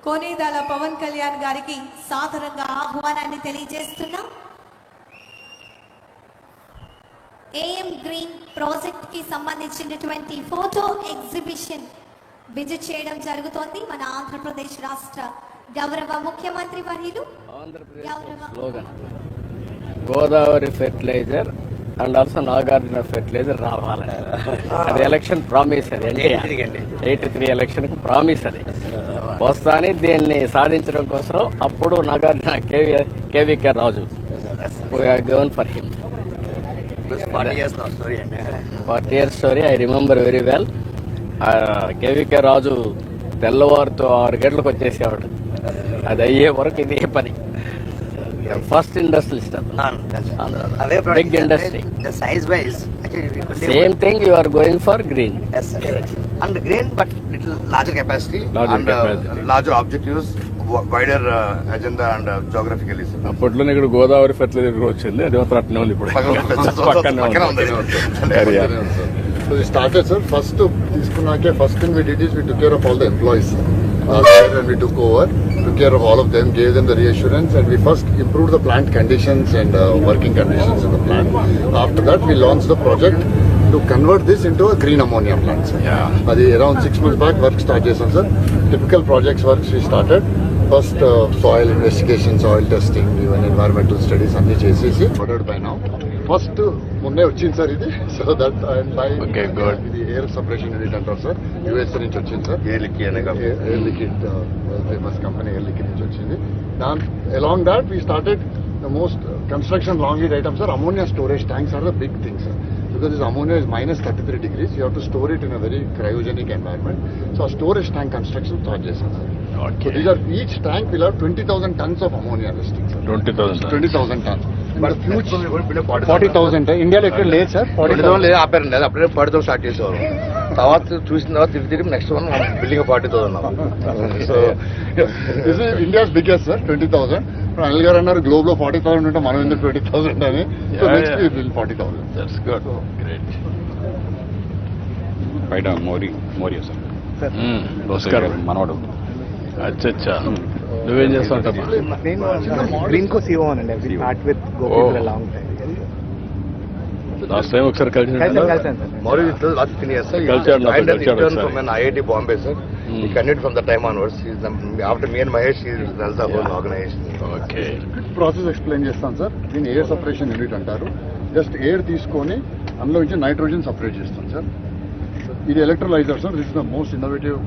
కొనేదాల పవన్ కళ్యాణ్ గారికి సాదరంగా ఆహ్వానాన్ని తెలియజేస్తున్నాం. ఏఎం గ్రీన్ ప్రాజెక్ట్ కి సంబంధించినటువంటి ఫోటో ఎగ్జిబిషన్ విజిట్ చేయడం జరుగుతోంది. మన ఆంధ్రప్రదేశ్ రాష్ట్ర గౌరవ ముఖ్యమంత్రి వర్యులు Godavari fertilizer and also Nagarjuna fertilizer రావాలి. అది ఎలక్షన్ ప్రామిస్, అది 83 ఎలక్షన్ కు ప్రామిస్. అది వస్తాని దీన్ని సాధించడం కోసం అప్పుడు Nagarjuna KVK Raju govern for him 40 years story. I remember very well. KVK Raju తెల్లవారుతో 6 గంటలకు వచ్చేసేవాడు. అది అయ్యే వరకు ఇదే పని. First industrialist, big industry. Same thing you are going for green. Yes, sir. And green, but little larger capacity and larger objectives, wider agenda and geographically. అప్పట్లోనే ఇక్కడ గోదావరి ఫెర్టిలైజర్ వచ్చింది. అది మాత్రం అట్నే ఉంది. ఇప్పుడు So we started, sir. First thing we did is we took care of all the employees. And we took care of all of them, gave them the reassurance, and we first improved the plant conditions and working conditions in the plant. After that, we launched the project to convert this into a green ammonia plant, sir. Adi around 6 months back work started, sir. Typical projects works we started. First soil investigation, soil testing, even environmental studies అన్ని చేసేసి ordered by now. First మొన్నే వచ్చింది sir ఇది. So that Okay, good. ఇది air separation unit అంటారు sir. US నుంచి వచ్చింది sir. Air liquid famous company air liquid నుంచి వచ్చింది. దాని along that we started the most construction long lead items, sir. Ammonia storage tanks are the big thing, sir. Because this ammonia is minus 33 degrees, you have to store it in a very cryogenic environment. So a storage tank construction charges, sir. Okay. So these are, each tank will have 20,000 tons of ammonia listing, sir. 20,000 tons. But huge 40,000 ఇండియాలో ఎక్కడ లేదు sir. 40,000 లేదు, ఆపారండి. అది అప్పుడే 40,000 start చేసేవారు. తర్వాత చూసిన తర్వాత తిరిగి next one building 40,000. So this is India's biggest sir. 20,000. Anil గారు అన్నారు గ్లోబ్ లో 40,000 ఉంటే మనం ఎందుకు 20,000 అని. So next we bill 40,000. That's good, great. బయట మోరియా సార్. నమస్కారం. మనోడు. అచ్చా, నువ్వేం చేస్తావు? గ్రీన్ కో సిఓ అనండి. Start with Gopi long time. Last time ఒకసారి కలిసి Mauri with us last 15 years, sir. He returned from an IIT Bombay, sir. He continued from the time onwards. After me and Mahesh, he runs the whole organization. Okay. Process explain చేస్తాను sir. దీన్ని air separation unit అంటారు. Just air తీసుకొని అందులో నుంచి nitrogen separate చేస్తాం sir. ఇది electrolyser sir. This is the most innovative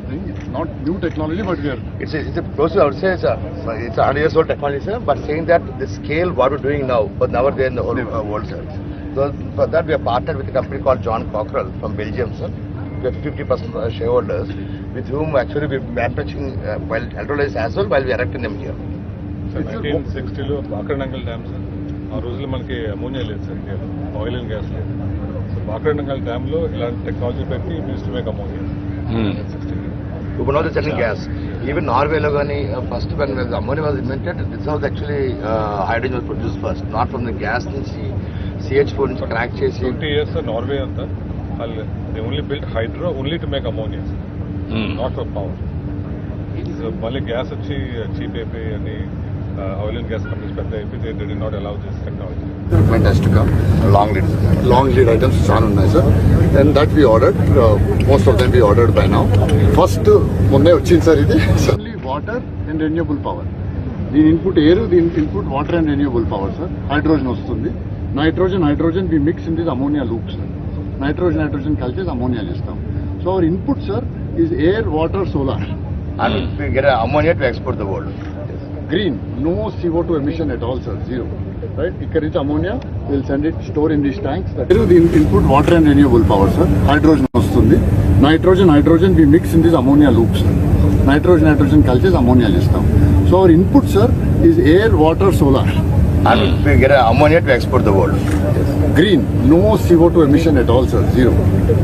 thing. Not new technology, but we're It's a process, I would say, sir. It's a 100 years old technology, sir. But saying that the scale what we're doing now was never there in the whole world, sir. So for that we have partnered with a company called John Cockerell from Belgium, sir. We have 50% shareholders with whom actually we're manufacturing electrolyzers as well while we are erecting them here. 1960లో Bhakra Nangal dam sir. ఆ రోజుల్లో మనకి ammonia లేదు sir, oil and gas లేదు. So Bhakra Nangal dam లో ఇలాంటి technology పెట్టి use to make ammonia. We were not selling gas. Even Norway lo gaani first when ammonia was invented, this was actually hydrogen was produced first, not from the gas నుంచి CH4 నుంచి crack చేసి 20 years Norway అంతా వాళ్ళు they only built hydro only to make ammonia, not for power. So మళ్ళీ gas వచ్చి cheap అయిపోయి అని oil and gas companies పెద్ద అయిపోయి they did not allow this technology. equipment has to come. Long lead items చాలా ఉన్నాయి sir. And that we ordered. Most of them we ordered by now. First మొన్నే వచ్చింది sir ఇది. Only water and renewable power. దీని input air, దీని input water and renewable power sir. Hydrogen వస్తుంది. Nitrogen we mix in this ammonia loop sir. Nitrogen కలిసి ammonia చేస్తాం. So our input sir is air, water, solar. and we get ammonia to export the world. Green, no CO2 emission at all, sir, zero. Right? ఇక్కడ నుంచి ammonia will send it store in this tanks. దీని input water and renewable power sir. Hydrogen వస్తుంది. Nitrogen we mix in this ammonia loop sir. Nitrogen కలిసి ammonia చేస్తాం. So our input sir is air, water, solar. and we get ammonia to export the world. Green, no CO2 emission at all, sir, zero.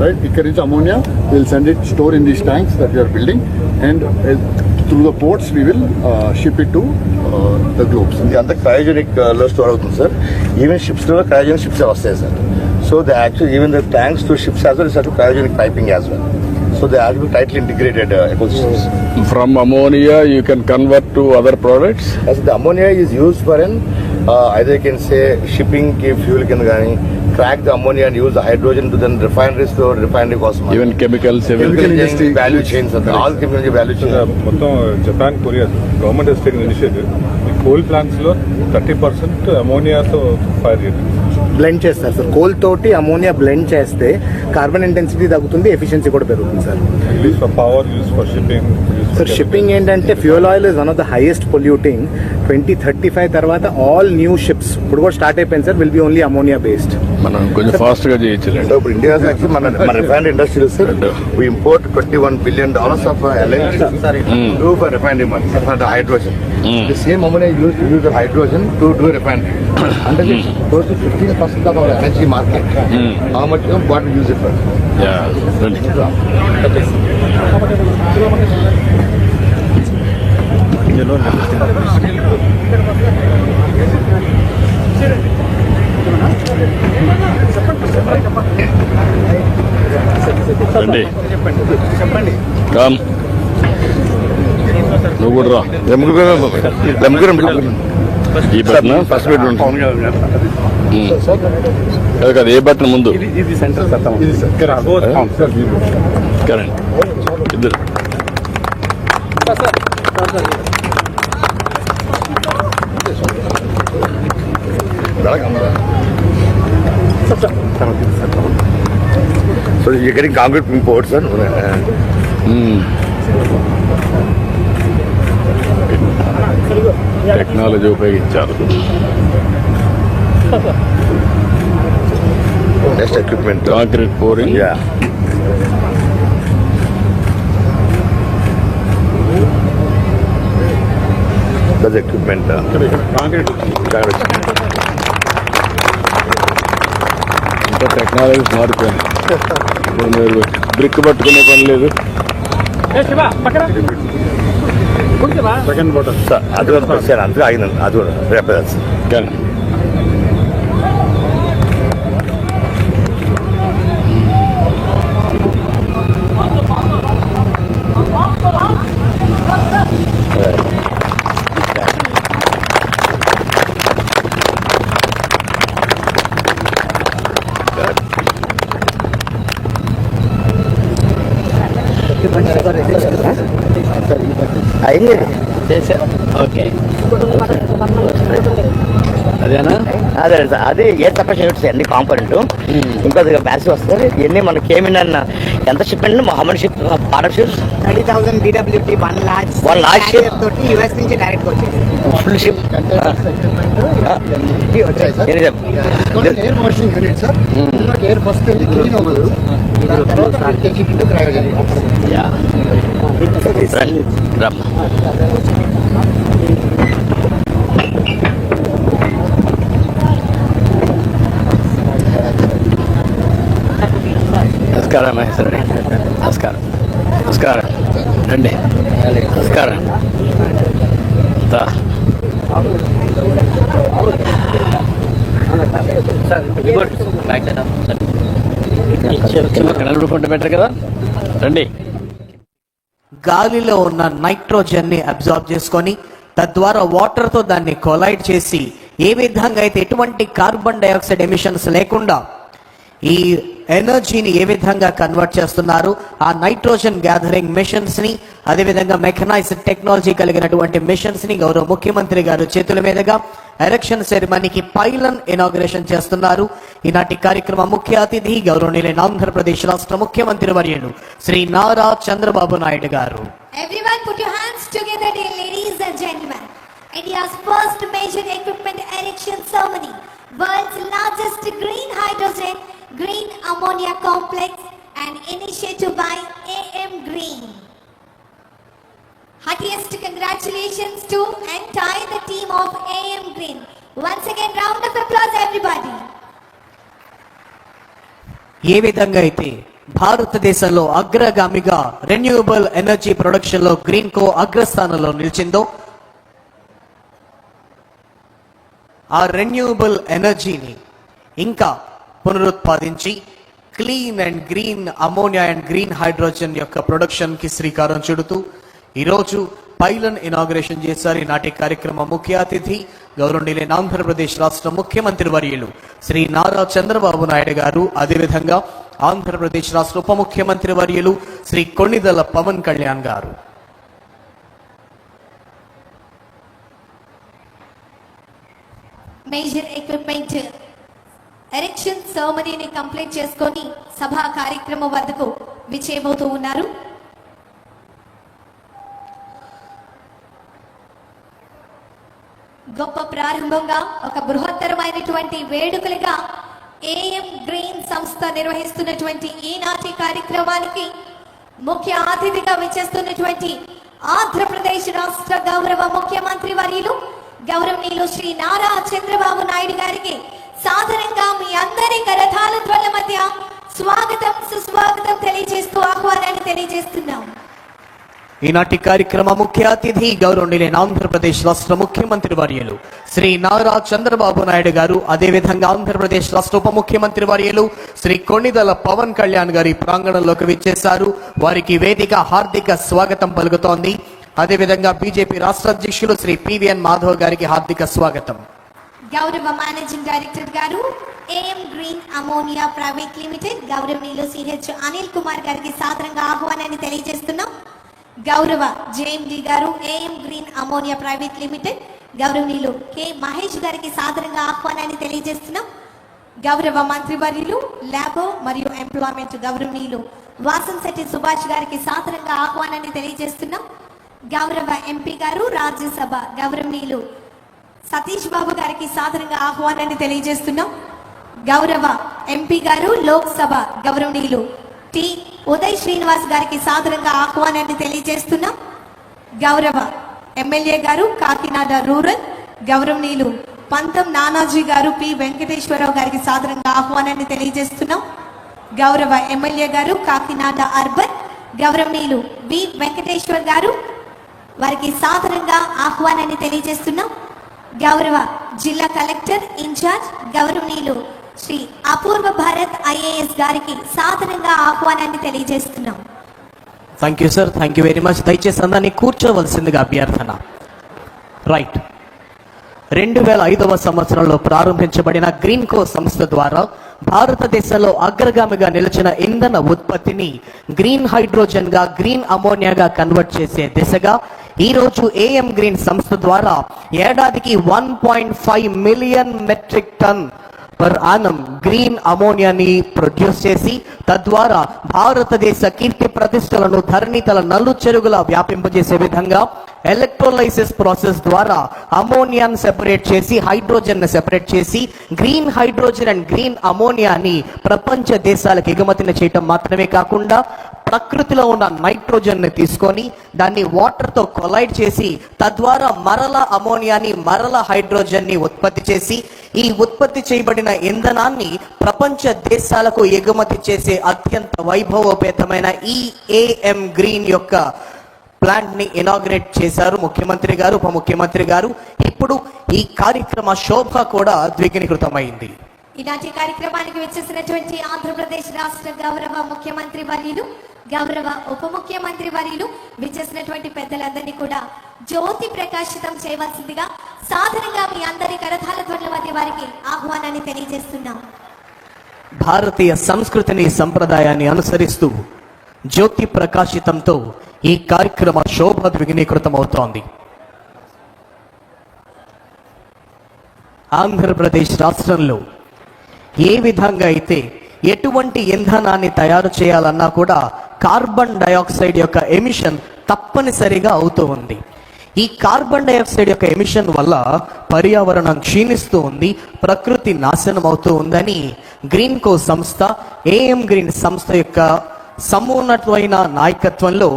Right? ఇక్కడ నుంచి ammonia will send it store in this tanks that we are building and through the ports we will ship it to the globes. ఇది అంతా cryogenic లో store అవుతుంది sir. Even ships లో cryogenic ships వస్తాయి sir. So the actual even the tanks to ships as well is to cryogenic piping as well. So they have to be tightly integrated ecosystems. From ammonia, you can convert to other products. As the ammonia is used for an either you can say shipping fuel can crack the ammonia and use the hydrogen to then refineries to refinery cost. Even chemicals, Chemical everything. industry value chains, all chemical value chains. మొత్తం Japan Korea government has taken initiative ఈ coal plants లో 30% అమోనియాతో fire చేయడం. Blend చేస్తారు sir. Coal తోటి ammonia blend చేస్తే carbon intensity తగ్గుతుంది, efficiency కూడా పెరుగుతుంది sir. Use for power, use for shipping. Sir shipping ఏంటంటే fuel oil is one of the highest polluting. 2035 తర్వాత ఆల్ న్యూ షిప్స్ ఇప్పుడు కూడా స్టార్ట్ అయిపోయింది sir, will be only ammonia based. మనం కొంచెం ఫాస్ట్ గా చేయొచ్చులేండి. So India is actually మన refinery industry is we import $21 billion of LNG to for refinery money for the hydrogen. The same ammonia used to use the hydrogen to do a refinery. And it's close to 15% of our energy market. How much what we use it for? Yeah, రండి. రండి. Com. నువ్వు కూడా రా. ఈ button first bedroom కాదు కదా, ఏ button ముందు ఇది సెంటర్ కరెంట్ ఇద్దరు. So you're getting concrete imports, sir? Technology ఉపయోగించారు. Next equipment. Concrete pouring. Yeah. That's equipment. ఇంకా టెక్నాలజీస్ మారిపోయింది. ఇప్పుడు మీరు బ్రిక్ పట్టుకునే పని లేదు. సెకండ్ బటన్ Sir, అది కూడా సార్ అంతగా ఆగింది, అది కూడా రేపు కానీ అయింది. ఓకే అదేనా? అదే ఏ తప్ప చేయొచ్చు అన్ని కాంపోనెంట్ ఇంకా బ్యాస్ వస్తుంది. ఇవన్నీ మన కేమిన్ ఎంత షిప్ అండి మామూలు ship part ships 30,000 BWT 1 large ship తోటి US నుంచి డైరెక్ట్ వచ్చేది full ship air washing unit sir. Air first clean అవ్వదు, తర్వాత టేక్ ఇట్ టు క్రయోజన్. నమస్కారం మహేశ్వర. నమస్కారం. నమస్కారం. రండి. నమస్కారం. కనబడుకుంటే బెటర్ కదా. రండి. గాలిలో ఉన్న నైట్రోజన్ ని అబ్జార్బ్ చేసుకొని తద్వారా వాటర్ తో దాన్ని కొలైడ్ చేసి ఏ విధంగా అయితే ఎటువంటి కార్బన్ డైఆక్సైడ్ ఎమిషన్స్ లేకుండా ఈ ఎనర్జీని ఏ విధంగా కన్వర్ట్ చేస్తున్నారు, ఆ నైట్రోజన్ గ్యాదరింగ్ మిషన్స్ ని అదేవిధంగా మెకనైజ్డ్ టెక్నాలజీ కలిగినటువంటి మిషన్స్ ని గౌరవ ముఖ్యమంత్రి గారు చేతుల మీదుగా ఎరెక్షన్ సెరమనీకి పైలన్ ఇనాగ్రేషన్ చేస్తున్నారు. ఈనాటి కార్యక్రమ ముఖ్య అతిథి గౌరవనీయులైన ఆంధ్రప్రదేశ్ రాష్ట్ర ముఖ్యమంత్రి వర్యులు శ్రీ నారా చంద్రబాబు నాయుడు గారు. Everyone put your hands together, dear ladies and gentlemen. India's first major equipment erection ceremony, world's largest green hydrogen, green ammonia complex, and initiated by AM Green. Heartiest congratulations to entire the team of AM Green. Once again, round of applause everybody. ఏ విధంగా అయితే భారతదేశంలో అగ్రగామిగా renewable energy production లో Greenko అగ్రస్థానంలో నిలిచిందో, ఆ renewable ఎనర్జీని ఇంకా పునరుత్పాదించి clean and green ammonia and green hydrogen యొక్క ప్రొడక్షన్ కి శ్రీకారం చుడుతూ ఈరోజు పైలన్ ఇనాగ్రేషన్ చేశారు. ఈనాటి కార్యక్రమ ముఖ్య అతిథి గౌరవనీయులైన ఆంధ్రప్రదేశ్ రాష్ట్ర ముఖ్యమంత్రి వర్యులు శ్రీ నారా చంద్రబాబు నాయుడు గారు, అదేవిధంగా ఆంధ్రప్రదేశ్ రాష్ట్ర ఉప ముఖ్యమంత్రి వర్యులు శ్రీ కొణిదెల పవన్ కళ్యాణ్ గారు. మేజర్ ఎక్విప్మెంట్ ఎరెక్షన్ సెరమనీని కంప్లీట్ చేసుకొని సభా కార్యక్రమం వద్దకు విచ్చేయబోతూ ఉన్నారు. గొప్ప ప్రారంభంగా ఒక బృహత్తరమైనటువంటి వేడుకలుగా ఏఎం గ్రీన్ సంస్థ నిర్వహిస్తున్నటువంటి ఈనాటి కార్యక్రమానికి ముఖ్య అతిథిగా విచ్చేస్తున్నటువంటి ఆంధ్రప్రదేశ్ రాష్ట్ర గౌరవ ముఖ్యమంత్రి వర్యులు గౌరవనీయులు శ్రీ నారా చంద్రబాబు నాయుడు గారికి సాధారణంగా మీ అందరి కరతాళ ధ్వనుల మధ్య స్వాగతం సుస్వాగతం తెలియజేస్తూ ఆహ్వానాన్ని తెలియజేస్తున్నాం. ఈనాటి కార్యక్రమ ముఖ్య అతిథి గౌరవనీయులైన ఆంధ్రప్రదేశ్ రాష్ట్ర ముఖ్యమంత్రి వర్యులు శ్రీ నారా చంద్రబాబు నాయుడు గారు, అదేవిధంగా ఆంధ్రప్రదేశ్ రాష్ట్ర ఉప ముఖ్యమంత్రి వర్యులు శ్రీ కొణిదెల పవన్ కళ్యాణ్ గారి ప్రాంగణంలోకి విచ్చేశారు. వారికి వేదిక హార్దిక స్వాగతం పలుకుతోంది. అదేవిధంగా బీజేపీ రాష్ట్ర అధ్యక్షులు శ్రీ పివిఎన్ మాధవ్ గారికి హార్దిక స్వాగతం. గౌరవ managing director garu AM green ammonia private limited గౌరవనీయులు సిహెచ్ అనిల్ కుమార్ గారికి సాదరంగా ఆహ్వానాన్ని తెలియజేస్తున్నాం. గౌరవ జేఎండి గారు AM green ammonia private limited గౌరవనీయులు కె మహేష్ గారికి సాదరంగా ఆహ్వానాన్ని తెలియజేస్తున్నాం. గౌరవ మంత్రివర్యులు ల్యాబో మరియు ఎంప్లాయ్మెంట్ గౌరవనీయులు వాసంశెట్టి సుభాష్ గారికి సాదరంగా ఆహ్వానాన్ని తెలియజేస్తున్నాం. గౌరవ ఎంపీ గారు రాజ్యసభ గౌరవనీయులు సతీష్ బాబు గారికి సాదరంగా ఆహ్వానాన్ని తెలియజేస్తున్నాం. గౌరవ ఎంపీ గారు లోక్సభ గౌరవనీయులు టి ఉదయ్ శ్రీనివాస్ గారికి సాదరంగా ఆహ్వానాన్ని తెలియజేస్తున్నాం. గౌరవ ఎమ్మెల్యే గారు కాకినాడ రూరల్ గౌరవనీయులు పంతం నానాజీ గారు పి వెంకటేశ్వరరావు గారికి సాదరంగా ఆహ్వానాన్ని తెలియజేస్తున్నాం. గౌరవ ఎమ్మెల్యే గారు కాకినాడ అర్బన్ గౌరవనీయులు వి వెంకటేశ్వర్ గారు, వారికి సాదరంగా ఆహ్వానాన్ని తెలియజేస్తున్నాం. గౌరవ జిల్లా కలెక్టర్ ఇన్ఛార్జ్ గౌరవనీయులు శ్రీ అపూర్వ భారత్ ఐఏఎస్ గారికి సాదరంగా ఆహ్వానాన్ని తెలియజేస్తున్నాం. Thank you sir, thank you very much. దయచేసి అందరినీ కూర్చోవలసిందిగా అభ్యర్థన. రైట్, 2005వ సంవత్సరంలో ప్రారంభించబడిన గ్రీన్ కో సంస్థ ద్వారా భారతదేశంలో అగ్రగామిగా నిలిచిన ఇంధన ఉత్పత్తిని గ్రీన్ హైడ్రోజన్ గా గ్రీన్ అమోనియాగా కన్వర్ట్ చేసే దిశగా ఈ రోజు ఏఎం గ్రీన్ సంస్థ ద్వారా ఏడాదికి 1.5 million metric ton per annum green అమోనియాని ప్రొడ్యూస్ చేసి తద్వారా భారతదేశ కీర్తి ప్రతిష్టలను ధరణితల నలు చెరుగుల వ్యాపింపజేసే విధంగా ఎలక్ట్రోలైసిస్ ప్రాసెస్ ద్వారా అమోనియాను సెపరేట్ చేసి హైడ్రోజన్ సెపరేట్ చేసి గ్రీన్ హైడ్రోజన్ అండ్ గ్రీన్ అమోనియాని ప్రపంచ దేశాలకు ఎగుమతిని చేయటం మాత్రమే కాకుండా ప్రకృతిలో ఉన్న నైట్రోజన్ ని తీసుకొని దాన్ని వాటర్ తో కొలైడ్ చేసి తద్వారా మరల అమోనియాని మరల హైడ్రోజన్ ని ఉత్పత్తి చేసి ఈ ఉత్పత్తి చేయబడిన ఇంధనాన్ని ప్రపంచ దేశాలకు ఎగుమతి చేసే అత్యంత వైభవోపేతమైన ఈ ఏఎం గ్రీన్ యొక్క ప్లాంట్ ని ఇనాగ్రేట్ చేశారు ముఖ్యమంత్రి గారు, ఉప ముఖ్యమంత్రి గారు. ఇప్పుడు ఈ కార్యక్రమ శోభ కూడా ద్విగుణీకృతమైంది. ఈనాటి కార్యక్రమానికి వచ్చేసినటువంటి ఆంధ్రప్రదేశ్ రాష్ట్ర గౌరవ ముఖ్యమంత్రి వర్యులు గౌరవ ఉప ముఖ్యమంత్రి వర్యులు విచ్చేసినటువంటి పెద్దలందరినీ కూడా జ్యోతి ప్రకాశితం చేయవలసిందిగా సాధారణంగా మీ అందరి కరతాళ ధ్వనుల మధ్య వారికి ఆహ్వానాన్ని తెలియజేస్తున్నాం. భారతీయ సంస్కృతిని సంప్రదాయాన్ని అనుసరిస్తూ జ్యోతి ప్రకాశితంతో ఈ కార్యక్రమ శోభ ద్విగుణీకృతమవుతోంది. ఆంధ్రప్రదేశ్ రాష్ట్రంలో ఏ విధంగా అయితే ఎటువంటి ఇంధనాన్ని తయారు చేయాలన్నా కూడా కార్బన్ డయాక్సైడ్ యొక్క ఎమిషన్ తప్పనిసరిగా అవుతూ ఉంది. ఈ కార్బన్ డయాక్సైడ్ యొక్క ఎమిషన్ వల్ల పర్యావరణం క్షీణిస్తూ ఉంది, ప్రకృతి నాశనం అవుతూ ఉందని గ్రీన్ కో సంస్థ ఏఎం గ్రీన్ సంస్థ యొక్క సమున్నతమైన నాయకత్వంలో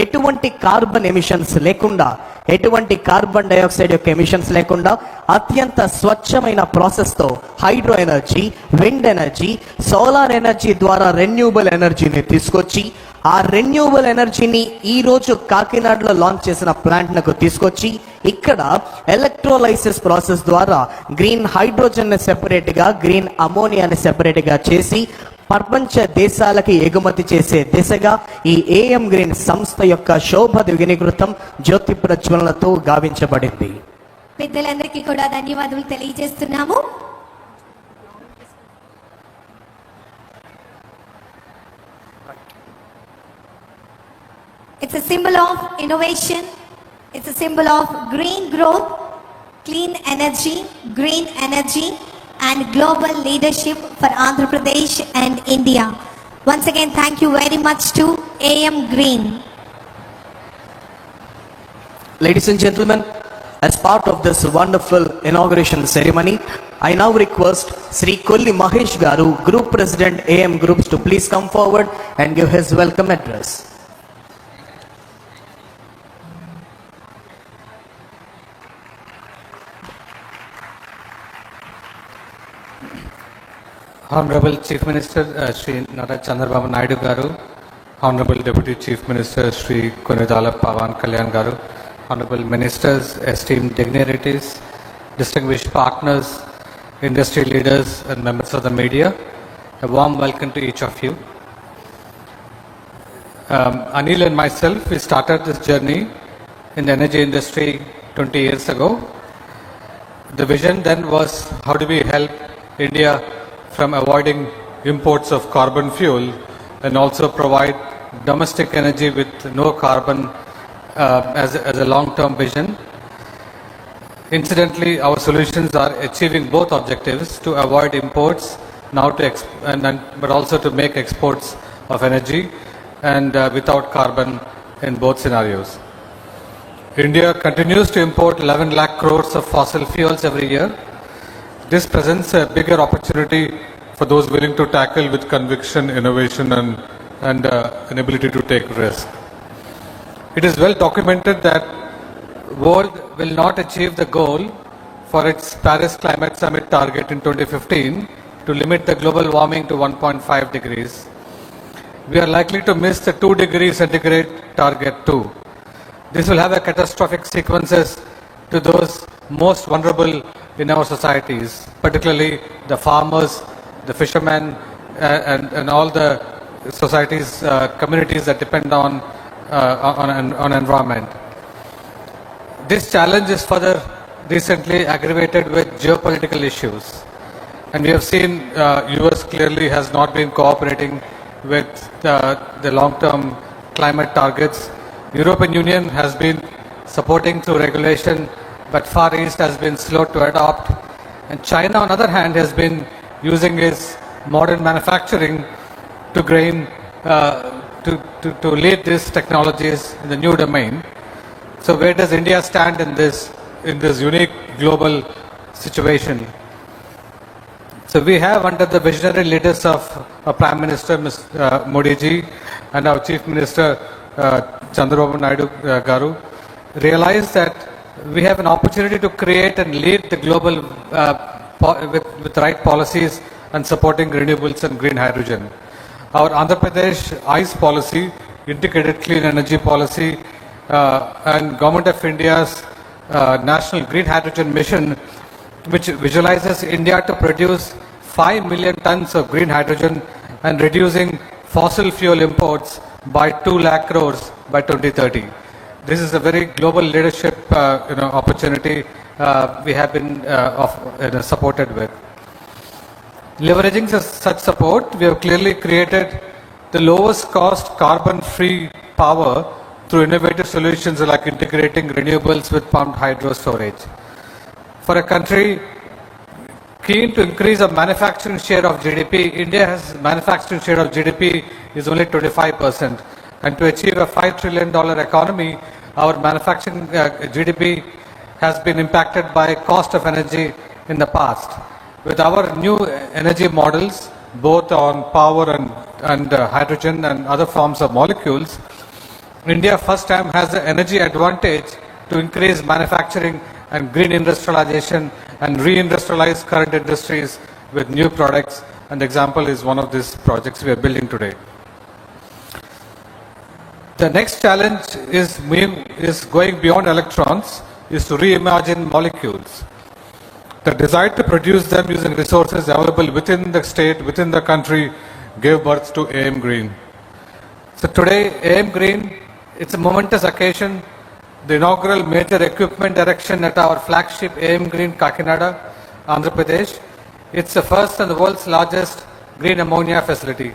ఎటువంటి కార్బన్ ఎమిషన్స్ లేకుండా, ఎటువంటి కార్బన్ డయాక్సైడ్ యొక్క ఎమిషన్స్ లేకుండా అత్యంత స్వచ్ఛమైన ప్రాసెస్తో hydro energy, wind energy, solar energy ద్వారా రెన్యూబుల్ ఎనర్జీని తీసుకొచ్చి ఆ రెన్యూబుల్ ఎనర్జీని ఈ రోజు కాకినాడలో లాంచ్ చేసిన ప్లాంట్ కు తీసుకొచ్చి ఇక్కడ ఎలక్ట్రోలైసిస్ ప్రాసెస్ ద్వారా గ్రీన్ హైడ్రోజన్ ని సెపరేట్ గా గ్రీన్ అమోనియాని సెపరేట్ గా చేసి ప్రపంచ దేశాలకి ఎగుమతి చేసే దిశగా ఈ ఏఎం గ్రీన్ సంస్థ యొక్క శోభ ద్విగుణీకృతం జ్యోతి ప్రజ్వలనతో గావించబడింది. పెద్దలందరికీ కూడా ధన్యవాదాలు తెలియజేస్తున్నాము. It's a symbol of innovation. It's a symbol of green growth, clean energy, green energy, and global leadership for Andhra Pradesh and India. Once again, thank you very much to AM Green. Ladies and gentlemen, as part of this wonderful inauguration ceremony, I now request Sri Kolli Mahesh Garu, Group President AM Groups, to please come forward and give his welcome address. Honorable Chief Minister Shri Nara Chandrababu Naidu Garu, Honorable Deputy Chief Minister Shri Konidala Pawan Kalyan Garu, Honorable Ministers, esteemed dignitaries, distinguished partners, industry leaders and members of the media, a warm welcome to each of you. Anil and myself, we started this journey in the energy industry 20 years ago. The vision then was, how do we help India from avoiding imports of carbon fuel and also provide domestic energy with no carbon as a long-term vision. Incidentally, our solutions are achieving both objectives, to avoid imports now but also to make exports of energy and without carbon in both scenarios. India continues to import 11 lakh crores of fossil fuels every year. This presents a bigger opportunity for those willing to tackle with conviction, innovation and an ability to take risk. It is well documented that world will not achieve the goal for its Paris Climate Summit target in 2015 to limit the global warming to 1.5 degrees. We are likely to miss the 2 degrees centigrade target too. This will have a catastrophic consequences to those most vulnerable in our societies, particularly the farmers, the fishermen, and all the societies, communities that depend on environment. This challenge is further recently aggravated with geopolitical issues, and we have seen US clearly has not been cooperating with the long-term climate targets. European Union has been supporting through regulation, but Far East has been slow to adopt. And China, on the other hand, has been using its modern manufacturing to to lead these technologies in the new domain. So where does India stand in this unique global situation? So we have, under the visionary leaders of our Prime Minister Modi ji and our Chief Minister Chandrababu Naidu Garu, realized that we have an opportunity to create and lead the global with right policies and supporting renewables and green hydrogen. Our Andhra Pradesh ICE policy, Integrated Clean Energy Policy, and Government of India's National Green Hydrogen Mission, which visualizes India to produce 5 million tons of green hydrogen and reducing fossil fuel imports by 2 lakh crores by 2030. This is a very global leadership opportunity we have been supported with. Leveraging such support, we have clearly created the lowest cost carbon-free power through innovative solutions like integrating renewables with pumped hydro storage. For a country keen to increase the manufacturing share of GDP, India's manufacturing share of GDP is only 25%. And to achieve a $5 trillion economy, our manufacturing GDP has been impacted by cost of energy in the past. With our new energy models, both on power and hydrogen and other forms of molecules, India first time has the energy advantage to increase manufacturing and green industrialization and reindustrialize current industries with new products. And the example is one of these projects we are building today. The next challenge is going beyond electrons, is to reimagine molecules. The desire to produce them using resources available within the state, within the country, gave birth to AM Green. So today, AM Green, it's a momentous occasion, the inaugural major equipment erection at our flagship AM Green Kakinada, Andhra Pradesh. It's the first and the world's largest green ammonia facility.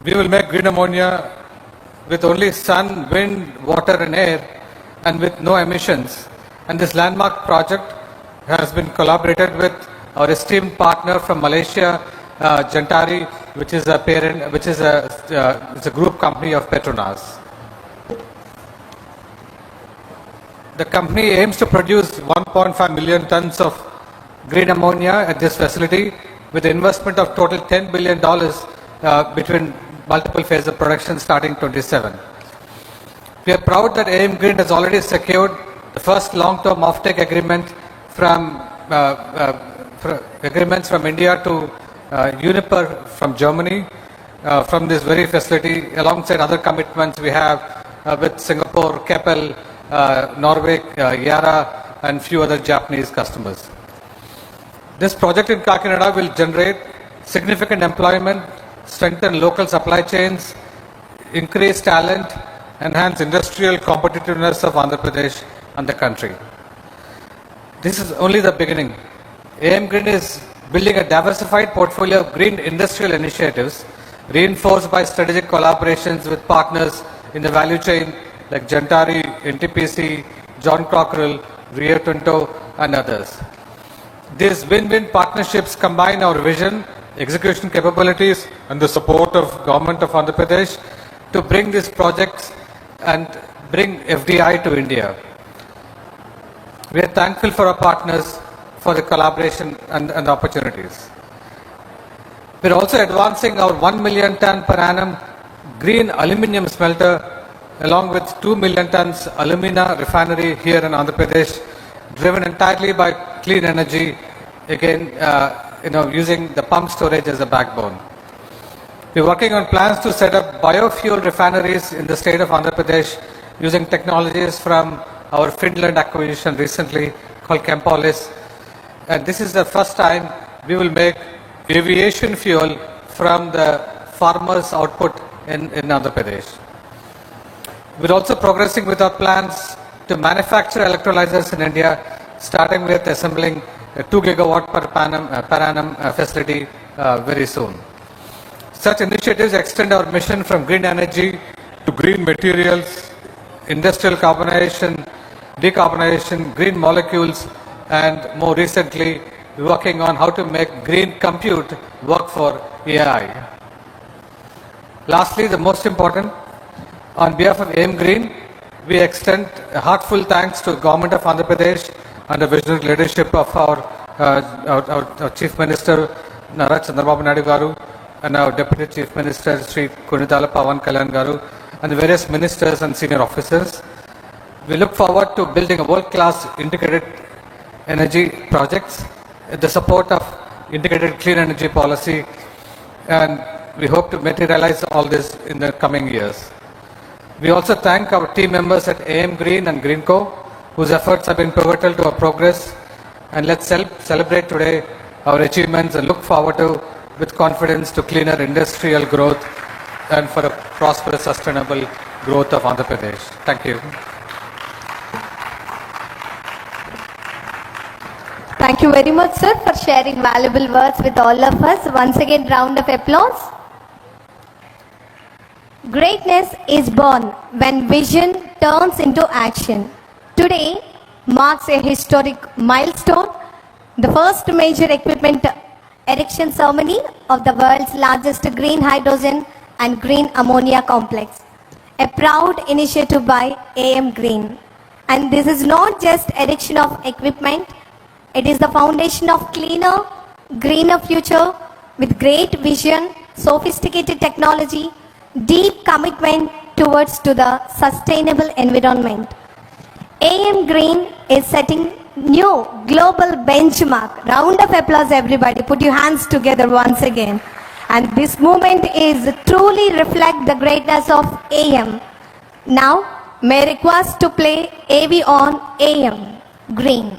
We will make green ammonia with only sun, wind, water and air and with no emissions. And this landmark project has been collaborated with our esteemed partner from Malaysia, Gentari, which is a parent, which is it's a group company of Petronas. The company aims to produce 1.5 million tons of green ammonia at this facility with an investment of total $10 billion between multiple phases of production starting 27. We are proud that AM Green has already secured the first long-term offtake agreement from agreements from India to Uniper from Germany from this very facility, alongside other commitments we have with Singapore, Keppel, Norway, Yara and few other Japanese customers. This project in Kakinada will generate significant employment, strengthen local supply chains, increase talent, enhance industrial competitiveness of Andhra Pradesh and the country. This is only the beginning. AM Green is building a diversified portfolio of green industrial initiatives reinforced by strategic collaborations with partners in the value chain like Gentari, NTPC, John Cockerell, Rio Tinto and others. These win-win partnerships combine our vision, execution capabilities and the support of Government of Andhra Pradesh to bring these projects and bring FDI to India. We are thankful for our partners for the collaboration and the opportunities. We are also advancing our 1 million ton per annum green aluminium smelter along with 2 million tons alumina refinery here in Andhra Pradesh, driven entirely by clean energy, again, using the pump storage as a backbone. We are working on plans to set up biofuel refineries in the state of Andhra Pradesh using technologies from our Finland acquisition recently called Chempolis. And this is the first time we will make aviation fuel from the farmers' output in Andhra Pradesh. We are also progressing with our plans to manufacture electrolyzers in India, starting with assembling a 2 gigawatt per annum facility very soon. Such initiatives extend our mission from green energy to green materials, industrial decarbonization, green molecules, and more recently, working on how to make green compute work for AI. Lastly, the most important, on behalf of AM Green, we extend a heartfelt thanks to the Government of Andhra Pradesh and the visionary leadership of our Chief Minister, Nara Chandrababu Naidu Garu, and our Deputy Chief Minister, Sri Kunidala Pawan Kalyan Garu, and the various ministers and senior officers. We look forward to building a world-class integrated energy projects with the support of integrated clean energy policy, and we hope to materialize all this in the coming years. We also thank our team members at AM Green and Greenco, whose efforts have been pivotal to our progress, and let's celebrate today our achievements and look forward to, with confidence, to cleaner industrial growth and for a prosperous, sustainable growth of Andhra Pradesh. Thank you. Thank you very much, sir, for sharing valuable words with all of us. Once again, round of applause. Greatness is born when vision turns into action. Today marks a historic milestone, the first major equipment erection ceremony of the world's largest green hydrogen and green ammonia complex, a proud initiative by AM Green. And this is not just erection of equipment, it is the foundation of cleaner, greener future with great vision, sophisticated technology, deep commitment towards to the sustainable environment. AM Green is setting new global benchmark. Round of applause, everybody. Put your hands together once again. And this moment is truly reflect the greatness of AM. Now, may I request to play AV on AM Green.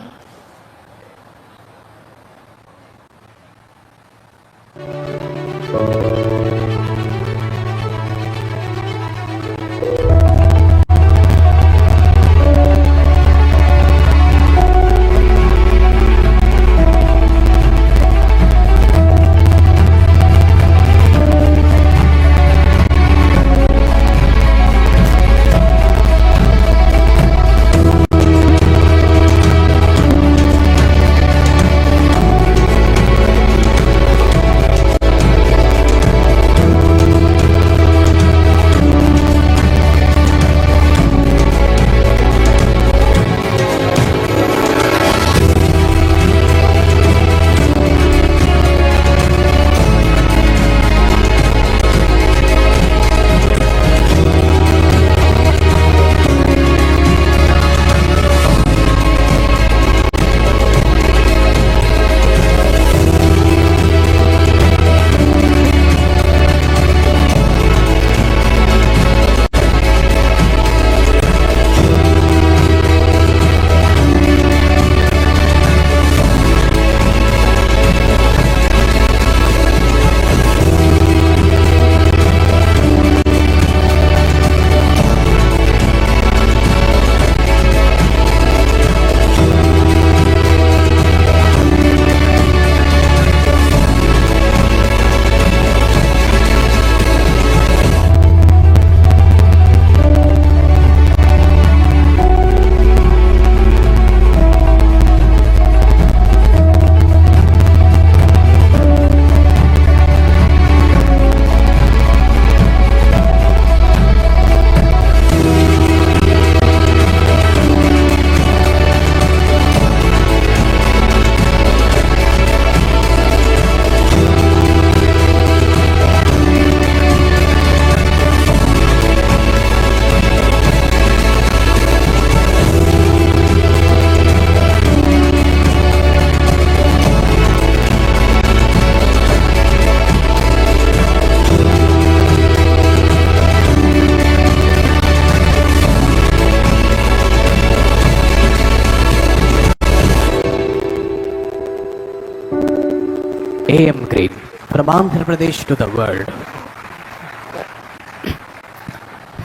AM Green from Andhra Pradesh to the world.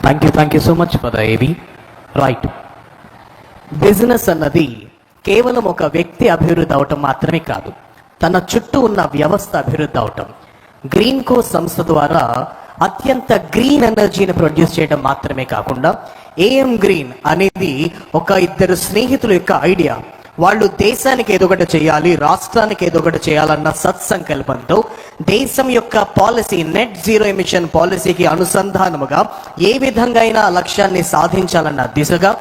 Thank you so much for the AV. Right. Business అన్నది కేవలం ఒక వ్యక్తి అభివృద్ధి అవటం మాత్రమే కాదు, తన చుట్టూ ఉన్న వ్యవస్థ అభివృద్ధి అవటం. గ్రీన్ కో సంస్థ ద్వారా అత్యంత గ్రీన్ ఎనర్జీని ప్రొడ్యూస్ చేయడం మాత్రమే కాకుండా AM గ్రీన్ అనేది ఒక ఇద్దరు స్నేహితుల యొక్క ఐడియా. వాళ్ళు దేశానికి ఏదో ఒకటి చేయాలి, రాష్ట్రానికి ఏదో ఒకటి చేయాలన్న సత్సంకల్పంతో దేశం యొక్క పాలసీ నెట్ జీరో ఎమిషన్ పాలసీకి అనుసంధానముగా ఏ విధంగా అయినా లక్ష్యాన్ని సాధించాలన్న దిశగా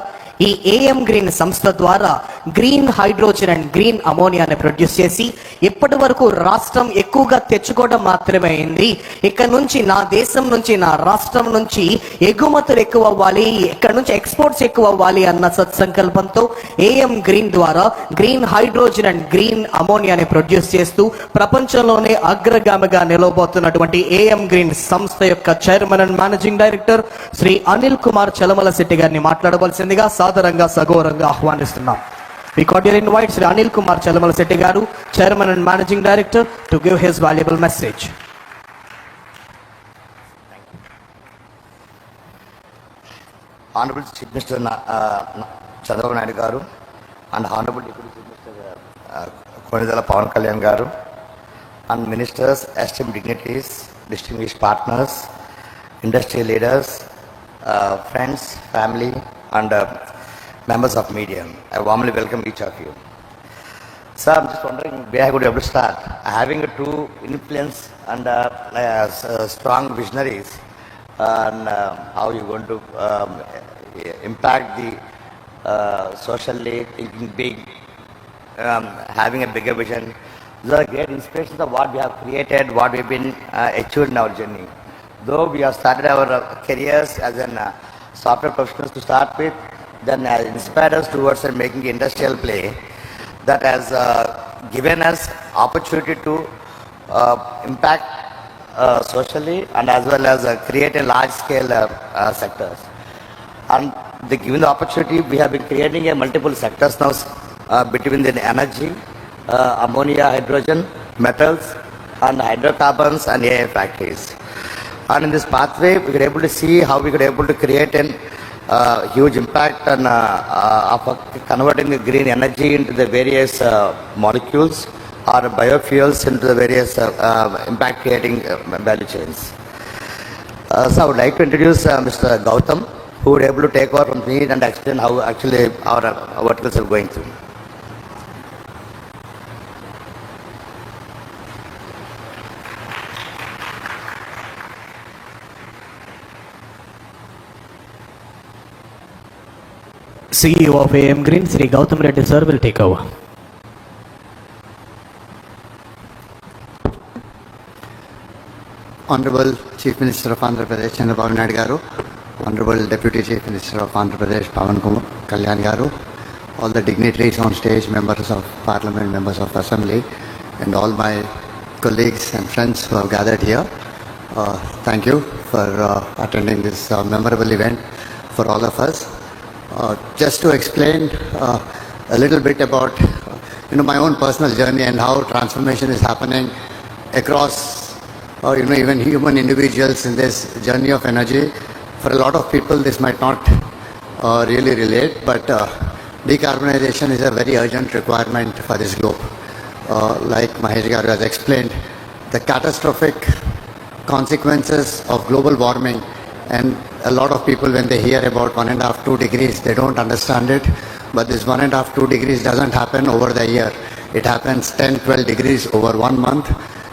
ఈ AM గ్రీన్ సంస్థ ద్వారా గ్రీన్ హైడ్రోజన్ అండ్ గ్రీన్ అమోనియాని ప్రొడ్యూస్ చేసి ఇప్పటి వరకు రాష్ట్రం ఎక్కువగా తెచ్చుకోవడం మాత్రమే అయింది. ఇక్కడ నుంచి నా దేశం నుంచి, నా రాష్ట్రం నుంచి ఎగుమతులు ఎక్కువ అవ్వాలి, ఇక్కడ నుంచి ఎక్స్పోర్ట్స్ ఎక్కువ అవ్వాలి అన్న సత్సంకల్పంతో AM గ్రీన్ ద్వారా గ్రీన్ హైడ్రోజన్ అండ్ గ్రీన్ అమోనియాని ప్రొడ్యూస్ చేస్తూ ప్రపంచంలోనే అగ్రగామిగా నిలవబోతున్నటువంటి AM గ్రీన్ సంస్థ యొక్క chairman and managing director Shri Anil Kumar Chalamala Setty గారిని మాట్లాడవలసిందిగా సాదరంగా సగౌరవంగా ఆహ్వానిస్తున్నాం. We cordially invite Sri Anil Kumar Chalamala Setti Garu, Chairman and Managing Director, to give his valuable message. Honorable Chief Minister Chandrababu Naidu Garu and Honorable Deputy Chief Minister Konidala Pawan Kalyan Garu and Ministers, esteemed dignitaries, distinguished partners, industry leaders, friends, family and members of media. I warmly welcome each of you. Sir, I'm just wondering where I could be able to start. Having two influence and strong visionaries, and how you're going to impact the socially thinking big, having a bigger vision. These are great inspirations of what we have created, what we've been achieved in our journey. Though we have started our careers as an software professionals to start with, then has inspired us towards making industrial play that has given us opportunity to impact socially and as well as create a large scale sectors. And given the opportunity, we have been creating a multiple sectors now between the energy, ammonia, hydrogen, metals and hydrocarbons and AI factories. And in this pathway, we were able to see how we were able to create an huge impact on of converting the green energy into the various molecules or biofuels into the various impact creating value chains. So I would like to introduce Mr. Gautam, who would be able to take over from me and explain how actually our verticals are going through. CEO of AM Green, Sri Gautam Reddy sir will take over. Honorable Chief Minister of Andhra Pradesh, Chandrababu Naidu Garu, Honorable Deputy Chief Minister of Andhra Pradesh, Pawan Kalyan Garu, all the dignitaries on stage, members of Parliament, members of Assembly, and all my colleagues and friends who have gathered here. Thank you for attending this memorable event for all of us. Just to explain a little bit about my own personal journey and how transformation is happening across even human individuals in this journey of energy. For a lot of people this might not really relate, but decarbonization is a very urgent requirement for this globe. Like Mahesh Garu has explained, the catastrophic consequences of global warming, and a lot of people when they hear about 1.5 2 degrees, they don't understand it. But this 1.5 2 degrees doesn't happen over the year. It happens 10 12 degrees over 1 month,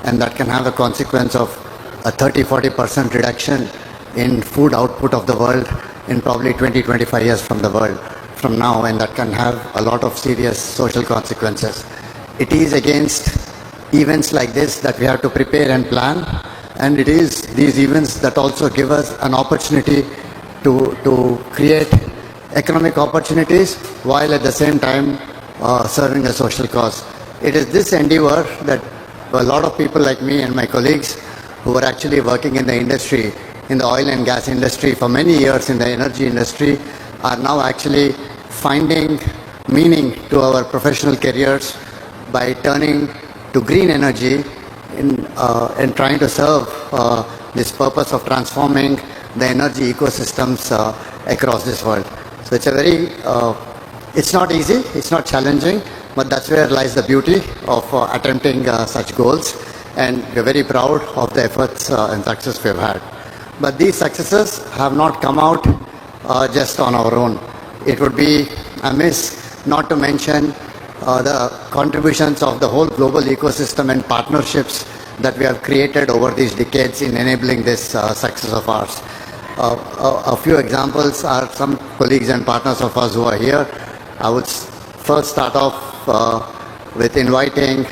and that can have a consequence of a 30-40% reduction in food output of the world in probably 20-25 years from now, and that can have a lot of serious social consequences. It is against events like this that we have to prepare and plan. And it is these events that also give us an opportunity to create economic opportunities while at the same time serving a social cause. It is this endeavor that a lot of people like me and my colleagues who are actually working in the industry, in the oil and gas industry for many years, in the energy industry, are now actually finding meaning to our professional careers by turning to green energy in trying to serve this purpose of transforming the energy ecosystems across this world. So it's a very, it's not easy, it's not challenging, but that's where lies the beauty of attempting such goals. And we're very proud of the efforts and success we've had. But these successes have not come out just on our own. It would be amiss not to mention the contributions of the whole global ecosystem and partnerships that we have created over these decades in enabling this success of ours. A few examples are some colleagues and partners of us who are here. I would first start off with inviting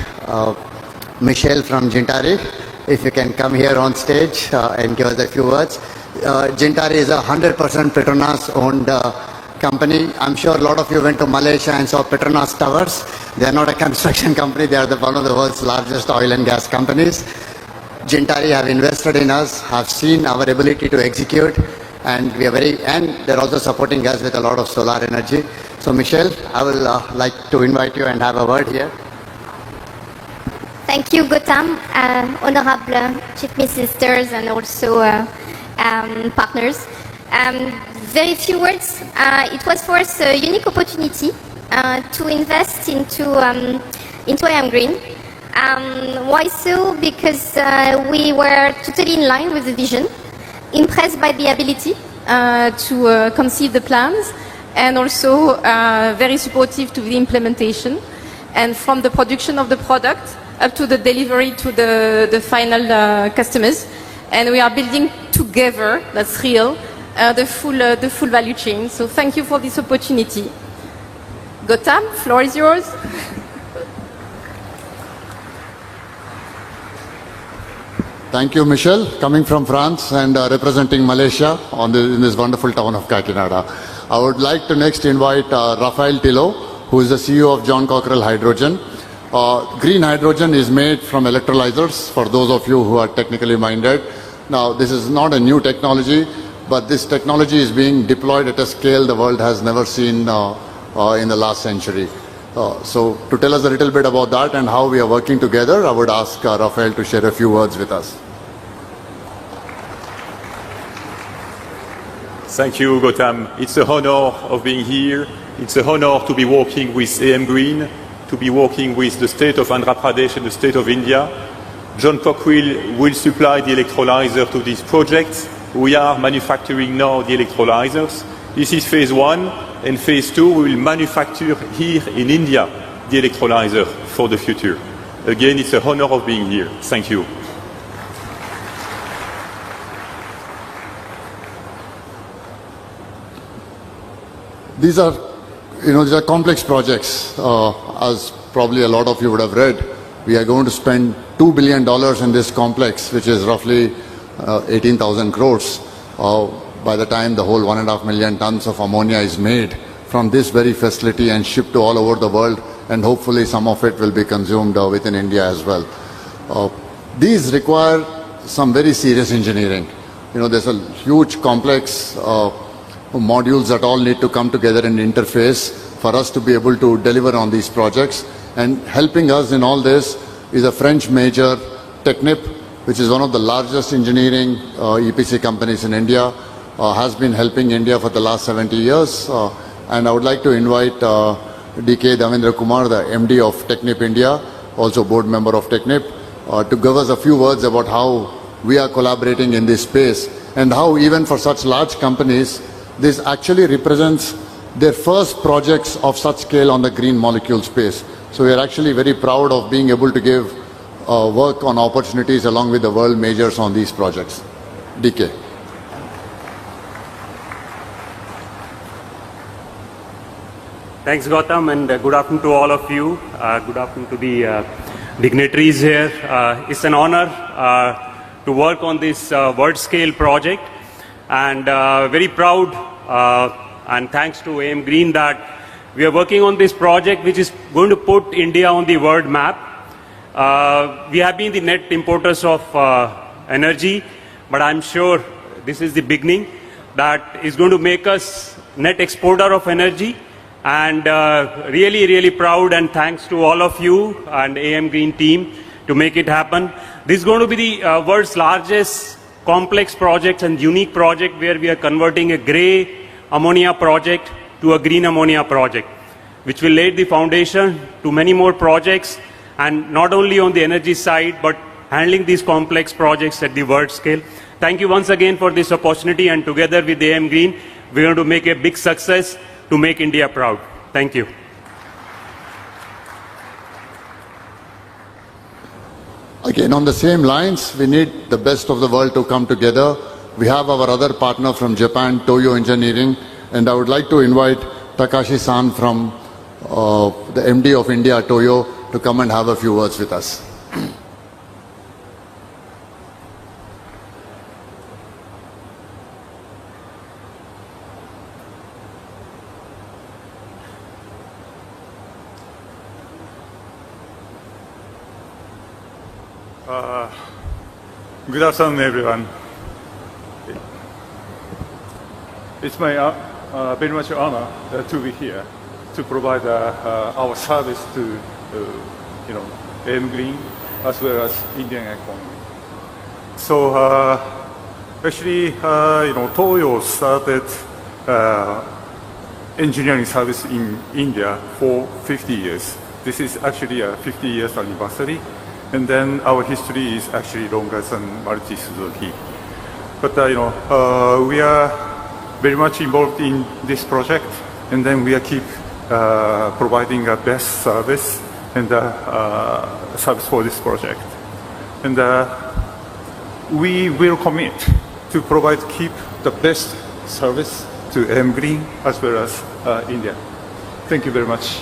Michelle from Gintari. If you can come here on stage and give us a few words. Gintari is a 100% Petronas owned company. I'm sure a lot of you went to Malaysia and saw Petronas Towers. They are not a construction company. They are one of the world's largest oil and gas companies. Gintari have invested in us, have seen our ability to execute, and we are and they're also supporting us with a lot of solar energy. So Michelle, I will like to invite you and have a word here. Thank you, Gautam, honorable chief ministers and also partners. Very few words. It was for us a unique opportunity to invest into IAM Green. Why so? Because we were totally in line with the vision, impressed by the ability to conceive the plans, and also very supportive to the implementation, and from the production of the product up to the delivery to the final customers. And we are building together, that's real, the full value chain. So thank you for this opportunity. Gautam, floor is yours. Thank you, Michelle, coming from France and representing Malaysia in this wonderful town of Kakinada. I would like to next invite Rafael Tilo, who is the CEO of John Cockerell Hydrogen. Green hydrogen is made from electrolyzers, for those of you who are technically minded. Now, this is not a new technology, but this technology is being deployed at a scale the world has never seen in the last century. So to tell us a little bit about that and how we are working together, I would ask Rafael to share a few words with us. Thank you, Gautam. It's an honor of being here. It's an honor to be working with AM Green, to be working with the state of Andhra Pradesh and the state of India. John Cockerell will supply the electrolyzer to this project. We are manufacturing now the electrolyzers. This is phase 1, and phase 2 we will manufacture here in India the electrolyzer for the future. Again, it's an honor of being here. Thank you. These are complex projects. As probably a lot of you would have read, we are going to spend $2 billion in this complex, which is roughly 18,000 crores. By the time the whole 1.5 million tons of ammonia is made from this very facility and shipped to all over the world, and hopefully some of it will be consumed within India as well. These require some very serious engineering. There's a huge complex modules that all need to come together and interface for us to be able to deliver on these projects. And helping us in all this is a French major, Technip, which is one of the largest engineering EPC companies in India, has been helping India for the last 70 years. And I would like to invite DK Davendra Kumar, the MD of Technip India, also board member of Technip, to give us a few words about how we are collaborating in this space and how even for such large companies, this actually represents their first projects of such scale on the green molecule space. So we are actually very proud of being able to give work on opportunities along with the world majors on these projects. DK. Thanks, Gautam, and good afternoon to all of you. Good afternoon to the dignitaries here. It's an honor to work on this world-scale project, and very proud and thanks to AM Green that we are working on this project which is going to put India on the world map. We have been the net importers of energy, but I'm sure this is the beginning that is going to make us net exporter of energy. And really proud, and thanks to all of you and AM Green team to make it happen. This is going to be the world's largest complex project and unique project where we are converting a grey ammonia project to a green ammonia project, which will lay the foundation to many more projects, and not only on the energy side, but handling these complex projects at the world scale. Thank you once again for this opportunity, and together with AM Green, we're going to make a big success to make India proud. Thank you. Again, on the same lines, we need the best of the world to come together. We have our other partner from Japan, Toyo Engineering, and I would like to invite Takashi-san from the MD of India, Toyo, to come and have a few words with us. Good afternoon, everyone. It's my very much honor to be here to provide our service to, AM Green as well as Indian economy. So actually, Toyo started engineering service in India for 50 years. This is actually a 50 years anniversary. And then our history is actually longer than Maruti Suzuki. But we are very much involved in this project, and then we are keep providing a best service and service for this project. And we will commit to keep the best service to AM Green as well as India. Thank you very much.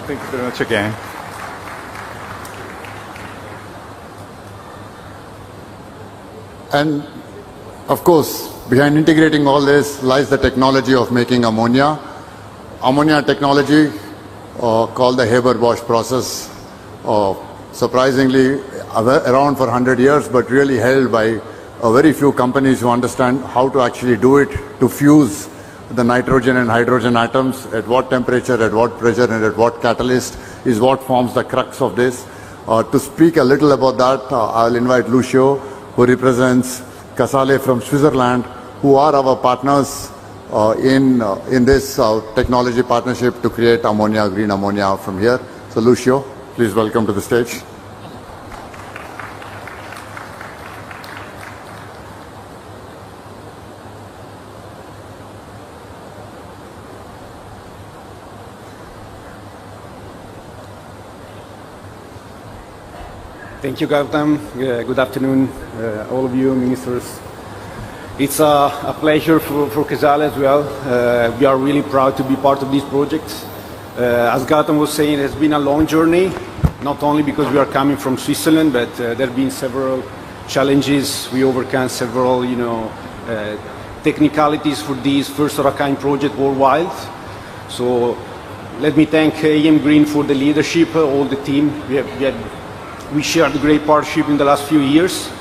Thank you very much again. And of course, behind integrating all this lies the technology of making ammonia. Ammonia technology called the Haber-Bosch process, surprisingly around for 100 years, but really held by very few companies who understand how to actually do it, to fuse the nitrogen and hydrogen atoms, at what temperature, at what pressure, and at what catalyst is what forms the crux of this. To speak a little about that, I'll invite Lucio, who represents Casale from Switzerland, who are our partners in this technology partnership to create ammonia, green ammonia from here. So Lucio, please welcome to the stage. Thank you, Gautam. Good afternoon, all of you, ministers. It's a pleasure for Casale as well. We are really proud to be part of this project. As Gautam was saying, it has been a long journey, not only because we are coming from Switzerland, but there have been several challenges. We overcome several, technicalities for this first-of-a-kind project worldwide. So let me thank AM Green for the leadership, all the team. We shared a great partnership in the last few years.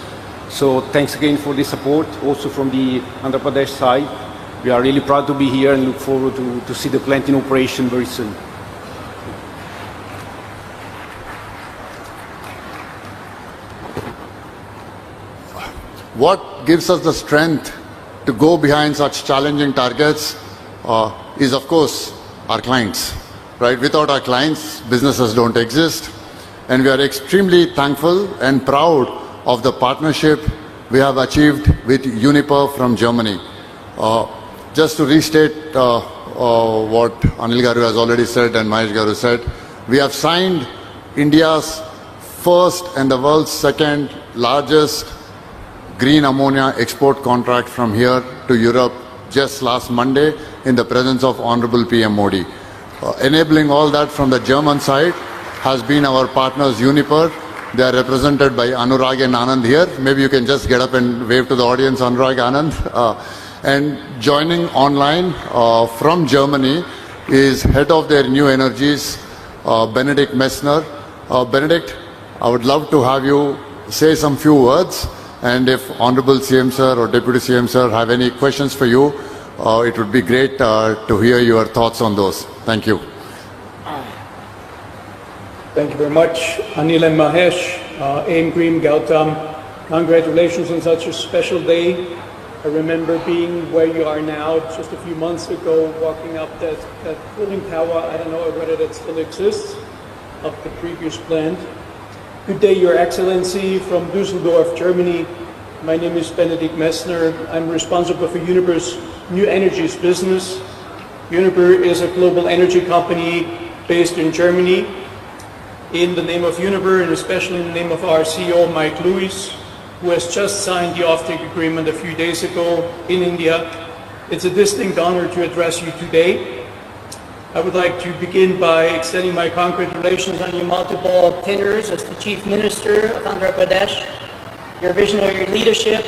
So thanks again for the support, also from the Andhra Pradesh side. We are really proud to be here and look forward to see the plant in operation very soon. What gives us the strength to go behind such challenging targets is, of course, our clients. Right? Without our clients, businesses don't exist. And we are extremely thankful and proud of the partnership we have achieved with Uniper from Germany. Just to restate what Anil Garu has already said and Mahesh Garu said, we have signed India's first and the world's second largest green ammonia export contract from here to Europe just last Monday in the presence of Honorable PM Modi. Enabling all that from the German side has been our partners Uniper. They are represented by Anurag and Anand here. Maybe you can just get up and wave to the audience, Anurag, Anand. And joining online from Germany is head of their new energies, Benedikt Messner. Benedikt, I would love to have you say some few words. And if Honorable CM Sir or Deputy CM Sir have any questions for you, it would be great to hear your thoughts on those. Thank you. Thank you very much. Anil and Mahesh, AM Green, Gautam, congratulations on such a special day. I remember being where you are now just a few months ago, walking up that cooling tower. I don't know whether that still exists, of the previous plant. Good day, Your Excellency, from Düsseldorf, Germany. My name is Benedikt Messner. I'm responsible for Uniper's New Energies business. Uniper is a global energy company based in Germany. In the name of Uniper, and especially in the name of our CEO, Mike Lewis, who has just signed the offtake agreement a few days ago in India, it's a distinct honor to address you today. I would like to begin by extending my congratulations on your multiple tenures as the Chief Minister of Andhra Pradesh. Your visionary leadership,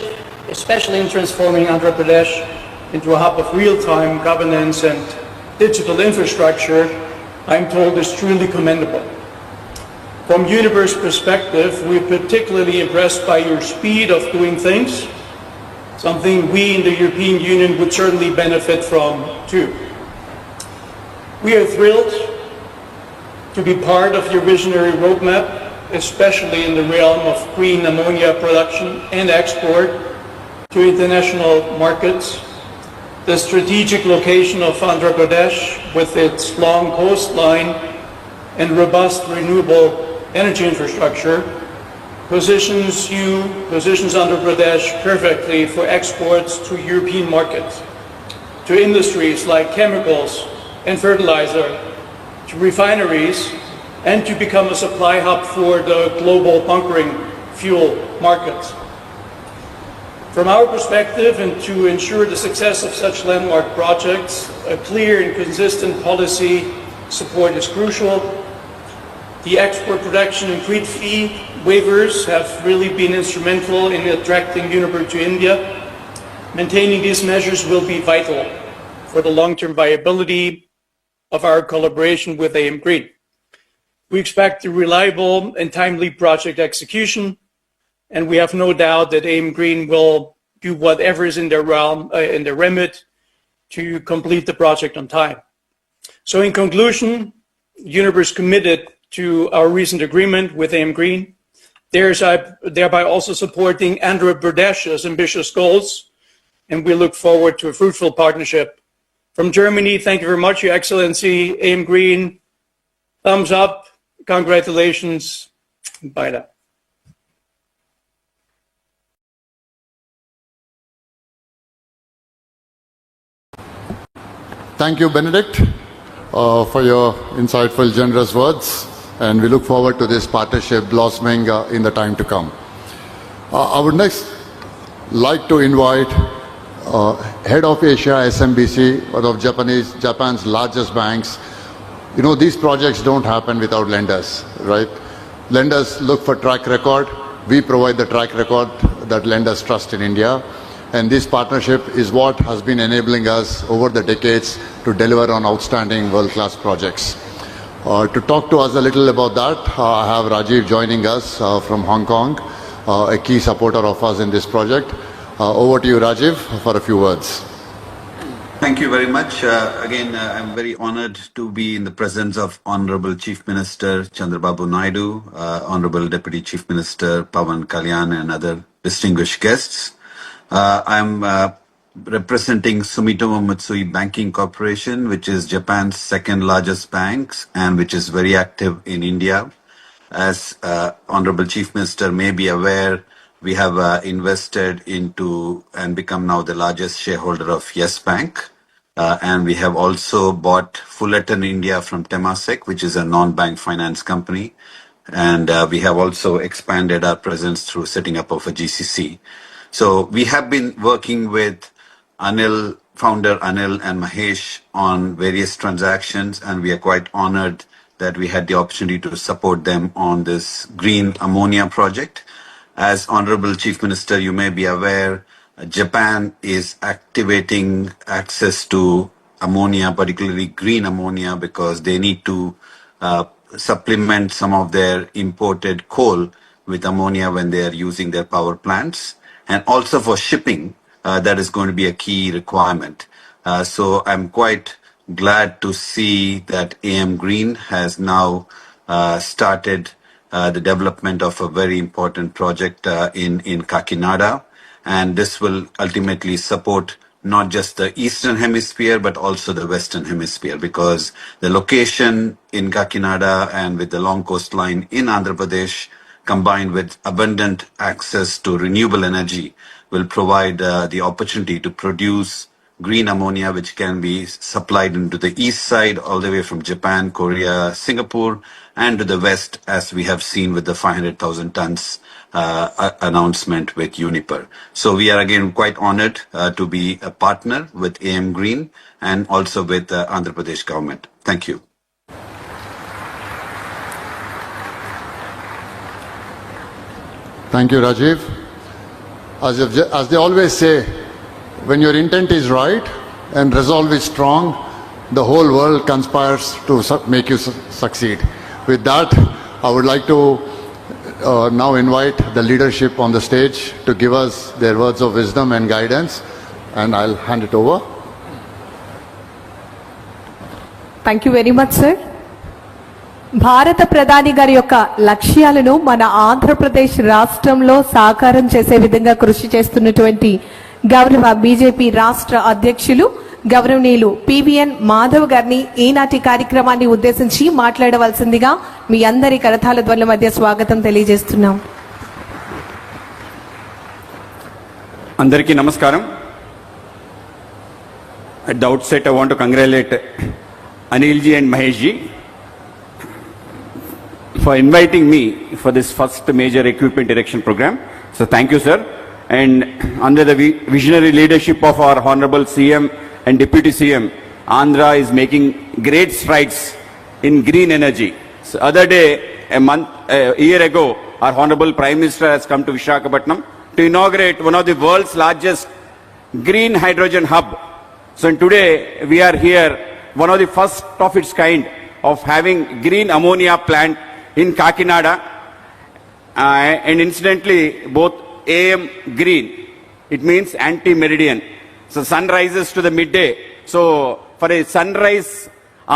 especially in transforming Andhra Pradesh into a hub of real-time governance and digital infrastructure, I'm told is truly commendable. From Uniper's perspective, we're particularly impressed by your speed of doing things, something we in the European Union would certainly benefit from too. We are thrilled to be part of your visionary roadmap, especially in the realm of green ammonia production and export to international markets. The strategic location of Andhra Pradesh, with its long coastline and robust renewable energy infrastructure, positions Andhra Pradesh perfectly for exports to European markets, to industries like chemicals and fertilizer, to refineries, and to become a supply hub for the global bunkering fuel markets. From our perspective, and to ensure the success of such landmark projects, a clear and consistent policy support is crucial. The export production and grid fee waivers have really been instrumental in attracting Uniper to India. Maintaining these measures will be vital for the long-term viability of our collaboration with AM Green. We expect a reliable and timely project execution, and we have no doubt that AM Green will do whatever is in their realm, in their remit, to complete the project on time. So in conclusion, Uniper is committed to our recent agreement with AM Green, thereby also supporting Andhra Pradesh's ambitious goals, and we look forward to a fruitful partnership. From Germany, thank you very much, Your Excellency, AM Green, thumbs up, congratulations, bye now. Thank you, Benedikt, for your insightful, generous words, and we look forward to this partnership blossoming in the time to come. I would next like to invite Head of Asia, SMBC, one of Japan's largest banks. You know, these projects don't happen without lenders, right? Lenders look for track record. We provide the track record that lenders trust in India. And this partnership is what has been enabling us over the decades to deliver on outstanding world-class projects. To talk to us a little about that, I have Rajiv joining us from Hong Kong, a key supporter of us in this project. Over to you, Rajiv, for a few words. Thank you very much. Again, I'm very honored to be in the presence of Honorable Chief Minister Chandrababu Naidu, Honorable Deputy Chief Minister Pawan Kalyan, and other distinguished guests. I'm representing Sumitomo Mitsui Banking Corporation, which is Japan's second largest bank and which is very active in India. As Honorable Chief Minister may be aware, we have invested into and become now the largest shareholder of Yes Bank. And we have also bought Fullerton India from Temasek, which is a non-bank finance company. And we have also expanded our presence through setting up of a GCC. So we have been working with founder Anil and Mahesh on various transactions, and we are quite honored that we had the opportunity to support them on this green ammonia project. As Honorable Chief Minister, you may be aware, Japan is activating access to ammonia, particularly green ammonia, because they need to supplement some of their imported coal with ammonia when they are using their power plants. And also for shipping, that is going to be a key requirement. So I'm quite glad to see that AM Green has now started the development of a very important project in Kakinada, and this will ultimately support not just the eastern hemisphere but also the western hemisphere, because the location in Kakinada and with the long coastline in Andhra Pradesh combined with abundant access to renewable energy will provide the opportunity to produce green ammonia, which can be supplied into the east side all the way from Japan, Korea, Singapore, and to the west, as we have seen with the 500,000 tons announcement with Uniper. So we are again quite honored to be a partner with AM Green and also with the Andhra Pradesh government. Thank you. Thank you, Rajiv. As they always say, when your intent is right and resolve is strong, the whole world conspires to make you succeed. With that, I would like to now invite the leadership on the stage to give us their words of wisdom and guidance, and I'll hand it over. Thank you very much, sir. భారత ప్రధాని గారి యొక్క లక్ష్యాలను మన ఆంధ్రప్రదేశ్ రాష్ట్రంలో సాకారం చేసే విధంగా కృషి చేస్తున్నటువంటి గౌరవ బీజేపీ రాష్ట్ర అధ్యక్షులు గౌరవనీయులు పివిఎన్ మాధవ్ గారిని ఈనాటి కార్యక్రమాన్ని ఉద్దేశించి మాట్లాడవలసిందిగా మీ అందరి కరతాళ ధ్వనుల మధ్య స్వాగతం తెలియజేస్తున్నాం. అందరికీ నమస్కారం. At the outset, I want to congratulate Anil ji and Mahesh ji for inviting me for this first major equipment erection program. So thank you, sir. And under the visionary leadership of our Honorable CM and Deputy CM, Andhra is making great strides in green energy. So other day, a year ago, our Honorable Prime Minister has come to Visakhapatnam to inaugurate one of the world's largest green hydrogen hub. So today, we are here, one of the first of its kind of having green ammonia plant in Kakinada, and incidentally both AM Green, it means anti-meridian. So sun rises to the midday. So for a sunrise,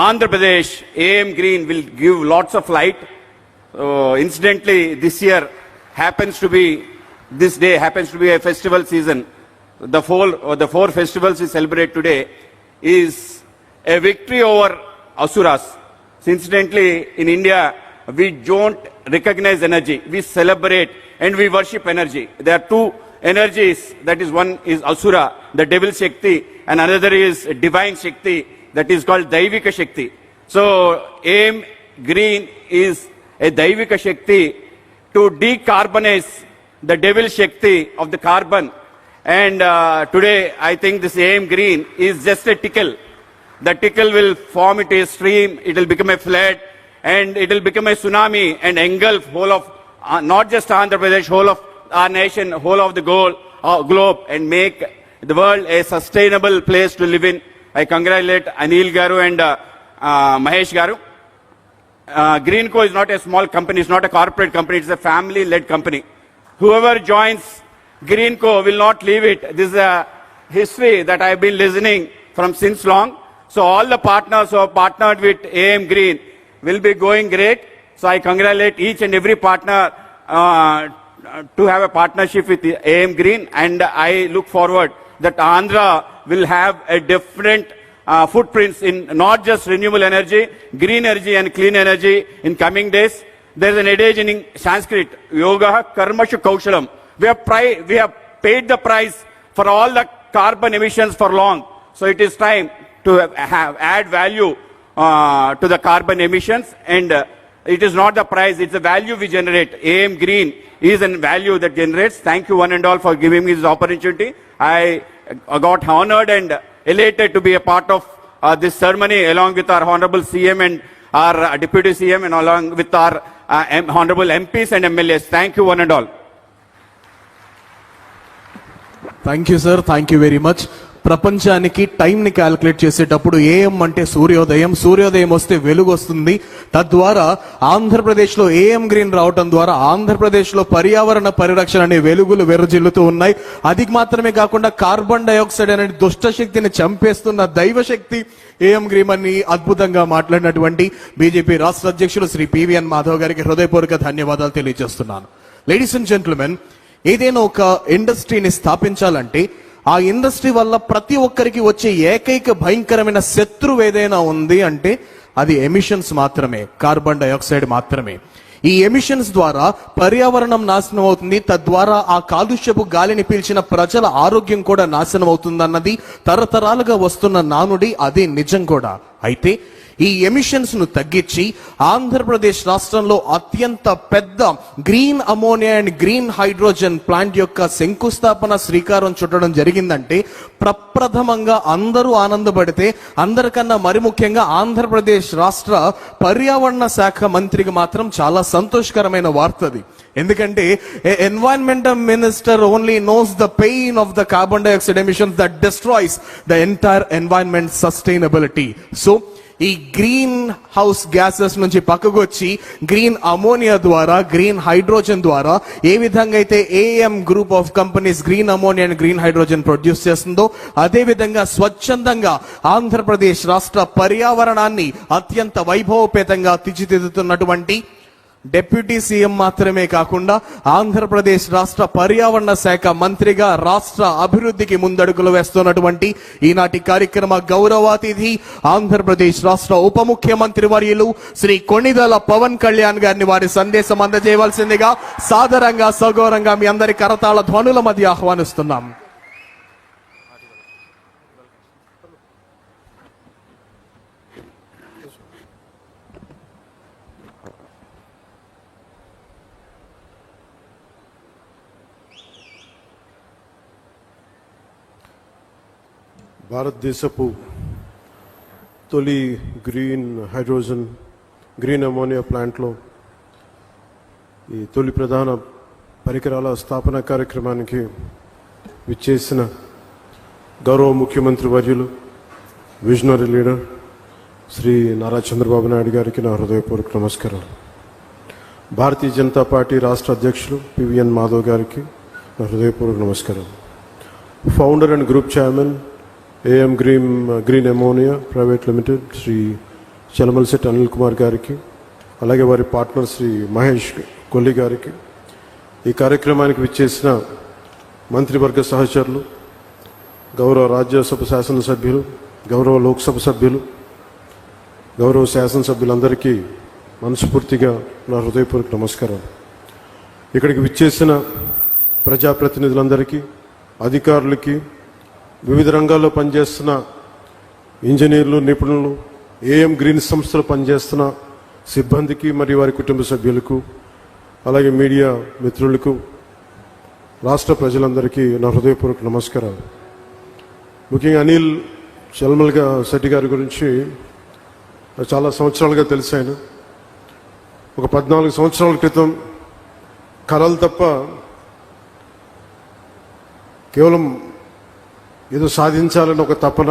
Andhra Pradesh, AM Green will give lots of light. Incidentally, this day happens to be a festival season. The four festivals we celebrate today is a victory over Asuras. So incidentally, in India, we don't recognize energy. We celebrate and we worship energy. There are two energies. That is, one is Asura, the devil Shakti, and another is divine Shakti, that is called Daivika Shakti. So AM Green is a Daivika Shakti to decarbonize the devil Shakti of the carbon. And today, I think this AM Green is just a tickle. The tickle will form into a stream, it will become a flood, and it will become a tsunami and engulf whole of, not just Andhra Pradesh, whole of our nation, whole of the globe, and make the world a sustainable place to live in. I congratulate Anil Garu and Mahesh Garu. Greenco is not a small company, it's not a corporate company, it's a family-led company. Whoever joins Greenco will not leave it. This is a history that I've been listening from since long. So all the partners who have partnered with AM Green will be going great. So I congratulate each and every partner to have a partnership with AM Green, and I look forward that Andhra will have a different footprints in not just renewable energy, green energy and clean energy in coming days. There is an adage in Sanskrit, Yoga Karmashu Kaushalam. We have paid the price for all the carbon emissions for long. So it is time to add value to the carbon emissions, and it is not the price, it's the value we generate. AM Green is a value that generates. Thank you one and all for giving me this opportunity. I got honored and elated to be a part of this ceremony along with our Honorable CM and our Deputy CM and along with our Honorable MPs and MLAs. Thank you one and all. Thank you, sir. Thank you very much. ప్రపంచానికి టైంని calculate చేసేటప్పుడు AM అంటే సూర్యోదయం, సూర్యోదయం వస్తే వెలుగు వస్తుంది. తద్వారా ఆంధ్రప్రదేశ్లో ఏఎం గ్రీన్ రావటం ద్వారా ఆంధ్రప్రదేశ్లో పర్యావరణ పరిరక్షణ అనే వెలుగులు వెర్రజిల్లుతూ ఉన్నాయి. అది మాత్రమే కాకుండా కార్బన్ డైఆక్సైడ్ అనే దుష్ట శక్తిని చంపేస్తున్న దైవశక్తి ఏఎం గ్రీన్ అని అద్భుతంగా మాట్లాడినటువంటి బీజేపీ రాష్ట్ర అధ్యక్షులు శ్రీ పివిఎన్ మాధవ్ గారికి హృదయపూర్వక ధన్యవాదాలు తెలియజేస్తున్నాను. లేడీస్ అండ్ జెంట్మెన్, ఏదైనా ఒక ఇండస్ట్రీని స్థాపించాలంటే ఆ ఇండస్ట్రీ వల్ల ప్రతి ఒక్కరికి వచ్చే ఏకైక భయంకరమైన శత్రువు ఏదైనా ఉంది అంటే అది ఎమిషన్స్ మాత్రమే, కార్బన్ డైఆక్సైడ్ మాత్రమే. ఈ ఎమిషన్స్ ద్వారా పర్యావరణం నాశనం అవుతుంది. తద్వారా ఆ కాలుష్యపు గాలిని పీల్చిన ప్రజల ఆరోగ్యం కూడా నాశనం అవుతుందన్నది తరతరాలుగా వస్తున్న నానుడి, అదే నిజం కూడా. అయితే ఈ ఎమిషన్స్ ను తగ్గించి ఆంధ్రప్రదేశ్ రాష్ట్రంలో అత్యంత పెద్ద green ammonia and green hydrogen plant యొక్క శంకుస్థాపన శ్రీకారం చుట్టడం జరిగిందంటే ప్రప్రథమంగా అందరూ ఆనందపడితే, అందరికన్నా మరి ముఖ్యంగా ఆంధ్రప్రదేశ్ రాష్ట్ర పర్యావరణ శాఖ మంత్రికి మాత్రం చాలా సంతోషకరమైన వార్తది. ఎందుకంటే environmental minister only knows the pain of the carbon dioxide emissions that destroys the entire environment sustainability. So ఈ గ్రీన్ హౌస్ గ్యాసెస్ నుంచి పక్కకు వచ్చి గ్రీన్ అమోనియా ద్వారా, గ్రీన్ హైడ్రోజన్ ద్వారా ఏ విధంగా అయితే AM group of companies green ammonia and green hydrogen produce చేస్తుందో, అదే విధంగా స్వచ్ఛందంగా ఆంధ్రప్రదేశ్ రాష్ట్ర పర్యావరణాన్ని అత్యంత వైభవపేతంగా తీర్చిదిద్దుతున్నటువంటి డిప్యూటీ సీఎం మాత్రమే కాకుండా ఆంధ్రప్రదేశ్ రాష్ట్ర పర్యావరణ శాఖ మంత్రిగా రాష్ట్ర అభివృద్ధికి ముందడుగులు వేస్తున్నటువంటి ఈనాటి కార్యక్రమ గౌరవాతిథి ఆంధ్రప్రదేశ్ రాష్ట్ర ఉప ముఖ్యమంత్రి వర్యులు శ్రీ కొణిదెల పవన్ కళ్యాణ్ గారిని వారి సందేశం అందజేయవలసిందిగా సాదరంగా సగౌరవంగా మీ అందరి కరతాళ ధ్వనుల మధ్య ఆహ్వానిస్తున్నాం. భారతదేశపు తొలి గ్రీన్ హైడ్రోజన్, గ్రీన్ అమోనియా ప్లాంట్లో ఈ తొలి ప్రధాన పరికరాల స్థాపన కార్యక్రమానికి విచ్చేసిన గౌరవ ముఖ్యమంత్రి వర్యులు, విజనరీ లీడర్ శ్రీ నారా చంద్రబాబు నాయుడు గారికి నా హృదయపూర్వక నమస్కారాలు. భారతీయ జనతా పార్టీ రాష్ట్ర అధ్యక్షులు పివిఎన్ మాధవ్ గారికి నా హృదయపూర్వక నమస్కారం. Founder and group chairman AM green ammonia private limited Shri Chalamalasetty Anil Kumar గారికి, అలాగే వారి పార్ట్నర్ శ్రీ మహేష్ కొల్లి గారికి, ఈ కార్యక్రమానికి విచ్చేసిన మంత్రివర్గ సహచరులు, గౌరవ రాజ్యసభ శాసనసభ్యులు, గౌరవ లోక్సభ సభ్యులు, గౌరవ శాసనసభ్యులందరికీ మనస్ఫూర్తిగా నా హృదయపూర్వక నమస్కారాలు. ఇక్కడికి విచ్చేసిన ప్రజాప్రతినిధులందరికీ, అధికారులకి, వివిధ రంగాల్లో పనిచేస్తున్న ఇంజనీర్లు, నిపుణులు, ఏఎం గ్రీన్ సంస్థలో పనిచేస్తున్న సిబ్బందికి మరియు వారి కుటుంబ సభ్యులకు, అలాగే మీడియా మిత్రులకు, రాష్ట్ర ప్రజలందరికీ నా హృదయపూర్వక నమస్కారాలు. ముఖ్యంగా అనిల్ శెట్టి గారి గురించి చాలా సంవత్సరాలుగా తెలుసు. ఆయన ఒక 14 సంవత్సరాల క్రితం కలలు తప్ప కేవలం ఏదో సాధించాలని ఒక తపన,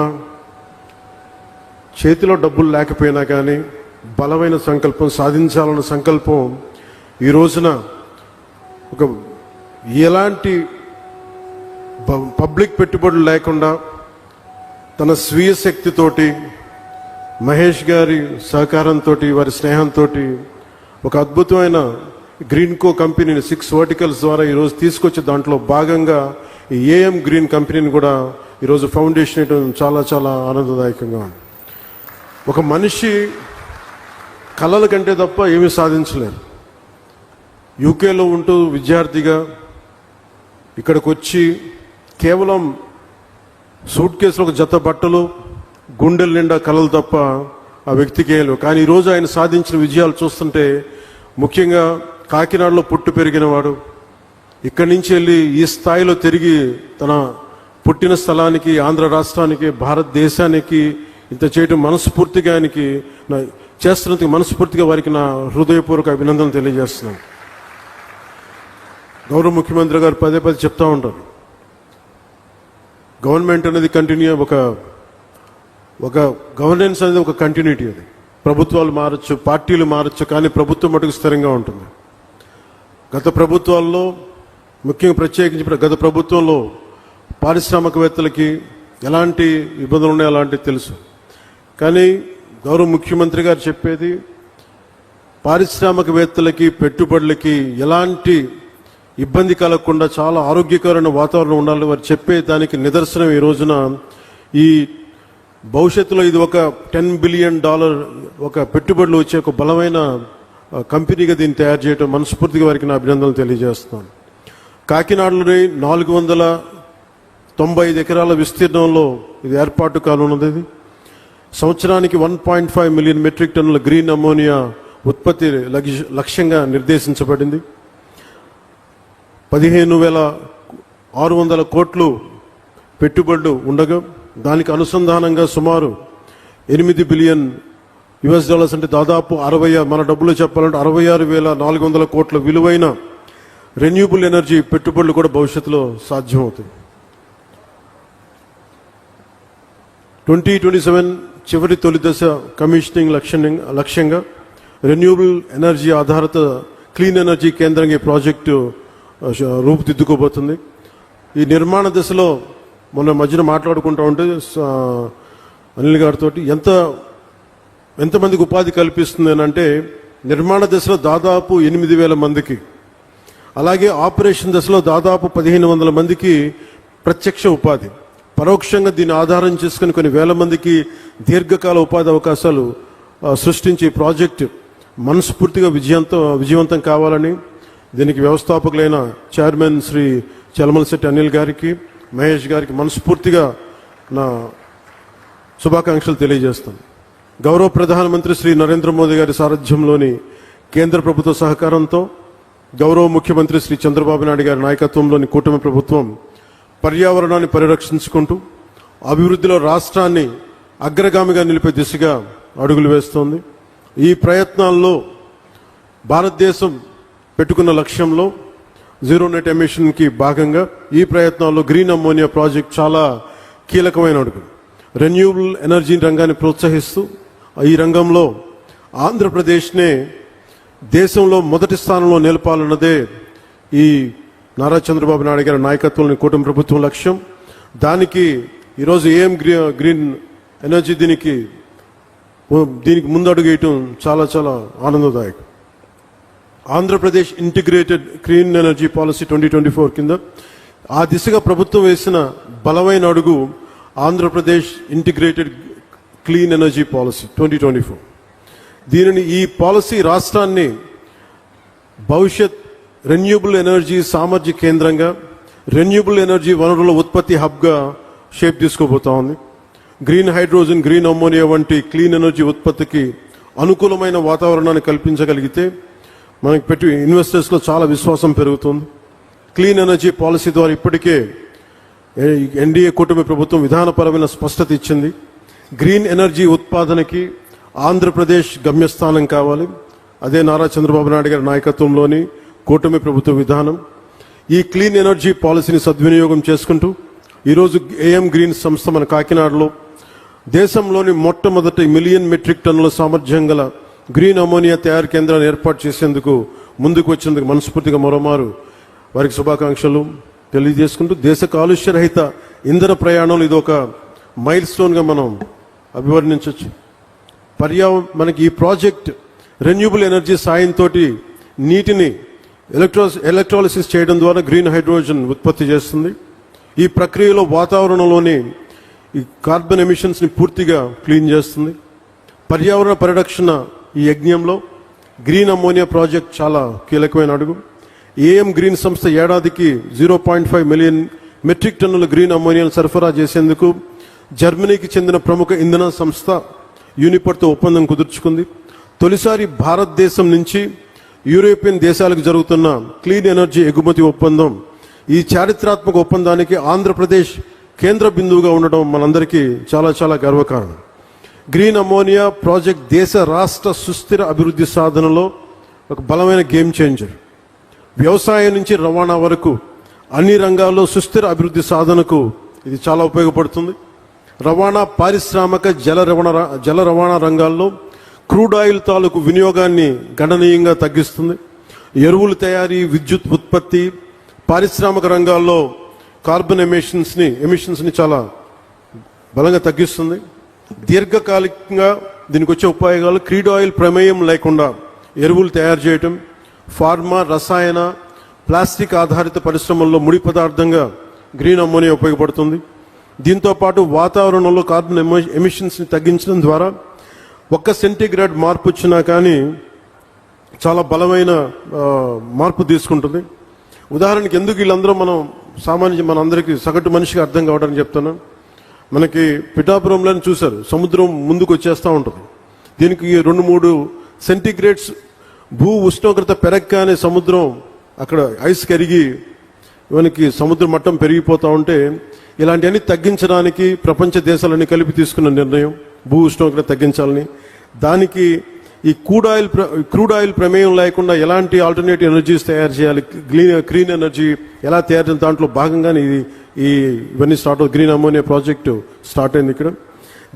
చేతిలో డబ్బులు లేకపోయినా కానీ బలమైన సంకల్పం, సాధించాలన్న సంకల్పం ఈ రోజున ఒక ఎలాంటి పబ్లిక్ పెట్టుబడులు లేకుండా తన స్వీయ శక్తితోటి, మహేష్ గారి సహకారంతో, వారి స్నేహంతో ఒక అద్భుతమైన గ్రీన్ కో కంపెనీని 6 వర్టికల్స్ ద్వారా ఈరోజు తీసుకొచ్చి దాంట్లో భాగంగా ఈ ఏఎం గ్రీన్ కంపెనీని కూడా ఈరోజు ఫౌండేషన్ వేయడం చాలా చాలా ఆనందదాయకంగా ఉంది. ఒక మనిషి కళల కంటే తప్ప ఏమీ సాధించలేరు. యూకేలో ఉంటూ విద్యార్థిగా ఇక్కడికి వచ్చి కేవలం సూట్ కేసులో ఒక జత బట్టలు, గుండెల నిండా కళలు తప్ప ఆ వ్యక్తికి ఏం లేవు. కానీ ఈరోజు ఆయన సాధించిన విజయాలు చూస్తుంటే, ముఖ్యంగా కాకినాడలో పుట్టి పెరిగిన వాడు, ఇక్కడి నుంచి వెళ్ళి ఈ స్థాయిలో తిరిగి తన పుట్టిన స్థలానికి, ఆంధ్ర రాష్ట్రానికి, భారతదేశానికి ఇంత చేయడం మనస్ఫూర్తిగా ఆయనకి చేస్తున్నందుకు మనస్ఫూర్తిగా వారికి నా హృదయపూర్వక అభినందనలు తెలియజేస్తున్నాను. గౌరవ ముఖ్యమంత్రి గారు పదే చెప్తా ఉంటారు, గవర్నమెంట్ అనేది కంటిన్యూ ఒక గవర్నెన్స్ అనేది ఒక కంటిన్యూటీ. అది ప్రభుత్వాలు మారచ్చు, పార్టీలు మారచ్చు, కానీ ప్రభుత్వం మటుకు స్థిరంగా ఉంటుంది. గత ప్రభుత్వాల్లో ముఖ్యంగా ప్రత్యేకించి గత ప్రభుత్వంలో పారిశ్రామికవేత్తలకి ఎలాంటి ఇబ్బందులు ఉన్నాయో అలాంటివి తెలుసు. కానీ గౌరవ ముఖ్యమంత్రి గారు చెప్పేది పారిశ్రామికవేత్తలకి పెట్టుబడులకి ఎలాంటి ఇబ్బంది కలగకుండా చాలా ఆరోగ్యకరమైన వాతావరణం ఉండాలని వారు చెప్పే దానికి నిదర్శనం ఈ రోజున ఈ భవిష్యత్తులో ఇది ఒక $10 బిలియన్ ఒక పెట్టుబడులు వచ్చే ఒక బలమైన కంపెనీగా దీన్ని తయారు చేయడం మనస్ఫూర్తిగా వారికి నా అభినందనలు తెలియజేస్తున్నాను. కాకినాడలోని 495 ఎకరాల విస్తీర్ణంలో ఇది ఏర్పాటు కానున్నది. ఇది సంవత్సరానికి 1.5 మిలియన్ మెట్రిక్ టన్నుల గ్రీన్ అమోనియా ఉత్పత్తి లక్ష్యంగా నిర్దేశించబడింది. 15,600 కోట్లు పెట్టుబడులు ఉండగా దానికి అనుసంధానంగా సుమారు $8 బిలియన్ అంటే దాదాపు 60 మన డబ్బులు చెప్పాలంటే 66,400 కోట్ల విలువైన రెన్యూబుల్ ఎనర్జీ పెట్టుబడులు కూడా భవిష్యత్తులో సాధ్యమవుతాయి. 2027 చివరి తొలి దశ కమిషనింగ్ లక్ష్యంగా రెన్యూబుల్ ఎనర్జీ ఆధారిత క్లీన్ ఎనర్జీ కేంద్రంగా ఈ ప్రాజెక్టు రూపుదిద్దుకోబోతుంది. ఈ నిర్మాణ దశలో మొన్న మధ్యన మాట్లాడుకుంటూ ఉంటే అనిల్ గారితో ఎంతమందికి ఉపాధి కల్పిస్తుంది అని అంటే నిర్మాణ దశలో దాదాపు 8,000 మందికి, అలాగే ఆపరేషన్ దశలో దాదాపు 1,500 మందికి ప్రత్యక్ష ఉపాధి, పరోక్షంగా దీన్ని ఆధారం చేసుకుని కొన్ని వేల మందికి దీర్ఘకాల ఉపాధి అవకాశాలు సృష్టించి ప్రాజెక్టు మనస్ఫూర్తిగా విజయవంతం కావాలని దీనికి వ్యవస్థాపకులైన చైర్మన్ శ్రీ చలమలశెట్టి అనిల్ గారికి, మహేష్ గారికి మనస్ఫూర్తిగా నా శుభాకాంక్షలు తెలియజేస్తాను. గౌరవ ప్రధానమంత్రి శ్రీ నరేంద్ర మోదీ గారి సారథ్యంలోని కేంద్ర ప్రభుత్వ సహకారంతో గౌరవ ముఖ్యమంత్రి శ్రీ చంద్రబాబు నాయుడు గారి నాయకత్వంలోని కూటమి ప్రభుత్వం పర్యావరణాన్ని పరిరక్షించుకుంటూ అభివృద్ధిలో రాష్ట్రాన్ని అగ్రగామిగా నిలిపే దిశగా అడుగులు వేస్తోంది. ఈ ప్రయత్నాల్లో భారతదేశం పెట్టుకున్న లక్ష్యంలో జీరో నెట్ ఎమిషన్కి భాగంగా ఈ ప్రయత్నాల్లో గ్రీన్ అమ్మోనియా ప్రాజెక్ట్ చాలా కీలకమైన అడుగు. రెన్యూబుల్ ఎనర్జీ రంగాన్ని ప్రోత్సహిస్తూ ఈ రంగంలో ఆంధ్రప్రదేశ్నే దేశంలో మొదటి స్థానంలో నిలపాలన్నదే ఈ నారా చంద్రబాబు నాయుడు గారి నాయకత్వంలోని కూటమి ప్రభుత్వం లక్ష్యం. దానికి ఈరోజు ఏఎం గ్రీన్ ఎనర్జీ దీనికి ముందడుగు వేయటం చాలా చాలా ఆనందదాయకం. Andhra Pradesh integrated clean energy policy 2024 కింద ఆ దిశగా ప్రభుత్వం వేసిన బలమైన అడుగు Andhra Pradesh integrated clean energy policy 2024. దీనిని ఈ పాలసీ రాష్ట్రాన్ని భవిష్యత్ రెన్యూబుల్ ఎనర్జీ సామర్థ్య కేంద్రంగా, రెన్యూబుల్ ఎనర్జీ వనరుల ఉత్పత్తి హబ్గా షేప్ తీసుకోబోతా ఉంది. గ్రీన్ హైడ్రోజన్, గ్రీన్ అమ్మోనియా వంటి క్లీన్ ఎనర్జీ ఉత్పత్తికి అనుకూలమైన వాతావరణాన్ని కల్పించగలిగితే మనకి పెట్టి ఇన్వెస్టర్స్లో చాలా విశ్వాసం పెరుగుతుంది. క్లీన్ ఎనర్జీ పాలసీ ద్వారా ఇప్పటికే ఎన్డీఏ కూటమి ప్రభుత్వం విధానపరమైన స్పష్టత ఇచ్చింది. గ్రీన్ ఎనర్జీ ఉత్పాదనకి ఆంధ్రప్రదేశ్ గమ్యస్థానం కావాలి. అదే నారా చంద్రబాబు నాయుడు గారి నాయకత్వంలోని కూటమి ప్రభుత్వ విధానం. ఈ క్లీన్ ఎనర్జీ పాలసీని సద్వినియోగం చేసుకుంటూ ఈరోజు ఏఎం గ్రీన్ సంస్థ మన కాకినాడలో దేశంలోని మొట్టమొదటి 1 మిలియన్ మెట్రిక్ టన్నుల సామర్థ్యం గల గ్రీన్ అమోనియా తయారు కేంద్రాన్ని ఏర్పాటు చేసేందుకు ముందుకు వచ్చినందుకు మనస్ఫూర్తిగా మరోమారు వారికి శుభాకాంక్షలు తెలియజేసుకుంటూ దేశ కాలుష్య రహిత ఇంధన ప్రయాణంలో ఇది ఒక మైల్ స్టోన్గా మనం అభివర్ణించవచ్చు. మనకి ఈ ప్రాజెక్ట్ రెన్యూబుల్ ఎనర్జీ సాయంతో నీటిని ఎలక్ట్రాలిసిస్ చేయడం ద్వారా గ్రీన్ హైడ్రోజన్ ఉత్పత్తి చేస్తుంది. ఈ ప్రక్రియలో వాతావరణంలోని ఈ కార్బన్ ఎమిషన్స్ని పూర్తిగా క్లీన్ చేస్తుంది. పర్యావరణ పరిరక్షణ ఈ యజ్ఞంలో గ్రీన్ అమ్మోనియా ప్రాజెక్ట్ చాలా కీలకమైన అడుగు. ఏఎం గ్రీన్ సంస్థ ఏడాదికి 0.5 మిలియన్ మెట్రిక్ టన్నుల గ్రీన్ అమ్మోనియాను సరఫరా చేసేందుకు జర్మనీకి చెందిన ప్రముఖ ఇంధన సంస్థ యూనిపర్తో ఒప్పందం కుదుర్చుకుంది. తొలిసారి భారతదేశం నుంచి యూరోపియన్ దేశాలకు జరుగుతున్న క్లీన్ ఎనర్జీ ఎగుమతి ఒప్పందం. ఈ చారిత్రాత్మక ఒప్పందానికి ఆంధ్రప్రదేశ్ కేంద్ర బిందువుగా ఉండడం మనందరికీ చాలా చాలా గర్వకారణం. గ్రీన్ అమ్మోనియా ప్రాజెక్ట్ దేశ రాష్ట్ర సుస్థిర అభివృద్ధి సాధనలో ఒక బలమైన గేమ్ చేంజర్. వ్యవసాయం నుంచి రవాణా వరకు అన్ని రంగాల్లో సుస్థిర అభివృద్ధి సాధనకు ఇది చాలా ఉపయోగపడుతుంది. రవాణా, పారిశ్రామిక, జల రవాణా రంగాల్లో క్రూడ్ ఆయిల్ తాలూకు వినియోగాన్ని గణనీయంగా తగ్గిస్తుంది. ఎరువుల తయారీ, విద్యుత్ ఉత్పత్తి, పారిశ్రామిక రంగాల్లో కార్బన్ ఎమిషన్స్ని చాలా బలంగా తగ్గిస్తుంది. దీర్ఘకాలికంగా దీనికి వచ్చే ఉపయోగాలు క్రూడ్ ఆయిల్ ప్రమేయం లేకుండా ఎరువులు తయారు చేయటం, ఫార్మా, రసాయన, ప్లాస్టిక్ ఆధారిత పరిశ్రమల్లో ముడి పదార్థంగా గ్రీన్ అమ్మోనియా ఉపయోగపడుతుంది. దీంతోపాటు వాతావరణంలో కార్బన్ ఎమిషన్స్ని తగ్గించడం ద్వారా 1 సెంటీగ్రేడ్ మార్పు వచ్చినా కానీ చాలా బలమైన మార్పు తీసుకుంటుంది. ఉదాహరణకి ఎందుకు వీళ్ళందరూ మనందరికీ సగటు మనిషికి అర్థం కావడానికి చెప్తున్నాం. మనకి పిఠాపురంలో చూశారు, సముద్రం ముందుకు వచ్చేస్తూ ఉంటుంది. దీనికి 2-3 సెంటీగ్రేడ్స్ భూ ఉష్ణోగ్రత పెరగగానే సముద్రం అక్కడ ఐస్ కరిగి మనకి సముద్ర మట్టం పెరిగిపోతూ ఉంటే ఇలాంటివన్నీ తగ్గించడానికి ప్రపంచ దేశాలన్నీ కలిపి తీసుకున్న నిర్ణయం భూ ఉష్ణోగ్రత తగ్గించాలని. దానికి ఈ క్రూడ్ ఆయిల్ ప్రమేయం లేకుండా ఎలాంటి ఆల్టర్నేటివ్ ఎనర్జీస్ తయారు చేయాలి, క్లీన్ ఎనర్జీ ఎలా తయారు చేయాలి, దాంట్లో భాగంగానే ఇవన్నీ గ్రీన్ అమ్మోనియా ప్రాజెక్టు స్టార్ట్ అయింది ఇక్కడ.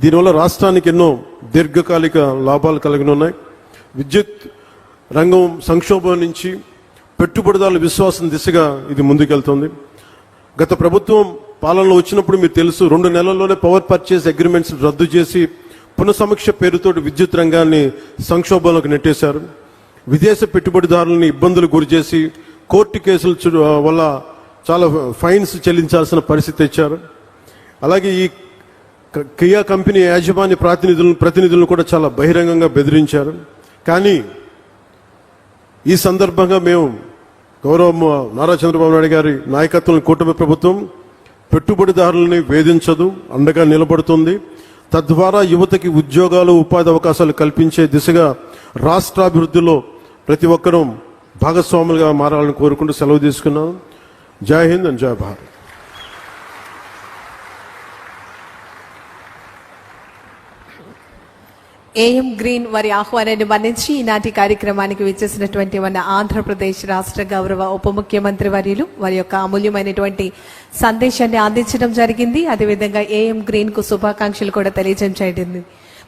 దీనివల్ల రాష్ట్రానికి ఎన్నో దీర్ఘకాలిక లాభాలు కలిగి ఉన్నాయి. విద్యుత్ రంగం సంక్షోభం నుంచి పెట్టుబడిదారుల విశ్వాసం దిశగా ఇది ముందుకెళ్తుంది. గత ప్రభుత్వం పాలనలో వచ్చినప్పుడు మీకు తెలుసు, 2 నెలల్లోనే పవర్ పర్చేస్ అగ్రిమెంట్స్ రద్దు చేసి పునఃసమీక్ష పేరుతో విద్యుత్ రంగాన్ని సంక్షోభంలోకి నెట్టేశారు. విదేశ పెట్టుబడిదారులని ఇబ్బందులు గురి చేసి కోర్టు కేసుల వల్ల చాలా ఫైన్స్ చెల్లించాల్సిన పరిస్థితి తెచ్చారు. అలాగే ఈ కియా కంపెనీ యాజమాన్య ప్రతినిధులను కూడా చాలా బహిరంగంగా బెదిరించారు. కానీ ఈ సందర్భంగా మేము గౌరవ నారా చంద్రబాబు నాయుడు గారి నాయకత్వంలో కూటమి ప్రభుత్వం పెట్టుబడిదారులని వేధించదు, అండగా నిలబడుతుంది. తద్వారా యువతకి ఉద్యోగాలు, ఉపాధి అవకాశాలు కల్పించే దిశగా రాష్ట్రాభివృద్ధిలో ప్రతి ఒక్కరూ భాగస్వాములుగా మారాలని కోరుకుంటూ సెలవు తీసుకున్నాను. జై హింద్ అండ్ జై భారత్. ఏఎం గ్రీన్ వారి ఆహ్వానాన్ని మన్నించి ఈనాటి కార్యక్రమానికి విచ్చేసినటువంటి మన ఆంధ్రప్రదేశ్ రాష్ట్ర గౌరవ ఉప ముఖ్యమంత్రి వర్యులు వారి యొక్క అమూల్యమైనటువంటి సందేశాన్ని అందించడం జరిగింది. అదేవిధంగా ఏఎం గ్రీన్ కు శుభాకాంక్షలు కూడా తెలియజేయడం.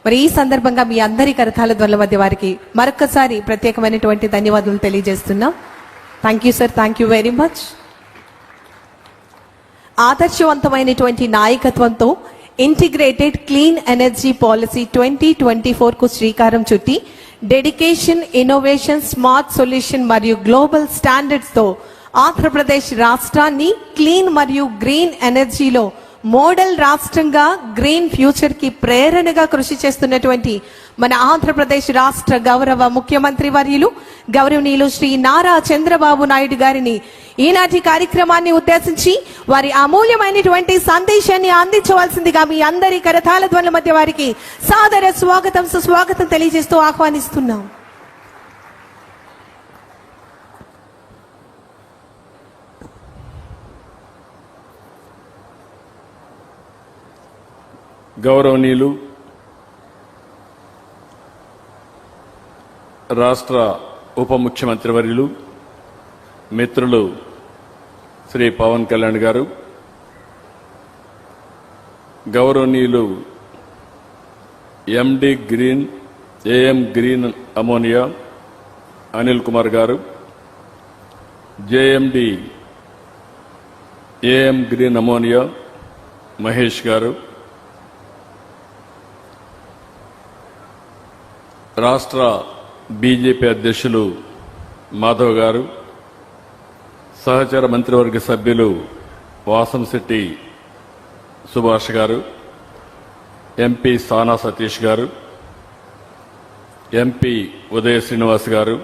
మరి ఈ సందర్భంగా మీ అందరి కరతాళ ధ్వనుల మధ్య వారికి మరొకసారి ప్రత్యేకమైనటువంటి ధన్యవాదాలు తెలియజేస్తున్నాం. Thank you sir, thank you very much. ఆదర్శవంతమైనటువంటి నాయకత్వంతో ఇంటిగ్రేటెడ్ క్లీన్ ఎనర్జీ పాలసీ 2024 కు శ్రీకారం చుట్టి డెడికేషన్, ఇన్నోవేషన్, స్మార్ట్ సొల్యూషన్ మరియు గ్లోబల్ స్టాండర్డ్స్ తో ఆంధ్రప్రదేశ్ రాష్ట్రాన్ని క్లీన్ మరియు గ్రీన్ ఎనర్జీలో మోడల్ రాష్ట్రంగా గ్రీన్ ఫ్యూచర్ కి ప్రేరణగా కృషి చేస్తున్నటువంటి మన ఆంధ్రప్రదేశ్ రాష్ట్ర గౌరవ ముఖ్యమంత్రి వర్యులు గౌరవనీయులు శ్రీ నారా చంద్రబాబు నాయుడు గారిని ఈనాటి కార్యక్రమాన్ని ఉద్దేశించి వారి అమూల్యమైనటువంటి సందేశాన్ని అందించవలసిందిగా మీ అందరి కరతాళ ధ్వనుల మధ్య వారికి సాదర స్వాగతం, సుస్వాగతం తెలియజేస్తూ ఆహ్వానిస్తున్నాం. గౌరవనీయులు రాష్ట్ర ఉప ముఖ్యమంత్రి వర్యులు మిత్రులు శ్రీ పవన్ కళ్యాణ్ గారు, గౌరవనీయులు MD green AM green ammonia Anil Kumar garu, JMD AM green ammonia Mahesh garu, రాష్ట్ర బీజేపీ అధ్యక్షులు మాధవ్ గారు, సహచర మంత్రివర్గ సభ్యులు వాసంశెట్టి సుభాష్ గారు, ఎంపీ సానా సతీష్ గారు, ఎంపీ ఉదయ శ్రీనివాస్ గారు,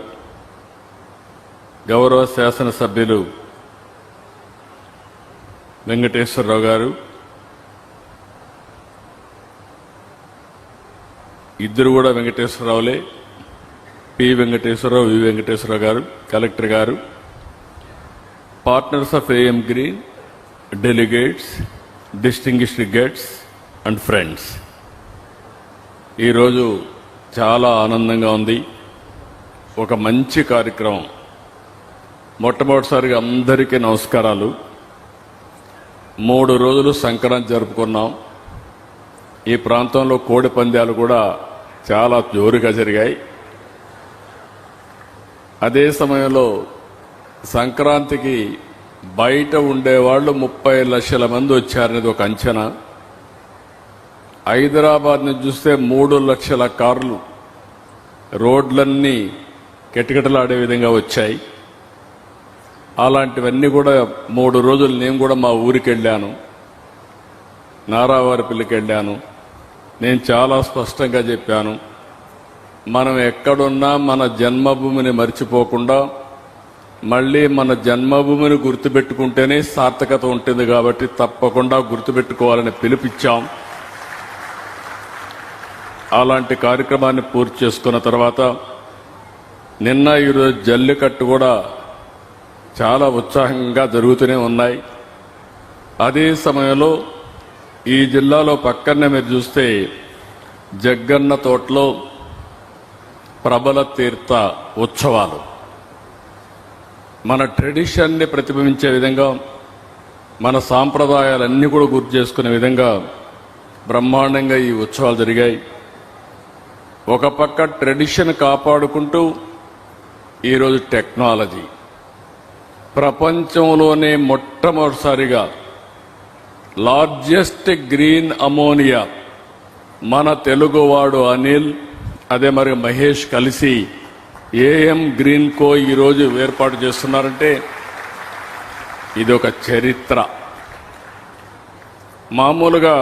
గౌరవ శాసనసభ్యులు వెంకటేశ్వరరావు గారు, ఇద్దరు కూడా వెంకటేశ్వరరావులే, పి వెంకటేశ్వరరావు, వి వెంకటేశ్వరరావు గారు, కలెక్టర్ గారు, partners of AM green, delegates, distinguished guests and friends, ఈరోజు చాలా ఆనందంగా ఉంది. ఒక మంచి కార్యక్రమం. మొట్టమొదటిసారిగా అందరికీ నమస్కారాలు. 3 రోజులు సంక్రాంతి జరుపుకున్నాం. ఈ ప్రాంతంలో కోడి పందాలు కూడా చాలా జోరుగా జరిగాయి. అదే సమయంలో సంక్రాంతికి బయట ఉండేవాళ్ళు 30 లక్షల మంది వచ్చారనేది ఒక అంచనా. హైదరాబాద్ నుంచి చూస్తే 3 లక్షల కార్లు రోడ్లన్నీ కిటకిటలాడే విధంగా వచ్చాయి. అలాంటివన్నీ కూడా 3 రోజులు నేను కూడా మా ఊరికి వెళ్ళాను, నారావారిపల్లికి వెళ్ళాను. నేను చాలా స్పష్టంగా చెప్పాను, మనం ఎక్కడున్నా మన జన్మభూమిని మర్చిపోకుండా మళ్ళీ మన జన్మభూమిని గుర్తుపెట్టుకుంటేనే సార్థకత ఉంటుంది. కాబట్టి తప్పకుండా గుర్తుపెట్టుకోవాలని పిలుపిచ్చాం. అలాంటి కార్యక్రమాన్ని పూర్తి చేసుకున్న తర్వాత నిన్న ఈరోజు జల్లికట్టు కూడా చాలా ఉత్సాహంగా జరుగుతూనే ఉన్నాయి. అదే సమయంలో ఈ జిల్లాలో పక్కనే మీరు చూస్తే జగ్గన్న తోటలో ప్రబల తీర్థ ఉత్సవాలు మన ట్రెడిషన్ని ప్రతిబింబించే విధంగా, మన సాంప్రదాయాలన్నీ కూడా గుర్తు చేసుకునే విధంగా బ్రహ్మాండంగా ఈ ఉత్సవాలు జరిగాయి. ఒక పక్క ట్రెడిషన్ కాపాడుకుంటూ ఈరోజు టెక్నాలజీ ప్రపంచంలోనే మొట్టమొదటిసారిగా లార్జెస్ట్ గ్రీన్ అమోనియా మన తెలుగువాడు అనిల్, అదే మరి మహేష్ కలిసి ఏఎం గ్రీన్ కో ఈరోజు ఏర్పాటు చేస్తున్నారంటే ఇది ఒక చరిత్ర. మామూలుగా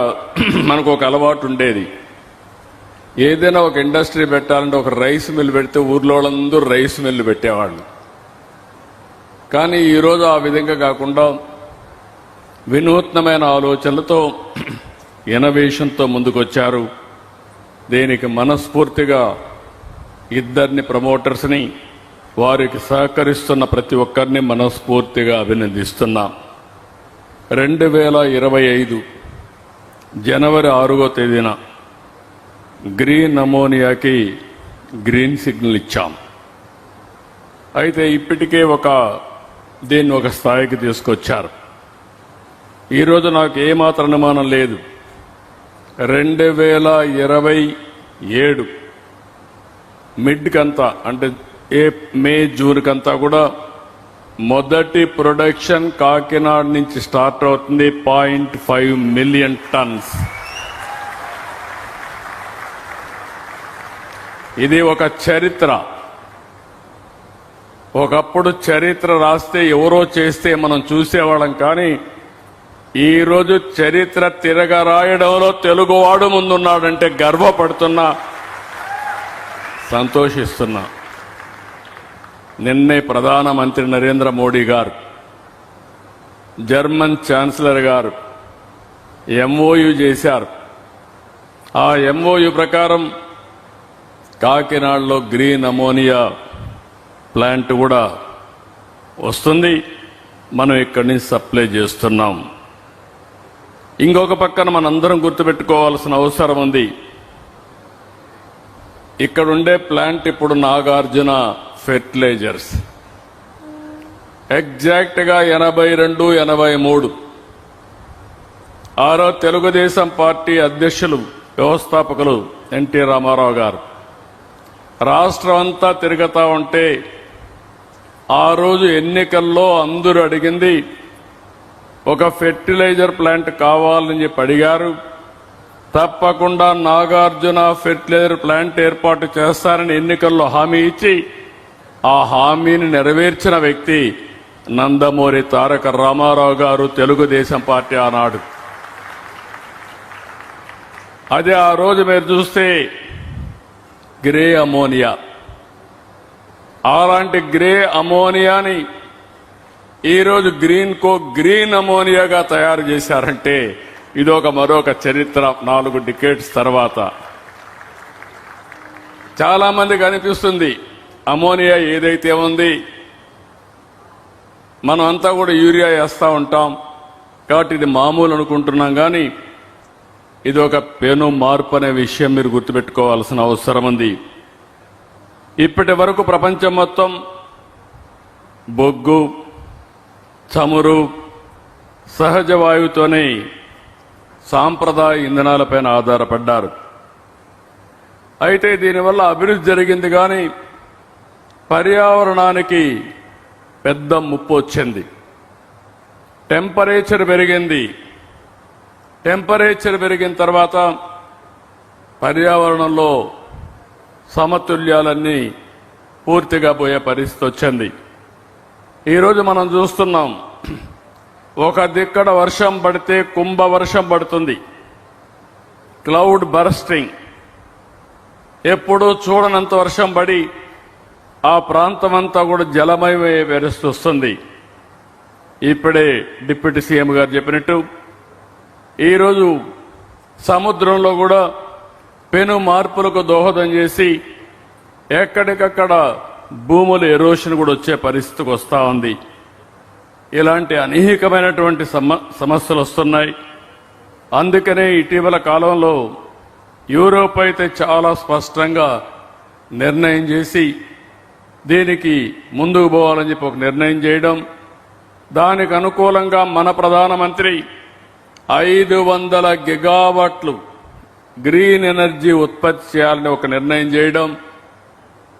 మనకు ఒక అలవాటు ఉండేది, ఏదైనా ఒక ఇండస్ట్రీ పెట్టాలంటే ఒక రైస్ మిల్ పెడితే ఊర్లో వాళ్ళందరూ రైస్ మిల్ పెట్టేవాళ్ళు. కానీ ఈరోజు ఆ విధంగా కాకుండా వినూత్నమైన ఆలోచనలతో ఇన్నోవేషన్తో ముందుకొచ్చారు. దీనికి మనస్ఫూర్తిగా ఇద్దరిని ప్రమోటర్స్ని, వారికి సహకరిస్తున్న ప్రతి ఒక్కరిని మనస్ఫూర్తిగా అభినందిస్తున్నాం. 2025 జనవరి 6వ తేదీన గ్రీన్ అమోనియాకి గ్రీన్ సిగ్నల్ ఇచ్చాం. అయితే ఇప్పటికే దీన్ని ఒక స్థాయికి తీసుకొచ్చారు. ఈరోజు నాకు ఏమాత్రం అనుమానం లేదు, 2027 మిడ్ కంతా అంటే మే జూన్ కంతా కూడా మొదటి ప్రొడక్షన్ కాకినాడ నుంచి స్టార్ట్ అవుతుంది. 0.5 మిలియన్ టన్స్. ఇది ఒక చరిత్ర. ఒకప్పుడు చరిత్ర రాస్తే ఎవరో చేస్తే మనం చూసేవాళ్ళం, కానీ ఈరోజు చరిత్ర తిరగరాయడంలో తెలుగువాడు ముందున్నాడంటే గర్వపడుతున్నా, సంతోషిస్తున్నా. నిన్నే ప్రధానమంత్రి నరేంద్ర మోడీ గారు, జర్మన్ ఛాన్సలర్ గారు ఎంఓయు చేశారు. ఆ ఎంఓయు ప్రకారం కాకినాడలో గ్రీన్ అమోనియా ప్లాంట్ కూడా వస్తుంది. మనం ఇక్కడి నుంచి సప్లై చేస్తున్నాం. ఇంకొక పక్కన మనందరం గుర్తుపెట్టుకోవాల్సిన అవసరం ఉంది. ఇక్కడుండే ప్లాంట్ ఇప్పుడు నాగార్జున ఫెర్టిలైజర్స్ ఎగ్జాక్ట్గా 82, 83 ఆరో తెలుగుదేశం పార్టీ అధ్యక్షులు, వ్యవస్థాపకులు ఎన్టీ రామారావు గారు రాష్ట్రం అంతా తిరుగుతా ఉంటే ఆ రోజు ఎన్నికల్లో అందరూ అడిగింది ఒక ఫెర్టిలైజర్ ప్లాంట్ కావాలని చెప్పి అడిగారు. తప్పకుండా నాగార్జున ఫెర్టిలైజర్ ప్లాంట్ ఏర్పాటు చేస్తారని ఎన్నికల్లో హామీ ఇచ్చి ఆ హామీని నెరవేర్చిన వ్యక్తి నందమూరి తారక రామారావు గారు, తెలుగుదేశం పార్టీ ఆనాడు. అదే ఆ రోజు మీరు చూస్తే గ్రే అమోనియా, అలాంటి గ్రే అమోనియాని ఈరోజు గ్రీన్ అమోనియాగా తయారు చేశారంటే ఇదొక మరొక చరిత్ర. 4 డికేడ్స్ తర్వాత చాలా మందికి అనిపిస్తుంది అమోనియా ఏదైతే ఉంది మనం అంతా కూడా యూరియా వేస్తూ ఉంటాం కాబట్టి ఇది మామూలు అనుకుంటున్నాం, కానీ ఇది ఒక పెను మార్పు అనే విషయం మీరు గుర్తుపెట్టుకోవాల్సిన అవసరం ఉంది. ఇప్పటి వరకు ప్రపంచం మొత్తం బొగ్గు, చమురు, సహజ వాయువుతోనే సాంప్రదాయ ఇంధనాలపైన ఆధారపడ్డారు. అయితే దీనివల్ల అభివృద్ధి జరిగింది కానీ పర్యావరణానికి పెద్ద ముప్పు వచ్చింది. టెంపరేచర్ పెరిగింది. టెంపరేచర్ పెరిగిన తర్వాత పర్యావరణంలో సమతుల్యాలన్నీ పూర్తిగా పోయే పరిస్థితి వచ్చింది. ఈరోజు మనం చూస్తున్నాం, ఒక దిక్కడ వర్షం పడితే కుంభ వర్షం పడుతుంది. క్లౌడ్ బర్స్టింగ్, ఎప్పుడూ చూడనంత వర్షం పడి ఆ ప్రాంతమంతా కూడా జలమయమయ్యే పరిస్థితి వస్తుంది. ఇప్పుడే డిప్యూటీ సీఎం గారు చెప్పినట్టు ఈరోజు సముద్రంలో కూడా పెను మార్పులకు దోహదం చేసి ఎక్కడికక్కడ భూముల ఎరోషన్ కూడా వచ్చే పరిస్థితికి వస్తూ ఉంది. ఇలాంటి అనేకమైనటువంటి సమస్యలు వస్తున్నాయి. అందుకనే ఇటీవల కాలంలో యూరోప్ అయితే చాలా స్పష్టంగా నిర్ణయం చేసి దీనికి ముందుకు పోవాలని చెప్పి ఒక నిర్ణయం చేయడం, దానికి అనుకూలంగా మన ప్రధానమంత్రి 500 గిగావాట్లు గ్రీన్ ఎనర్జీ ఉత్పత్తి చేయాలని ఒక నిర్ణయం చేయడం,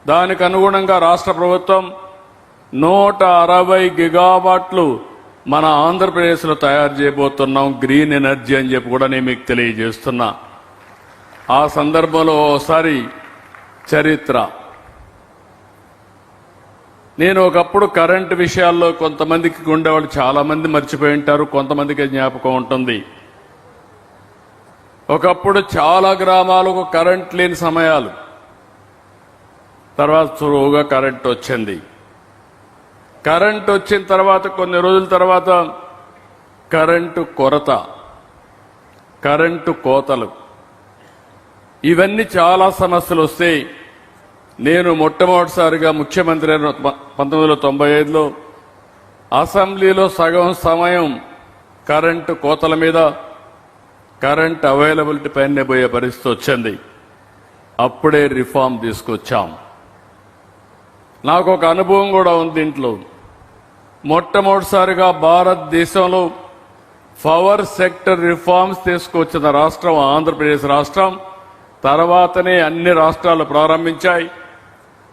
దానికి అనుగుణంగా రాష్ట్ర ప్రభుత్వం 160 గిగావాట్లు మన ఆంధ్రప్రదేశ్లో తయారు చేయబోతున్నాం గ్రీన్ ఎనర్జీ అని చెప్పి కూడా నేను మీకు తెలియజేస్తున్నా. ఆ సందర్భంలో ఒకసారి చరిత్ర, నేను ఒకప్పుడు కరెంటు విషయాల్లో కొంతమందికి ఉండేవాళ్ళు చాలా మంది మర్చిపోయి ఉంటారు, కొంతమందికి జ్ఞాపకం ఉంటుంది. ఒకప్పుడు చాలా గ్రామాలకు కరెంట్ లేని సమయాలు, తర్వాత సులువుగా కరెంట్ వచ్చింది. కరెంట్ వచ్చిన తర్వాత కొన్ని రోజుల తర్వాత కరెంటు కొరత, కరెంటు కోతలు, ఇవన్నీ చాలా సమస్యలు వస్తాయి. నేను మొట్టమొదటిసారిగా ముఖ్యమంత్రి 1995లో అసెంబ్లీలో సగం సమయం కరెంటు కోతల మీద, కరెంట్ అవైలబిలిటీ పైనే పోయే పరిస్థితి వచ్చింది. అప్పుడే రిఫార్మ్ తీసుకొచ్చాం. నాకు ఒక అనుభవం కూడా ఉంది దీంట్లో. మొట్టమొదటిసారిగా భారతదేశంలో పవర్ సెక్టర్ రిఫార్మ్స్ తీసుకొచ్చిన రాష్ట్రం ఆంధ్రప్రదేశ్ రాష్ట్రం. తర్వాతనే అన్ని రాష్ట్రాలు ప్రారంభించాయి.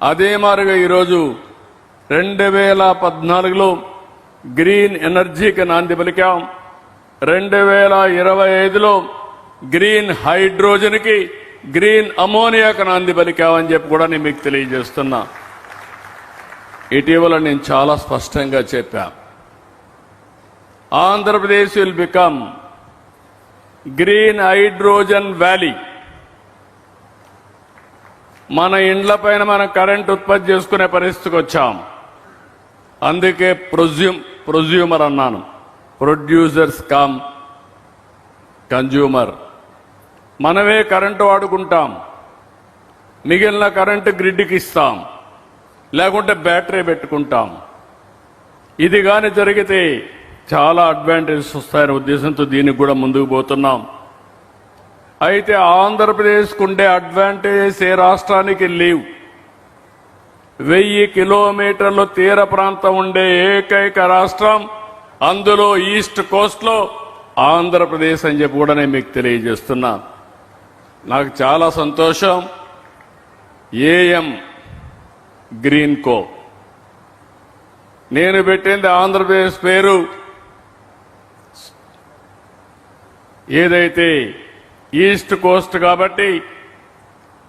అదే మాదిరిగా ఈరోజు 2014లో గ్రీన్ ఎనర్జీకి నాంది పలికాం. 2025లో గ్రీన్ హైడ్రోజన్కి, గ్రీన్ అమోనియాకి నాంది పలికామని చెప్పి కూడా నేను మీకు తెలియజేస్తున్నా. ఇటీవల నేను చాలా స్పష్టంగా చెప్పా, Andhra Pradesh will become green hydrogen valley. మన ఇండ్ల పైన మనం కరెంట్ ఉత్పత్తి చేసుకునే పరిస్థితికి వచ్చాం. అందుకే ప్రొజ్యూమర్ అన్నాను, ప్రొడ్యూసర్స్ కమ్ కన్జ్యూమర్. మనమే కరెంటు వాడుకుంటాం, మిగిలిన కరెంటు గ్రిడ్కి ఇస్తాం, లేకుంటే బ్యాటరీ పెట్టుకుంటాం. ఇది కానీ జరిగితే చాలా అడ్వాంటేజెస్ వస్తాయనే ఉద్దేశంతో దీనికి కూడా ముందుకు పోతున్నాం. అయితే ఆంధ్రప్రదేశ్కు ఉండే అడ్వాంటేజెస్ ఏ రాష్ట్రానికి లేవు. 1000 కిలోమీటర్లు తీర ప్రాంతం ఉండే ఏకైక రాష్ట్రం, అందులో ఈస్ట్ కోస్ట్ లో ఆంధ్రప్రదేశ్ అని చెప్పి కూడా నేను మీకు తెలియజేస్తున్నా. నాకు చాలా సంతోషం. ఏఎం గ్రీన్ కో నేను పెట్టింది ఆంధ్రప్రదేశ్ పేరు. ఏదైతే ఈస్ట్ కోస్ట్ కాబట్టి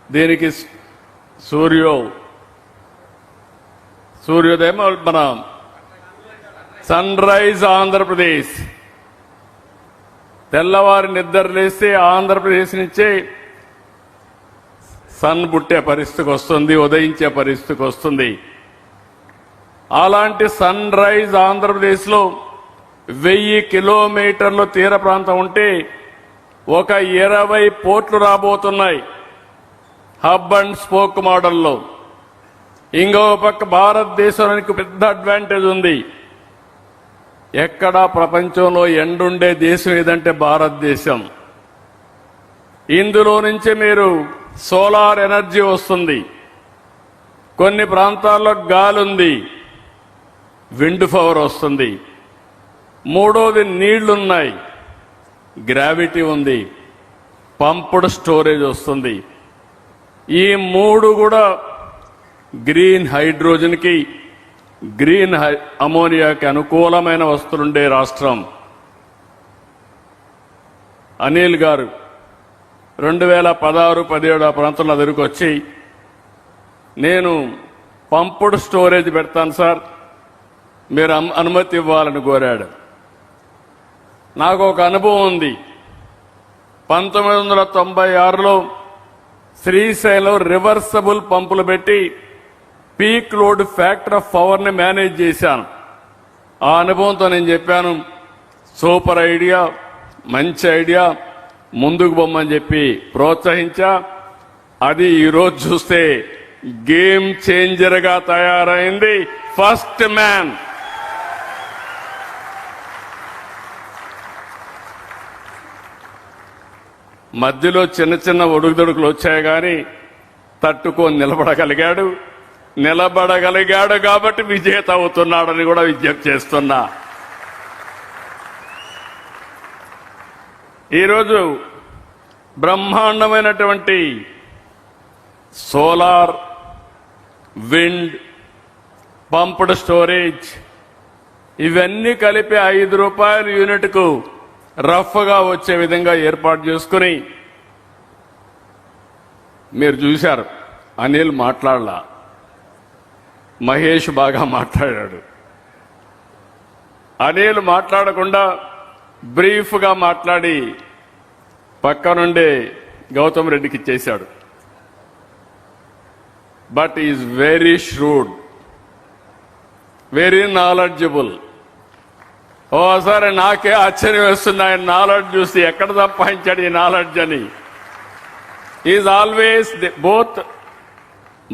దీనికి సూర్యోదయం మన సన్ రైజ్ ఆంధ్రప్రదేశ్. తెల్లవారి నిద్ర లేస్తే ఆంధ్రప్రదేశ్ నుంచే సన్ పుట్టే పరిస్థితికి వస్తుంది, ఉదయించే పరిస్థితికి వస్తుంది. అలాంటి సన్ రైజ్ ఆంధ్రప్రదేశ్లో 1000 కిలోమీటర్లు తీర ప్రాంతం ఉంటే ఒక 20 పోర్ట్లు రాబోతున్నాయి హబ్ అండ్ స్పోక్ మోడల్లో. ఇంకో పక్క భారతదేశానికి పెద్ద అడ్వాంటేజ్ ఉంది. ఎక్కడా ప్రపంచంలో ఎండుండే దేశం ఏదంటే భారతదేశం. ఇందులో నుంచి మీరు సోలార్ ఎనర్జీ వస్తుంది, కొన్ని ప్రాంతాల్లో గాలి ఉంది, విండ్ పవర్ వస్తుంది. మూడోది నీళ్లున్నాయి, గ్రావిటీ ఉంది, పంప్డ్ స్టోరేజ్ వస్తుంది. ఈ మూడు కూడా గ్రీన్ హైడ్రోజన్కి, గ్రీన్ అమోనియాకి అనుకూలమైన వస్తువులుండే రాష్ట్రం. అనిల్ గారు 2016-17 ఆ ప్రాంతంలో దగ్గరికి వచ్చి, నేను పంప్డ్ స్టోరేజ్ పెడతాను సార్, మీరు అనుమతి ఇవ్వాలని కోరాడు. నాకు ఒక అనుభవం ఉంది. 1996లో శ్రీశైలం రివర్సబుల్ పంపులు పెట్టి పీక్ లోడ్ ఫ్యాక్టర్ ఆఫ్ పవర్ని మేనేజ్ చేశాను. ఆ అనుభవంతో నేను చెప్పాను, సూపర్ ఐడియా, మంచి ఐడియా, ముందుకు పొమ్మని చెప్పి ప్రోత్సహించా. అది ఈరోజు చూస్తే గేమ్ చేంజర్గా తయారైంది. First man. మధ్యలో చిన్న చిన్న ఒడుగుదొడుకులు వచ్చాయి కానీ తట్టుకొని నిలబడగలిగాడు కాబట్టి విజేత అవుతున్నాడని కూడా విజ్ఞప్తి చేస్తున్నా. ఈరోజు బ్రహ్మాండమైనటువంటి సోలార్, విండ్, పంప్డ్ స్టోరేజ్ ఇవన్నీ కలిపి ₹5 యూనిట్కు రఫ్గా వచ్చే విధంగా ఏర్పాటు చేసుకుని, మీరు చూశారు అనిల్ మాట్లాడలా, మహేష్ బాగా మాట్లాడాడు. అనిల్ మాట్లాడకుండా బ్రీఫ్గా మాట్లాడి పక్క నుండే గౌతమ్ రెడ్డికి ఇచ్చేశాడు. But is very shrewd, very knowledgeable. ఓసారి నాకే ఆశ్చర్యం వేస్తుంది ఆయన నాలెడ్జ్ చూసి, ఎక్కడ సంపాదించాడు ఈ నాలెడ్జ్ అని. ఈజ్ ఆల్వేస్ బోత్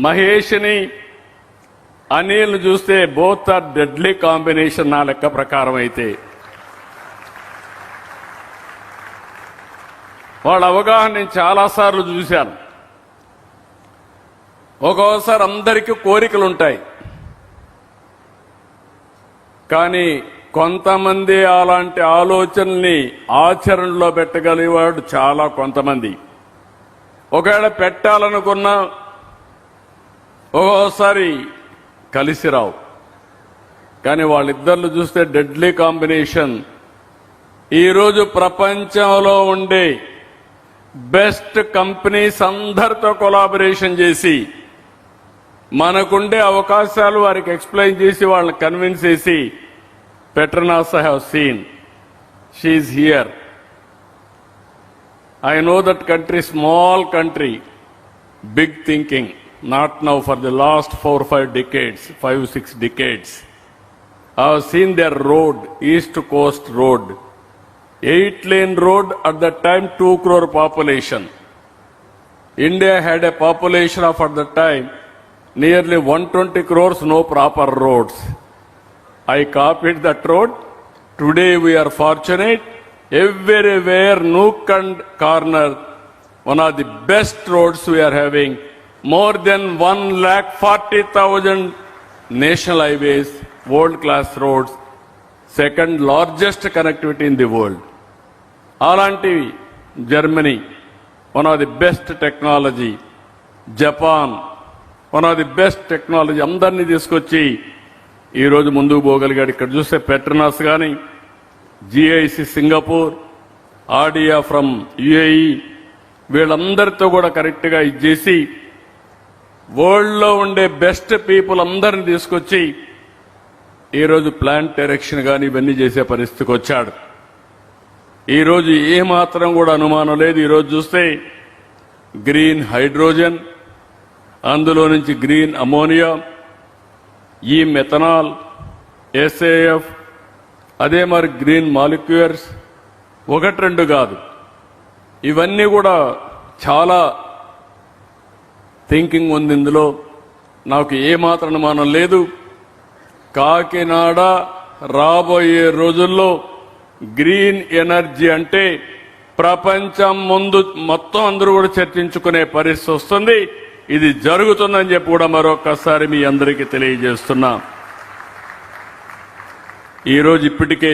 మహేష్ని అనిల్ చూస్తే బోత్ ఆర్ డెడ్లీ కాంబినేషన్ నా లెక్క ప్రకారం. అయితే వాళ్ళ అవగాహన నేను చాలాసార్లు చూశాను. ఒక్కోసారి అందరికీ కోరికలు ఉంటాయి, కానీ కొంతమంది అలాంటి ఆలోచనల్ని ఆచరణలో పెట్టగలిగేవాడు చాలా కొంతమంది. ఒకవేళ పెట్టాలనుకున్నా ఒక్కోసారి కలిసి రావు. కానీ వాళ్ళిద్దరిని చూస్తే డెడ్లీ కాంబినేషన్. ఈరోజు ప్రపంచంలో ఉండే బెస్ట్ కంపెనీస్ అందరితో కొలాబరేషన్ చేసి మనకుండే అవకాశాలు వారికి ఎక్స్ప్లెయిన్ చేసి వాళ్ళని కన్విన్స్ చేసి, Petronas I have seen. She is here. I know that country, small country, big thinking, not now, for the last 4-5 decades, 5-6 decades. I have seen their road, east coast road, 8-lane road, at that time 2 crore population. India had a population of at that time nearly 120 crores, no proper roads. I copied that road. Today we are fortunate. Everywhere, nook and corner, one of the best roads we are having. More than 140,000 national highways, world-class roads, second largest connectivity in the world. Alanti, Germany, one of the best technology. Japan, one of the best technology. Andarni తీసుకొచ్చి ఈరోజు ముందుకు పోగలిగాడు. ఇక్కడ చూస్తే Petronas కానీ, GIC Singapore, ఆర్డియా from UAE, వీళ్ళందరితో కూడా కరెక్ట్గా ఇచ్చేసి వరల్డ్లో ఉండే బెస్ట్ పీపుల్ అందరిని తీసుకొచ్చి ఈరోజు ప్లాంట్ డైరెక్షన్ కానీ ఇవన్నీ చేసే పరిస్థితికి వచ్చాడు. ఈరోజు ఏమాత్రం కూడా అనుమానం లేదు. ఈరోజు చూస్తే గ్రీన్ హైడ్రోజన్, అందులో నుంచి గ్రీన్ అమోనియా, ఈ మెథనాల్, ఎస్ఏఎఫ్, అదే మరి గ్రీన్ మాలిక్యూల్స్, 1-2 కాదు, ఇవన్నీ కూడా చాలా థింకింగ్ ఉంది ఇందులో. నాకు ఏమాత్రం అనుమానం లేదు. కాకినాడ రాబోయే రోజుల్లో గ్రీన్ ఎనర్జీ అంటే ప్రపంచం ముందు మొత్తం అందరూ కూడా చర్చించుకునే పరిస్థితి వస్తుంది. ఇది జరుగుతుందని చెప్పి కూడా మరొకసారి మీ అందరికీ తెలియజేస్తున్నా. ఈరోజు ఇప్పటికే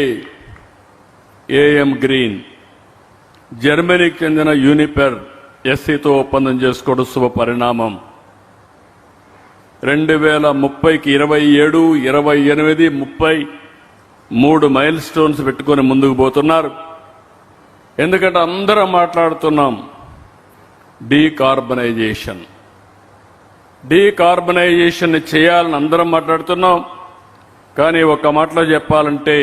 ఏఎం గ్రీన్, జర్మనీకి చెందిన యూనిపెర్ ఎస్సీతో ఒప్పందం చేసుకోవడం శుభ పరిణామం. 2030కి 27, 28, 30 3 మైల్ స్టోన్స్ పెట్టుకొని ముందుకు పోతున్నారు. ఎందుకంటే అందరం మాట్లాడుతున్నాం డీకార్బనైజేషన్ చేయాలని అందరం మాట్లాడుతున్నాం. కానీ ఒక మాటలో చెప్పాలంటే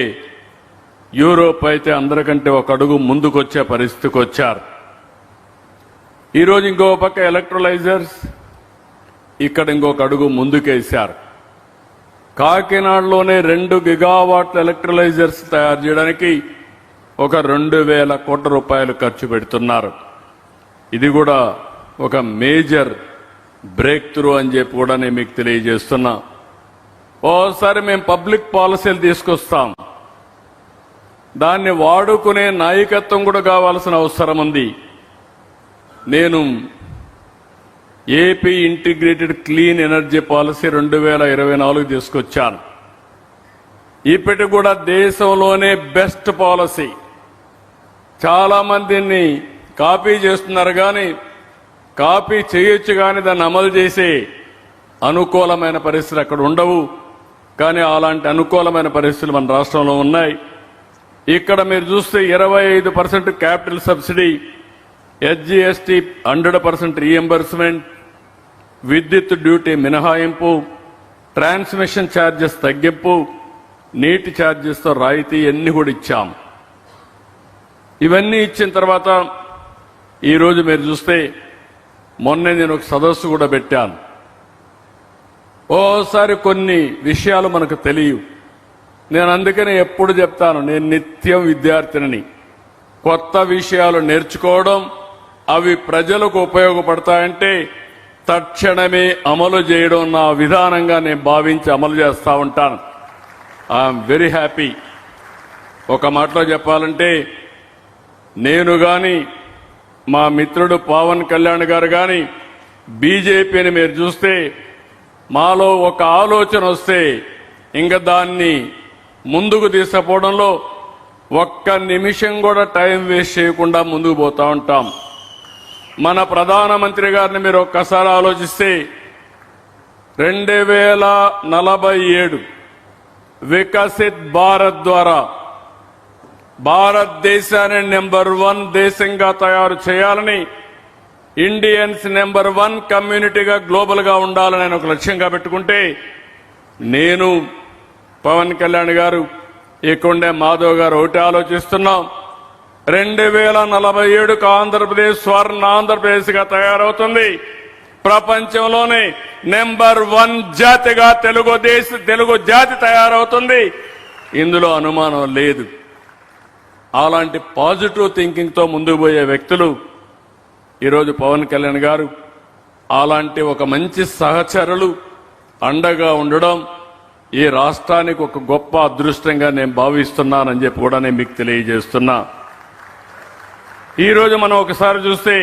యూరోప్ అయితే అందరికంటే ఒక అడుగు ముందుకొచ్చే పరిస్థితికి వచ్చారు. ఈరోజు ఇంకో పక్క ఎలక్ట్రోలైజర్స్, ఇక్కడ ఇంకొక అడుగు ముందుకేశారు. కాకినాడలోనే 2 గిగావాట్ల ఎలక్ట్రోలైజర్స్ తయారు చేయడానికి ఒక 2,000 కోట్ల రూపాయలు ఖర్చు పెడుతున్నారు. ఇది కూడా ఒక మేజర్ బ్రేక్ త్రూ అని చెప్పి కూడా నేను మీకు తెలియజేస్తున్నా. ఓసారి మేము పబ్లిక్ పాలసీలు తీసుకొస్తాం, దాన్ని వాడుకునే నాయకత్వం కూడా కావాల్సిన అవసరం ఉంది. నేను AP integrated clean energy policy 2024 తీసుకొచ్చాను. ఇప్పటికి కూడా దేశంలోనే బెస్ట్ పాలసీ. చాలా మందిని కాపీ చేస్తున్నారు, కానీ కాపీ చేయొచ్చు కానీ దాన్ని అమలు చేసే అనుకూలమైన పరిస్థితులు అక్కడ ఉండవు. కానీ అలాంటి అనుకూలమైన పరిస్థితులు మన రాష్ట్రంలో ఉన్నాయి. ఇక్కడ మీరు చూస్తే 25% క్యాపిటల్ సబ్సిడీ, ఎస్జీఎస్టీ 100% రీఎంబర్స్మెంట్, విద్యుత్ డ్యూటీ మినహాయింపు, ట్రాన్స్మిషన్ ఛార్జెస్ తగ్గింపు, నీటి ఛార్జెస్తో రాయితీ అన్ని కూడా ఇచ్చాం. ఇవన్నీ ఇచ్చిన తర్వాత ఈరోజు మీరు చూస్తే మొన్నే నేను ఒక సదస్సు కూడా పెట్టాను. ఓసారి కొన్ని విషయాలు మనకు తెలియవు. నేను అందుకనే ఎప్పుడు చెప్తాను, నేను నిత్యం విద్యార్థిని. కొత్త విషయాలు నేర్చుకోవడం, అవి ప్రజలకు ఉపయోగపడతాయంటే తక్షణమే అమలు చేయడం నా విధానంగా నేను భావించి అమలు చేస్తూ ఉంటాను. I'm very happy. ఒక మాటలో చెప్పాలంటే నేను కానీ మా మిత్రుడు పవన్ కళ్యాణ్ గారు కానీ బీజేపీని మీరు చూస్తే మాలో ఒక ఆలోచన వస్తే ఇంకా దాన్ని ముందుకు తీసుకుపోవడంలో ఒక్క నిమిషం కూడా టైం వేస్ట్ చేయకుండా ముందుకు పోతా ఉంటాం. మన ప్రధానమంత్రి గారిని మీరు ఒక్కసారి ఆలోచిస్తే 2047 వికసిత్ భారత్ ద్వారా భారతదేశాన్ని నెంబర్ 1 దేశంగా తయారు చేయాలని, ఇండియన్స్ నెంబర్ 1 కమ్యూనిటీగా గ్లోబల్ గా ఉండాలని ఒక లక్ష్యంగా పెట్టుకుంటే, నేను పవన్ కళ్యాణ్ గారు ఇక్కడే మాధవ్ గారు ఒకటి ఆలోచిస్తున్నాం. 2047కు ఆంధ్రప్రదేశ్ స్వర్ణ ఆంధ్రప్రదేశ్ గా తయారవుతుంది. ప్రపంచంలోనే నెంబర్ 1 జాతిగా తెలుగు జాతి తయారవుతుంది. ఇందులో అనుమానం లేదు. అలాంటి పాజిటివ్ థింకింగ్ తో ముందుకు పోయే వ్యక్తులు ఈరోజు పవన్ కళ్యాణ్ గారు. అలాంటి ఒక మంచి సహచరులు అండగా ఉండడం ఈ రాష్ట్రానికి ఒక గొప్ప అదృష్టంగా నేను భావిస్తున్నానని చెప్పి కూడా నేను మీకు తెలియజేస్తున్నా. ఈరోజు మనం ఒకసారి చూస్తే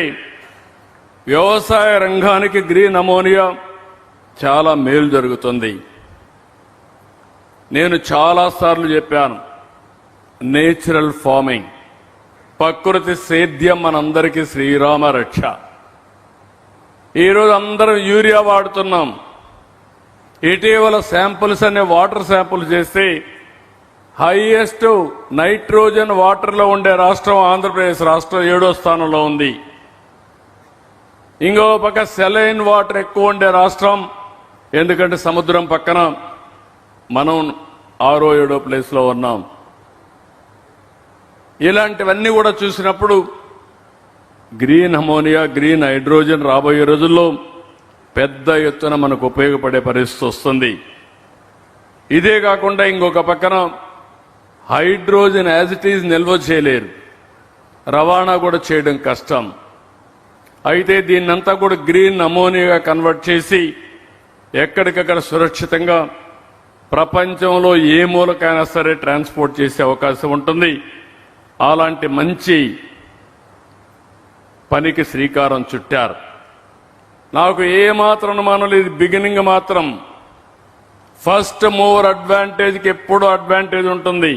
వ్యవసాయ రంగానికి గ్రీన్ అమోనియా చాలా మేలు జరుగుతుంది. నేను చాలాసార్లు చెప్పాను, నేచురల్ ఫార్మింగ్, ప్రకృతి సేద్యం మనందరికీ శ్రీరామ రక్ష. ఈరోజు అందరం యూరియా వాడుతున్నాం. ఇటీవల శాంపుల్స్ అనే వాటర్ శాంపుల్స్ చేస్తే హైయెస్ట్ నైట్రోజన్ వాటర్లో ఉండే రాష్ట్రం ఆంధ్రప్రదేశ్ రాష్ట్రం 7వ స్థానంలో ఉంది. ఇంకో పక్క సెలైన్ వాటర్ ఎక్కువ ఉండే రాష్ట్రం, ఎందుకంటే సముద్రం పక్కన మనం 6వ 7వ ప్లేస్లో ఉన్నాం. ఇలాంటివన్నీ కూడా చూసినప్పుడు గ్రీన్ అమోనియా, గ్రీన్ హైడ్రోజన్ రాబోయే రోజుల్లో పెద్ద ఎత్తున మనకు ఉపయోగపడే పరిస్థితి వస్తుంది. ఇదే కాకుండా ఇంకొక పక్కన హైడ్రోజన్ యాజ్ ఇట్ ఈజ్ నిల్వ చేయలేరు, రవాణా కూడా చేయడం కష్టం. అయితే దీన్నంతా కూడా గ్రీన్ అమోనియాగా కన్వర్ట్ చేసి ఎక్కడికక్కడ సురక్షితంగా ప్రపంచంలో ఏ మూలకైనా సరే ట్రాన్స్పోర్ట్ చేసే అవకాశం ఉంటుంది. అలాంటి మంచి పనికి శ్రీకారం చుట్టారు. నాకు ఏమాత్రం అనుమానం లేదు, బిగినింగ్ మాత్రం ఫస్ట్ మూవర్ అడ్వాంటేజ్కి ఎప్పుడూ అడ్వాంటేజ్ ఉంటుంది.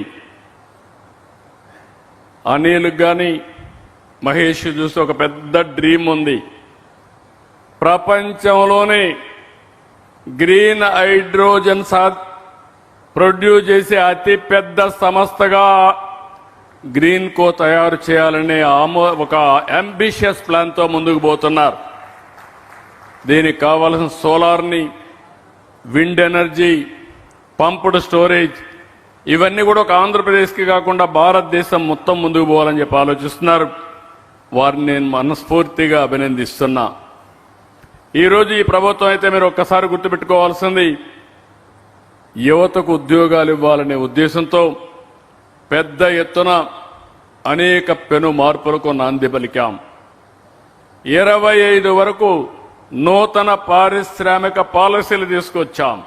అనిల్ కానీ మహేష్ చూస్తే ఒక పెద్ద డ్రీమ్ ఉంది. ప్రపంచంలోనే గ్రీన్ హైడ్రోజన్ ప్రొడ్యూస్ చేసే అతి పెద్ద సంస్థగా గ్రీన్ కో తయారు చేయాలనే ఒక అంబిషియస్ ప్లాన్తో ముందుకు పోతున్నారు. దీనికి కావాల్సిన సోలార్ని, విండ్ ఎనర్జీ, పంప్డ్ స్టోరేజ్ ఇవన్నీ కూడా ఒక ఆంధ్రప్రదేశ్కి కాకుండా భారతదేశం మొత్తం ముందుకు పోవాలని చెప్పి ఆలోచిస్తున్నారు. వారిని నేను మనస్ఫూర్తిగా అభినందిస్తున్నా. ఈరోజు ఈ ప్రభుత్వం అయితే మీరు ఒక్కసారి గుర్తుపెట్టుకోవాల్సింది, యువతకు ఉద్యోగాలు ఇవ్వాలనే ఉద్దేశంతో పెద్ద ఎత్తున అనేక పెను మార్పులకు నాంది పలికాం. 25 వరకు నూతన పారిశ్రామిక పాలసీలు తీసుకొచ్చాం.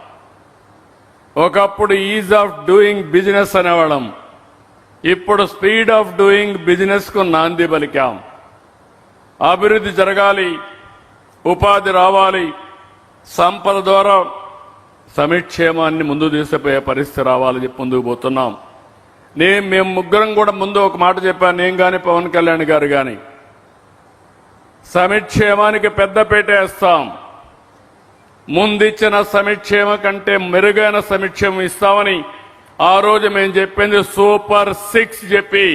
ఒకప్పుడు ఈజ్ ఆఫ్ డూయింగ్ బిజినెస్ అనేవాళ్ళం, ఇప్పుడు స్పీడ్ ఆఫ్ డూయింగ్ బిజినెస్ కు నాంది పలికాం. అభివృద్ధి జరగాలి, ఉపాధి రావాలి, సంపద ద్వారా సమిక్షేమాన్ని ముందు తీసుకుపోయే పరిస్థితి రావాలని చెప్పి ముందుకు పోతున్నాం. మేము ముగ్గురం కూడా ముందు ఒక మాట చెప్పాను, నేను కానీ పవన్ కళ్యాణ్ గారు కానీ, సమిక్షేమానికి పెద్దపీట వేస్తాం. ముందిచ్చిన సమిక్షేమ కంటే మెరుగైన సమిక్షేమం ఇస్తామని ఆ రోజు మేము చెప్పింది సూపర్ 6 చెప్పి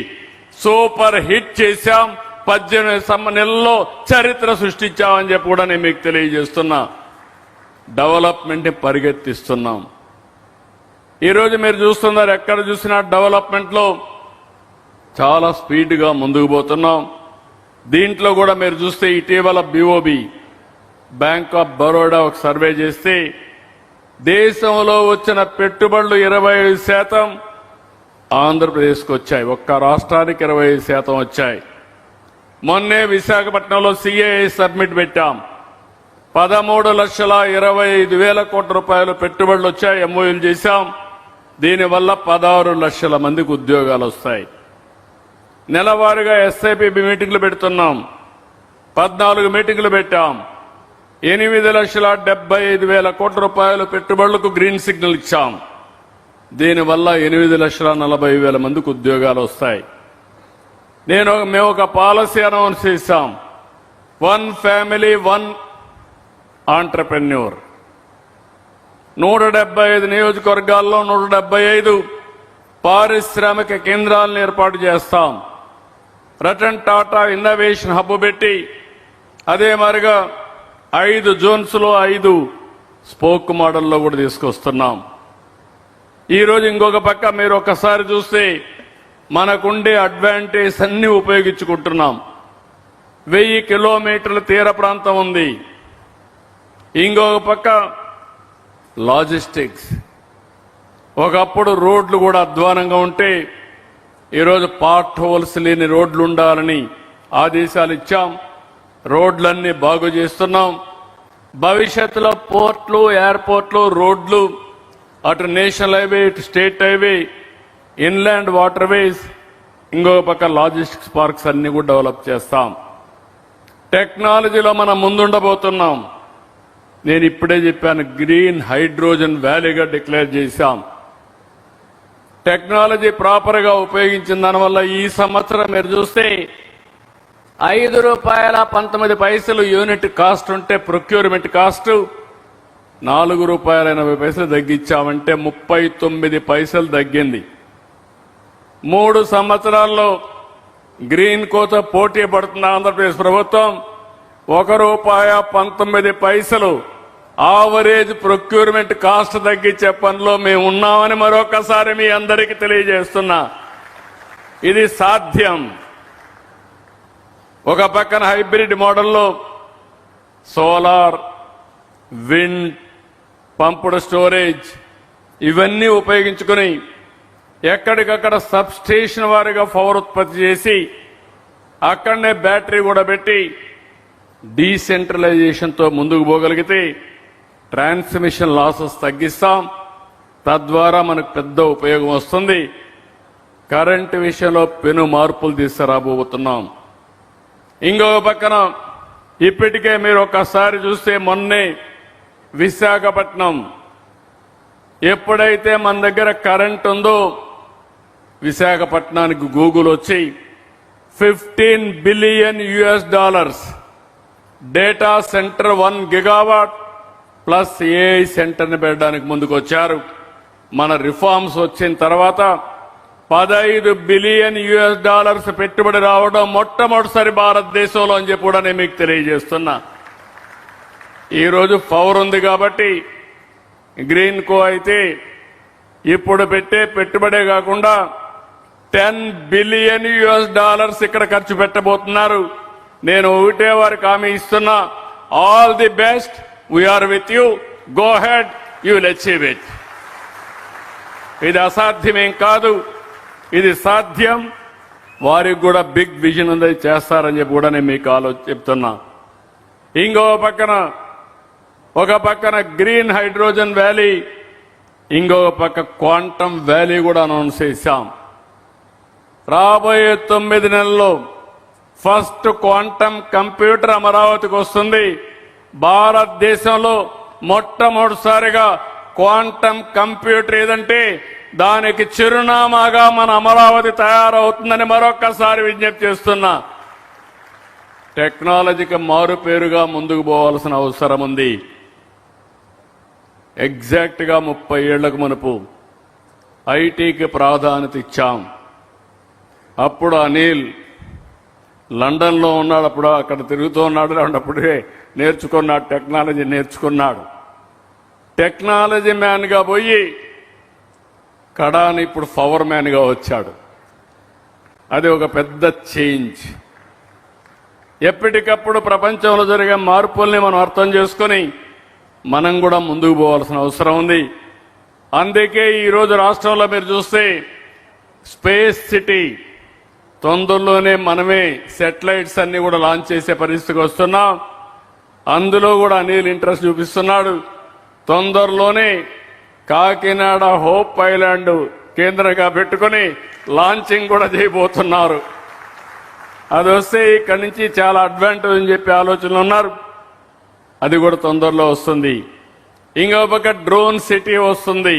సూపర్ హిట్ చేశాం. 18 నెలల్లో చరిత్ర సృష్టించామని చెప్పి కూడా నేను మీకు తెలియజేస్తున్నా. డెవలప్మెంట్ ని పరిగెత్తిస్తున్నాం. ఈరోజు మీరు చూస్తున్నారు, ఎక్కడ చూసినా డెవలప్మెంట్ లో చాలా స్పీడ్గా ముందుకు పోతున్నాం. దీంట్లో కూడా మీరు చూస్తే ఇటీవల BOB బ్యాంక్ ఆఫ్ బరోడా ఒక సర్వే చేస్తే దేశంలో వచ్చిన పెట్టుబడులు 25% ఆంధ్రప్రదేశ్కి వచ్చాయి. ఒక్క రాష్ట్రానికి 25% వచ్చాయి. మొన్నే విశాఖపట్నంలో CAI సబ్మిట్ పెట్టాం. 13,25,000 కోట్ల రూపాయలు పెట్టుబడులు వచ్చాయి, MOUలు చేశాం. దీనివల్ల 16 లక్షల మందికి ఉద్యోగాలు వస్తాయి. నెలవారీగా SIP మీటింగ్లు పెడుతున్నాం. 14 మీటింగ్లు పెట్టాం. 8,75,000 కోట్ల రూపాయలు పెట్టుబడులకు గ్రీన్ సిగ్నల్ ఇచ్చాం. దీనివల్ల 8,40,000 మందికి ఉద్యోగాలు వస్తాయి. మేము ఒక పాలసీ అనౌన్స్ చేశాం, 1 ఫ్యామిలీ 1 ఆంటర్ప్రెన్యూర్. 175 నియోజకవర్గాల్లో 175 పారిశ్రామిక కేంద్రాలను ఏర్పాటు చేస్తాం. రతన్ టాటా ఇన్నోవేషన్ హబ్ పెట్టి అదే మరిగా 5 జోన్స్ లో 5 స్పోక్ మోడల్లో కూడా తీసుకొస్తున్నాం. ఈరోజు ఇంకొక పక్క మీరు ఒక్కసారి చూస్తే మనకుండే అడ్వాంటేజ్ అన్ని ఉపయోగించుకుంటున్నాం. 1000 కిలోమీటర్ల తీర ప్రాంతం ఉంది. ఇంకొక పక్క లాజిస్టిక్స్. ఒకప్పుడు రోడ్లు కూడా అధ్వానంగా ఉంటే ఈరోజు పార్ట్ హోల్స్ లేని రోడ్లు ఉండాలని ఆదేశాలు ఇచ్చాం. రోడ్లన్నీ బాగు చేస్తున్నాం. భవిష్యత్తులో పోర్ట్లు, ఎయిర్పోర్ట్లు, రోడ్లు, అటు నేషనల్ హైవే, ఇటు state highway, inland water ways, ఇంకొక పక్క లాజిస్టిక్స్ పార్క్స్ అన్ని కూడా డెవలప్ చేస్తాం. టెక్నాలజీలో మనం ముందుండబోతున్నాం. నేను ఇప్పుడే చెప్పాను, గ్రీన్ హైడ్రోజన్ వ్యాలీగా డిక్లేర్ చేశాం. టెక్నాలజీ ప్రాపర్గా ఉపయోగించిన దానివల్ల ఈ సంవత్సరం మీరు చూస్తే ₹5.19 యూనిట్ కాస్ట్ ఉంటే ప్రొక్యూర్మెంట్ కాస్ట్ ₹4.80 తగ్గించామంటే 39 పైసలు తగ్గింది. 3 సంవత్సరాల్లో గ్రీన్ కోత పోటీ పడుతున్న ఆంధ్రప్రదేశ్ ప్రభుత్వం ₹1.19 ఆవరేజ్ ప్రొక్యూర్మెంట్ కాస్ట్ తగ్గించే పనిలో మేము ఉన్నామని మరొకసారి మీ అందరికీ తెలియజేస్తున్నా. ఇది సాధ్యం. ఒక పక్కన హైబ్రిడ్ మోడల్లో సోలార్, విండ్, పంప్డ్ స్టోరేజ్ ఇవన్నీ ఉపయోగించుకుని ఎక్కడికక్కడ సబ్ స్టేషన్ వారీగా పవర్ ఉత్పత్తి చేసి అక్కడనే బ్యాటరీ కూడా పెట్టి డీసెంట్రలైజేషన్తో ముందుకు పోగలిగితే ట్రాన్స్మిషన్ లాసెస్ తగ్గిస్తాం. తద్వారా మనకు పెద్ద ఉపయోగం వస్తుంది. కరెంటు విషయంలో పెను మార్పులు తీసుకురాబోతున్నాం. ఇంకొక పక్కన ఇప్పటికే మీరు ఒక్కసారి చూస్తే మొన్నే విశాఖపట్నం ఎప్పుడైతే మన దగ్గర కరెంట్ ఉందో విశాఖపట్నానికి గూగుల్ వచ్చి $15 billion data centre 1 gigawatt plus AI సెంటర్ని పెట్టడానికి ముందుకు వచ్చారు. మన రిఫార్మ్స్ వచ్చిన తర్వాత $15 billion పెట్టుబడి రావడం మొట్టమొదటిసారి భారతదేశంలో అని చెప్పి కూడా నేను మీకు తెలియజేస్తున్నా. ఈరోజు పవర్ ఉంది కాబట్టి గ్రీన్ కో అయితే ఇప్పుడు పెట్టే పెట్టుబడే కాకుండా $10 billion ఇక్కడ ఖర్చు పెట్టబోతున్నారు. నేను ఒకటే వారికి హామీ ఇస్తున్నా, all the best, we're with you, go head, you will achieve it. ఇది అసాధ్యమేం కాదు, ఇది సాధ్యం. వారికి కూడా బిగ్ విజన్ ఉంది, చేస్తారని చెప్పి కూడా నేను మీకు చెప్తున్నా. ఇంకో పక్కన ఒక పక్కన గ్రీన్ హైడ్రోజన్ వ్యాలీ, ఇంకొక పక్క క్వాంటమ్ వ్యాలీ కూడా అనౌన్స్ చేశాం. రాబోయే 9 నెలల్లో ఫస్ట్ క్వాంటమ్ కంప్యూటర్ అమరావతికి వస్తుంది. భారతదేశంలో మొట్టమొదటిసారిగా క్వాంటమ్ కంప్యూటర్ ఏదంటే దానికి చిరునామాగా మన అమరావతి తయారవుతుందని మరొక్కసారి విజ్ఞప్తి చేస్తున్నా. టెక్నాలజీకి మారు పేరుగా ముందుకు పోవాల్సిన అవసరం ఉంది. ఎగ్జాక్ట్ గా 30 ఏళ్లకు మునుపు ఐటీకి ప్రాధాన్యత ఇచ్చాం. అప్పుడు అనిల్ లండన్లో ఉన్నాడు, అప్పుడు అక్కడ తిరుగుతూ ఉన్నాడు, అప్పుడే నేర్చుకున్నాడు, టెక్నాలజీ నేర్చుకున్నాడు. టెక్నాలజీ మ్యాన్గా పోయి కడాని ఇప్పుడు పవర్ మ్యాన్గా వచ్చాడు. అది ఒక పెద్ద చేంజ్. ఎప్పటికప్పుడు ప్రపంచంలో జరిగే మార్పుల్ని మనం అర్థం చేసుకొని మనం కూడా ముందుకు పోవాల్సిన అవసరం ఉంది. అందుకే ఈరోజు రాష్ట్రంలో మీరు చూస్తే స్పేస్ సిటీ తొందరలోనే మనమే శాటిలైట్స్ అన్ని కూడా లాంచ్ చేసే పరిస్థితికి వస్తున్నాం. అందులో కూడా అనిల్ ఇంట్రెస్ట్ చూపిస్తున్నాడు. తొందరలోనే కాకినాడ హోప్ ఐలాండ్ కేంద్రంగా పెట్టుకుని లాంచింగ్ కూడా చేయబోతున్నారు. అది వస్తే ఇక్కడి నుంచి చాలా అడ్వాంటేజ్ అని చెప్పి ఆలోచనలు ఉన్నారు. అది కూడా తొందరలో వస్తుంది. ఇంకో పక్క డ్రోన్ సిటీ వస్తుంది.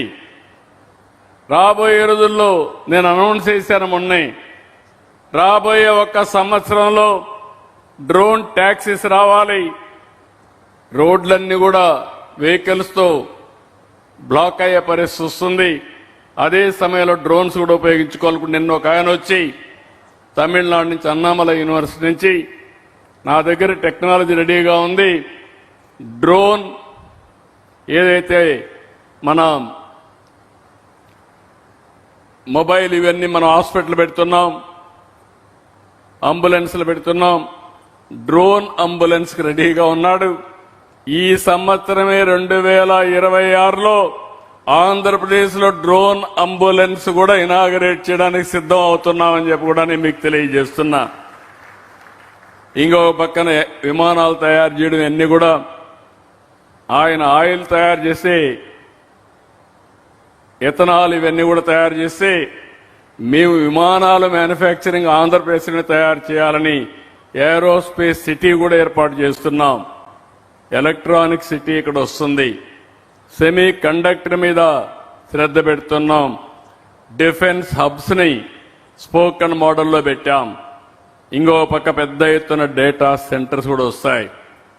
రాబోయే రోజుల్లో నేను అనౌన్స్ చేశాను మొన్నే, రాబోయే 1 సంవత్సరంలో డ్రోన్ ట్యాక్సీస్ రావాలి. రోడ్లన్నీ కూడా వెహికల్స్తో బ్లాక్ అయ్యే పరిస్థితి వస్తుంది. అదే సమయంలో డ్రోన్స్ కూడా ఉపయోగించుకోవాలి. నిన్న ఒక ఆయన వచ్చి తమిళనాడు నుంచి అన్నామలై యూనివర్సిటీ నుంచి నా దగ్గర టెక్నాలజీ రెడీగా ఉంది, డ్రోన్ ఏదైతే మన మొబైల్ ఇవన్నీ మనం హాస్పిటల్ పెడుతున్నాం, అంబులెన్స్లు పెడుతున్నాం, డ్రోన్ అంబులెన్స్కి రెడీగా ఉన్నాడు. ఈ సంవత్సరమే 2026లో ఆంధ్రప్రదేశ్లో డ్రోన్ అంబులెన్స్ కూడా ఇనాగరేట్ చేయడానికి సిద్ధం అవుతున్నామని చెప్పి కూడా నేను మీకు తెలియజేస్తున్నా. ఇంకొక పక్కన విమానాలు తయారు చేయడం అన్ని కూడా ఆయన ఆయిల్ తయారు చేసి ఎథనాల్ ఇవన్నీ కూడా తయారు చేసి మేము విమానాల మ్యానుఫ్యాక్చరింగ్ ఆంధ్రప్రదేశ్ని తయారు చేయాలని ఏరోస్పేస్ సిటీ కూడా ఏర్పాటు చేస్తున్నాం. ఎలక్ట్రానిక్ సిటీ ఇక్కడ వస్తుంది. సెమీ కండక్టర్ మీద శ్రద్ధ పెడుతున్నాం. డిఫెన్స్ హబ్స్ ని స్పోకన్ మోడల్లో పెట్టాం. ఇంకో పక్క పెద్ద ఎత్తున డేటా సెంటర్స్ కూడా వస్తాయి,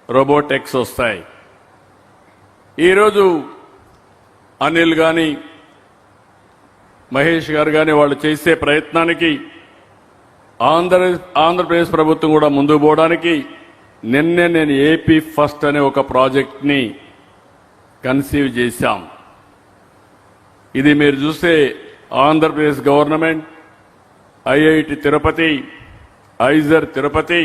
రోబోటిక్స్ వస్తాయి. ఈరోజు అనిల్ గాని మహేష్ గారు కానీ వాళ్ళు చేసే ప్రయత్నానికి ఆంధ్రప్రదేశ్ ప్రభుత్వం కూడా ముందుకు పోవడానికి నిన్నే నేను ఏపీ ఫస్ట్ అనే ఒక ప్రాజెక్ట్ని కన్సీవ్ చేశాం. ఇది మీరు చూస్తే Andhra Pradesh government, IIT Tirupati, IISER Tirupati,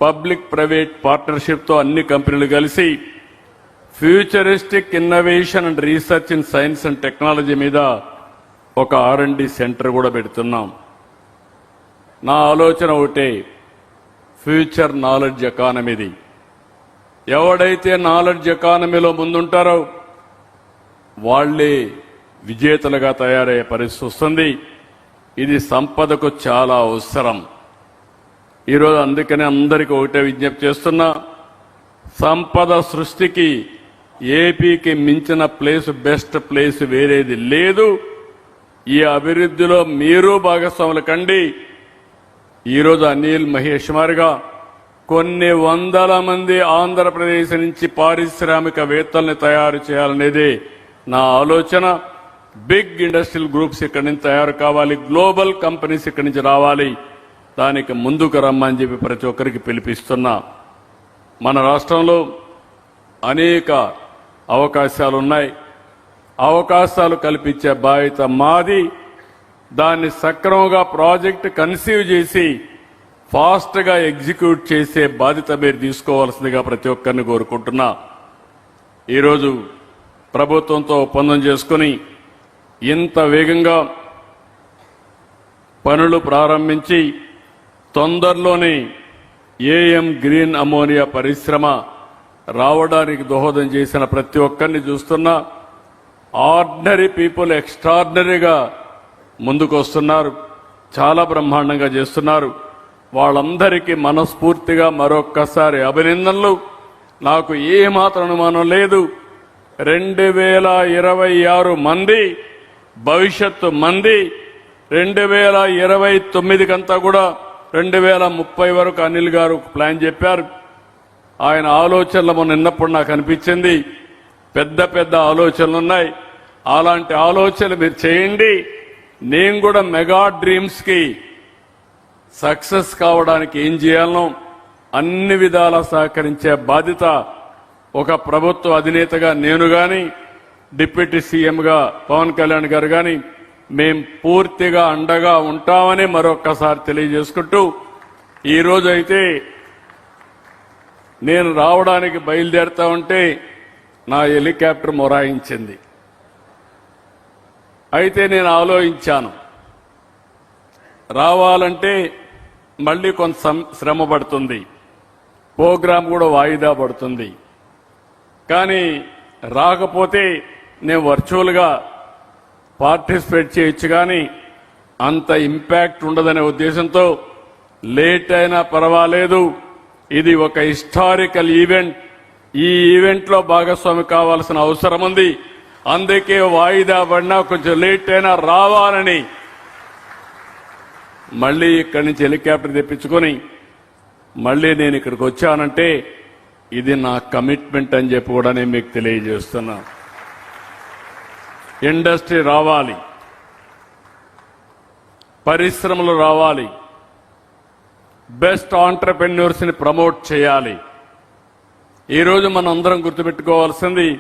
public private పార్ట్నర్షిప్తో అన్ని కంపెనీలు కలిసి futuristic innovation and research in science and technology మీద ఒక R&D సెంటర్ కూడా పెడుతున్నాం. నా ఆలోచన ఒకటే, ఫ్యూచర్ నాలెడ్జ్ ఎకానమీది. ఎవడైతే నాలెడ్జ్ ఎకానమీలో ముందుంటారో వాళ్లే విజేతలుగా తయారయ్యే పరిస్థితి వస్తుంది. ఇది సంపదకు చాలా అవసరం. ఈరోజు అందుకనే అందరికీ ఒకటే విజ్ఞప్తి చేస్తున్నా, సంపద సృష్టికి ఏపీకి మించిన ప్లేస్, బెస్ట్ ప్లేస్ వేరేది లేదు. ఈ అభివృద్ధిలో మీరు భాగస్వాములు కండి. ఈరోజు అనిల్ మహేష్ మారిగా కొన్ని వందల మంది ఆంధ్రప్రదేశ్ నుంచి పారిశ్రామికవేత్తల్ని తయారు చేయాలనేది నా ఆలోచన. బిగ్ ఇండస్ట్రియల్ గ్రూప్స్ ఇక్కడి నుంచి తయారు కావాలి, గ్లోబల్ కంపెనీస్ ఇక్కడి నుంచి రావాలి. దానికి ముందుకు రమ్మని చెప్పి ప్రతి ఒక్కరికి పిలిపిస్తున్నా. మన రాష్ట్రంలో అనేక అవకాశాలు ఉన్నాయి. అవకాశాలు కల్పించే బాధ్యత మాది. దాన్ని సక్రమంగా ప్రాజెక్ట్ కన్సీవ్ చేసి ఫాస్ట్గా ఎగ్జిక్యూట్ చేసే బాధ్యత మీరు తీసుకోవాల్సిందిగా ప్రతి ఒక్కరిని కోరుకుంటున్నా. ఈరోజు ప్రభుత్వంతో ఒప్పందం చేసుకుని ఇంత వేగంగా పనులు ప్రారంభించి తొందరలోనే ఏఎం గ్రీన్ అమోనియా పరిశ్రమ రావడానికి దోహదం చేసిన ప్రతి ఒక్కరిని చూస్తున్నా. ఆర్డినరీ పీపుల్ ఎక్స్ట్రాడినరీగా ముందుకు వస్తున్నారు, చాలా బ్రహ్మాండంగా చేస్తున్నారు. వాళ్ళందరికీ మనస్ఫూర్తిగా మరొక్కసారి అభినందనలు. నాకు ఏమాత్రం అనుమానం లేదు, 2026 మంది భవిష్యత్తు మంది 2029కంతా కూడా 2030 వరకు అనిల్ గారు ప్లాన్ చెప్పారు. ఆయన ఆలోచనలు మొన్న నిన్నప్పుడు నాకు అనిపించింది పెద్ద పెద్ద ఆలోచనలు ఉన్నాయి. అలాంటి ఆలోచనలు మీరు చేయండి. నేను కూడా మెగా డ్రీమ్స్ కి సక్సెస్ కావడానికి ఏం చేయాలనో అన్ని విధాలా సహకరించే బాధ్యత ఒక ప్రభుత్వ అధినేతగా నేను గాని, డిప్యూటీ సీఎంగా పవన్ కళ్యాణ్ గారు గాని మేం పూర్తిగా అండగా ఉంటామని మరొక్కసారి తెలియజేసుకుంటూ, ఈ రోజు అయితే నేను రావడానికి బయలుదేరుతా ఉంటే నా హెలికాప్టర్ మొరాయించింది. అయితే నేను ఆలోచించాను, రావాలంటే మళ్ళీ కొంత శ్రమ పడుతుంది, ప్రోగ్రాం కూడా వాయిదా పడుతుంది. కానీ రాకపోతే నేను వర్చువల్గా పార్టిసిపేట్ చేయొచ్చు, కానీ అంత ఇంపాక్ట్ ఉండదనే ఉద్దేశంతో లేట్ అయినా పర్వాలేదు, ఇది ఒక హిస్టారికల్ ఈవెంట్, ఈ ఈవెంట్లో భాగస్వామి కావాల్సిన అవసరం ఉంది. అందుకే వాయిదా పడినా కొంచెం లేట్ అయినా రావాలని మళ్ళీ ఇక్కడి నుంచి హెలికాప్టర్ తెప్పించుకొని మళ్ళీ నేను ఇక్కడికి వచ్చానంటే ఇది నా కమిట్మెంట్ అని చెప్పి కూడా నేను మీకు తెలియజేస్తున్నా. ఇండస్ట్రీ రావాలి, పరిశ్రమలు రావాలి, బెస్ట్ ఆంటర్ప్రెన్యూర్స్ ని ప్రమోట్ చేయాలి. ఈరోజు మనం అందరం గుర్తుపెట్టుకోవాల్సింది,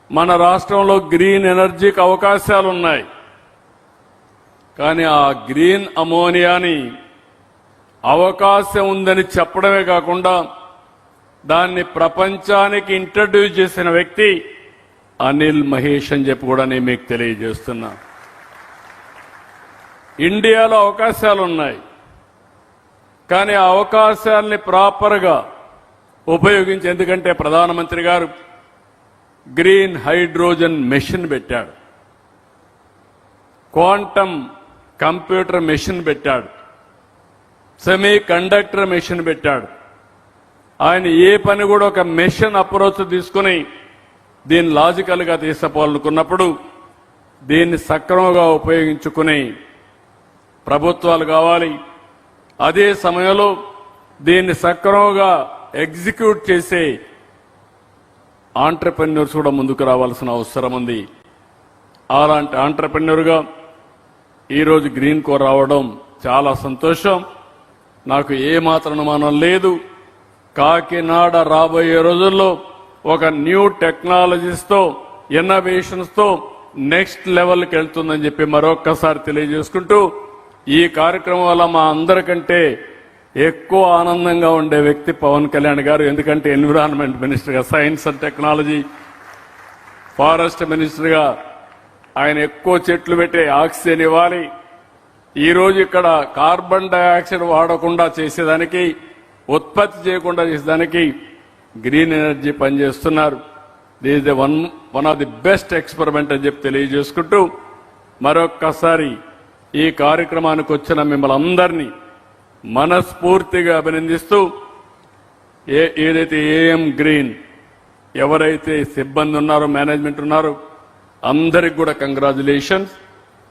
మన రాష్ట్రంలో గ్రీన్ ఎనర్జీకి అవకాశాలు ఉన్నాయి. కానీ ఆ గ్రీన్ అమోనియాని అవకాశం ఉందని చెప్పడమే కాకుండా దాన్ని ప్రపంచానికి ఇంట్రడ్యూస్ చేసిన వ్యక్తి అనిల్ మహేష్ అని చెప్పి కూడా నేను మీకు తెలియజేస్తున్నా. ఇండియాలో అవకాశాలు ఉన్నాయి, కానీ ఆ అవకాశాలని ప్రాపర్గా ఉపయోగించి, ఎందుకంటే ప్రధానమంత్రి గారు గ్రీన్ హైడ్రోజన్ మెషిన్ పెట్టాడు, క్వాంటమ్ కంప్యూటర్ మెషిన్ పెట్టాడు, సెమీ కండక్టర్ మెషిన్ పెట్టాడు. ఆయన ఏ పని కూడా ఒక మెషిన్ అప్రోచ్ తీసుకుని దీన్ని లాజికల్గా తీసుకోవాలనుకున్నప్పుడు దీన్ని సక్రమంగా ఉపయోగించుకుని ప్రభుత్వాలు కావాలి. అదే సమయంలో దీన్ని సక్రమంగా ఎగ్జిక్యూట్ చేసే ఆంటర్ప్రెన్యూర్స్ కూడా ముందుకు రావాల్సిన అవసరం ఉంది. అలాంటి ఆంటర్ప్రెన్యూర్గా ఈరోజు గ్రీన్ కో రావడం చాలా సంతోషం. నాకు ఏమాత్రం అనుమానం లేదు, కాకినాడ రాబోయే రోజుల్లో ఒక న్యూ టెక్నాలజీస్తో, ఇన్నోవేషన్స్తో నెక్స్ట్ లెవెల్కి వెళ్తుందని చెప్పి మరొక్కసారి తెలియజేసుకుంటూ, ఈ కార్యక్రమం వల్ల మా అందరికంటే ఎక్కువ ఆనందంగా ఉండే వ్యక్తి పవన్ కళ్యాణ్ గారు. ఎందుకంటే ఎన్విరాన్మెంట్ మినిస్టర్గా, సైన్స్ అండ్ టెక్నాలజీ, ఫారెస్ట్ మినిస్టర్గా ఆయన ఎక్కువ చెట్లు పెట్టే ఆక్సిజన్ ఇవ్వాలి. ఈరోజు ఇక్కడ కార్బన్ డైఆక్సైడ్ వాడకుండా చేసేదానికి, ఉత్పత్తి చేయకుండా చేసేదానికి గ్రీన్ ఎనర్జీ పనిచేస్తున్నారు. This is the one of the best experiment అని చెప్పి తెలియజేసుకుంటూ, మరొక్కసారి ఈ కార్యక్రమానికి వచ్చిన మిమ్మల్ని అందరినీ మనస్ఫూర్తిగా అభినందిస్తూ, ఏదైతే ఏఎం గ్రీన్ ఎవరైతే సిబ్బంది ఉన్నారో, మేనేజ్మెంట్ ఉన్నారో, అందరికి కూడా congratulations.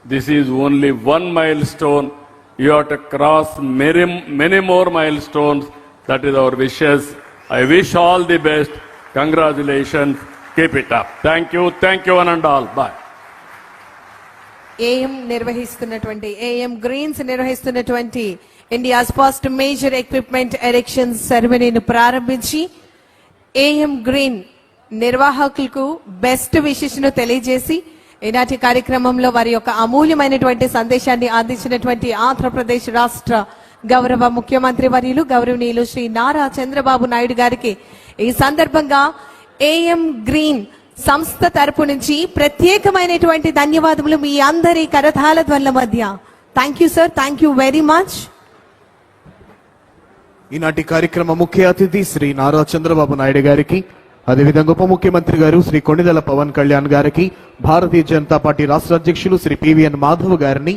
This is only 1 milestone You have to cross many more milestones. That is our wishes. I wish all the best. Congratulations. Keep it up. Thank you one and all. Bye. AM నిర్వహిస్తున్నటువంటి AM greens నిర్వహిస్తున్నటువంటి India's first major equipment erection సెరమనీని ప్రారంభించి AM green నిర్వాహకులకు best wishes ను తెలియజేసి ఈనాటి కార్యక్రమంలో వారి యొక్క అమూల్యమైనటువంటి సందేశాన్ని అందించినటువంటి ఆంధ్రప్రదేశ్ రాష్ట్ర గౌరవ ముఖ్యమంత్రి వర్యులు గౌరవనీయులు శ్రీ నారా చంద్రబాబు నాయుడు గారికి ఈ సందర్భంగా ఏఎం గ్రీన్ సంస్థ తరపు నుంచి ప్రత్యేకమైనటువంటి ధన్యవాదములు మీ అందరి కరతాళ ధ్వనుల మధ్య. Thank you sir, thank you very much. ఈనాటి కార్యక్రమ ముఖ్య అతిథి శ్రీ నారా చంద్రబాబు నాయుడు గారికి, అదేవిధంగా ఉప ముఖ్యమంత్రి గారు శ్రీ కొణిదెల పవన్ కళ్యాణ్ గారికి, భారతీయ జనతా పార్టీ రాష్ట్ర అధ్యక్షులు శ్రీ పివిఎన్ మాధవ్ గారిని,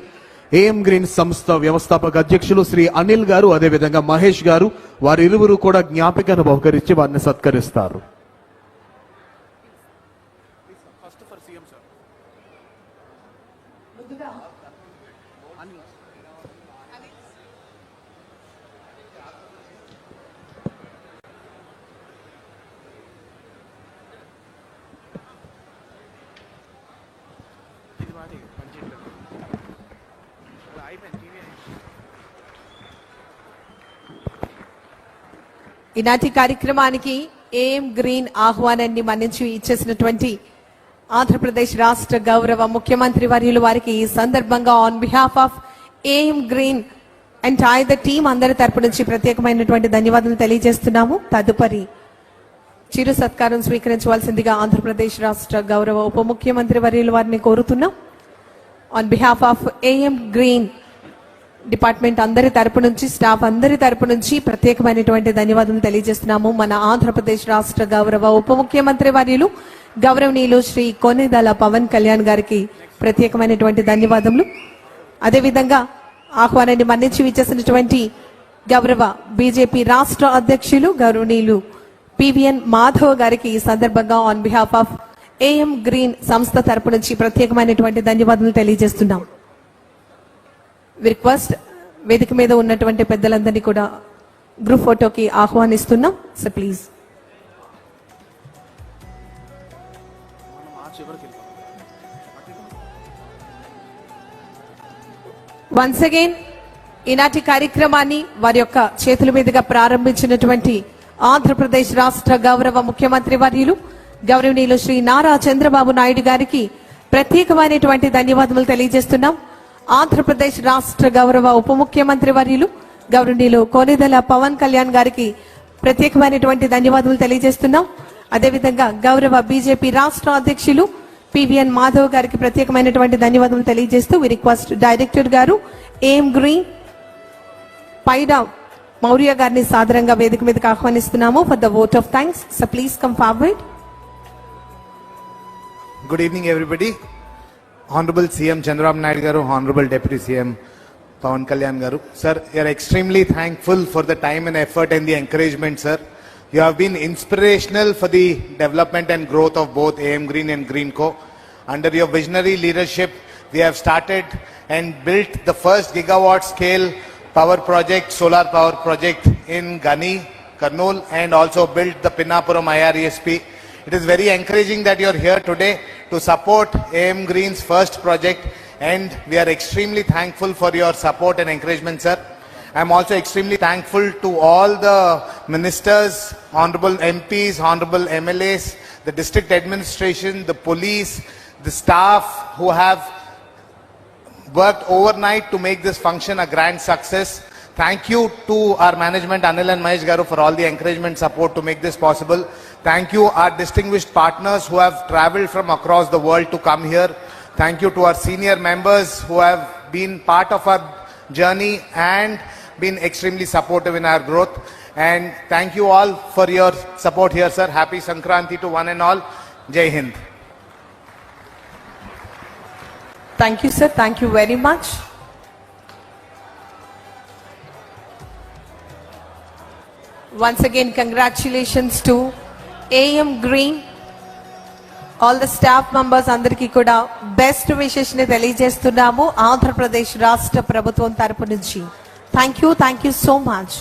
ఏఎం గ్రీన్ సంస్థ వ్యవస్థాపక అధ్యక్షులు శ్రీ అనిల్ గారు, అదేవిధంగా మహేష్ గారు, వారిరువురు కూడా జ్ఞాపికను బహుకరించి వారిని సత్కరిస్తారు. ఈనాటి కార్యక్రమానికి ఏఎం గ్రీన్ ఆహ్వానాన్ని మన్నించి ఇచ్చేసినటువంటి ఆంధ్రప్రదేశ్ రాష్ట్ర గౌరవ ముఖ్యమంత్రి వర్యులు వారికి ఈ సందర్భంగా on behalf of AM green and the team అందరి తరపు నుంచి ప్రత్యేకమైనటువంటి ధన్యవాదాలు తెలియజేస్తున్నాము. తదుపరి చిరు సత్కారం స్వీకరించవలసిందిగా ఆంధ్రప్రదేశ్ రాష్ట్ర గౌరవ ఉప ముఖ్యమంత్రి వర్యులు వారిని కోరుతున్నాం. On behalf of AM green department అందరి తరపు నుంచి, స్టాఫ్ అందరి తరపు నుంచి ప్రత్యేకమైనటువంటి ధన్యవాదాలు తెలియజేస్తున్నాము. మన ఆంధ్రప్రదేశ్ రాష్ట్ర గౌరవ ఉప ముఖ్యమంత్రి వర్యులు గౌరవనీయులు శ్రీ కొణిదెల పవన్ కళ్యాణ్ గారికి ప్రత్యేకమైనటువంటి ధన్యవాదములు. అదేవిధంగా ఆహ్వానాన్ని మన్నించి ఇచ్చేసినటువంటి గౌరవ బీజేపీ రాష్ట్ర అధ్యక్షులు గౌరవనీయులు పివిఎన్ మాధవ్ గారికి ఈ సందర్భంగా on behalf of AM green సంస్థ తరపు నుంచి ప్రత్యేకమైనటువంటి ధన్యవాదాలు తెలియజేస్తున్నాం. రిక్వెస్ట్ వేదిక మీద ఉన్నటువంటి పెద్దలందరినీ కూడా గ్రూప్ ఫోటోకి ఆహ్వానిస్తున్నాం. So please. వన్స్ అగైన్ ఈనాటి కార్యక్రమాన్ని వారి యొక్క చేతుల మీదుగా ప్రారంభించినటువంటి ఆంధ్రప్రదేశ్ రాష్ట్ర గౌరవ ముఖ్యమంత్రి వర్యులు గౌరవనీయులు శ్రీ నారా చంద్రబాబు నాయుడు గారికి ప్రత్యేకమైనటువంటి ధన్యవాదాలు తెలియజేస్తున్నాం. ఆంధ్రప్రదేశ్ రాష్ట్ర గౌరవ ఉప ముఖ్యమంత్రి వర్యులు గౌరవనీయులు కొణిదెల పవన్ కళ్యాణ్ గారికి ప్రత్యేకమైనటువంటి ధన్యవాదాలు తెలియజేస్తున్నాం. అదేవిధంగా గౌరవ బీజేపీ రాష్ట్ర అధ్యక్షులు పివిఎన్ మాధవ్ గారికి ప్రత్యేకమైనటువంటి ధన్యవాదాలు తెలియజేస్తూ we request director garu AM green Paida Maurya గారిని సాదరంగా వేదిక మీదకి ఆహ్వానిస్తున్నాము for the vote of thanks. So please come forward. Good evening, everybody. Honorable CM Chandrababu Naidu Garu, Honorable Deputy CM Pawan Kalyan Garu. Sir, we are extremely thankful for the time and effort and the encouragement, sir. You have been inspirational for the development and growth of both AM Green and Greenco. Under your visionary leadership, we have started and built the first gigawatt scale power project, solar power project in Gani, Kurnool, and also built the Pinnapuram IRESP. It is very encouraging that you are here today to support AM Green's first project, and we are extremely thankful for your support and encouragement, sir. I am also extremely thankful to all the ministers, honorable MPs, honorable MLAs, the district administration, the police, the staff who have worked overnight to make this function a grand success. Thank you to our management, Anil and Mahesh Garu, for all the encouragement support to make this possible. Thank you, our distinguished partners who have traveled from across the world to come here. Thank you to our senior members who have been part of our journey and been extremely supportive in our growth. And thank you all for your support here, sir. Happy Sankranti to one and all. Jai Hind. Thank you, sir. Thank you very much. Once again, congratulations to AM Green all the staff members అందరికీ కూడా best wishes ని తెలియజేస్తున్నాము ఆంధ్రప్రదేశ్ రాష్ట్ర ప్రభుత్వం తరపు నుంచి. Thank you so much.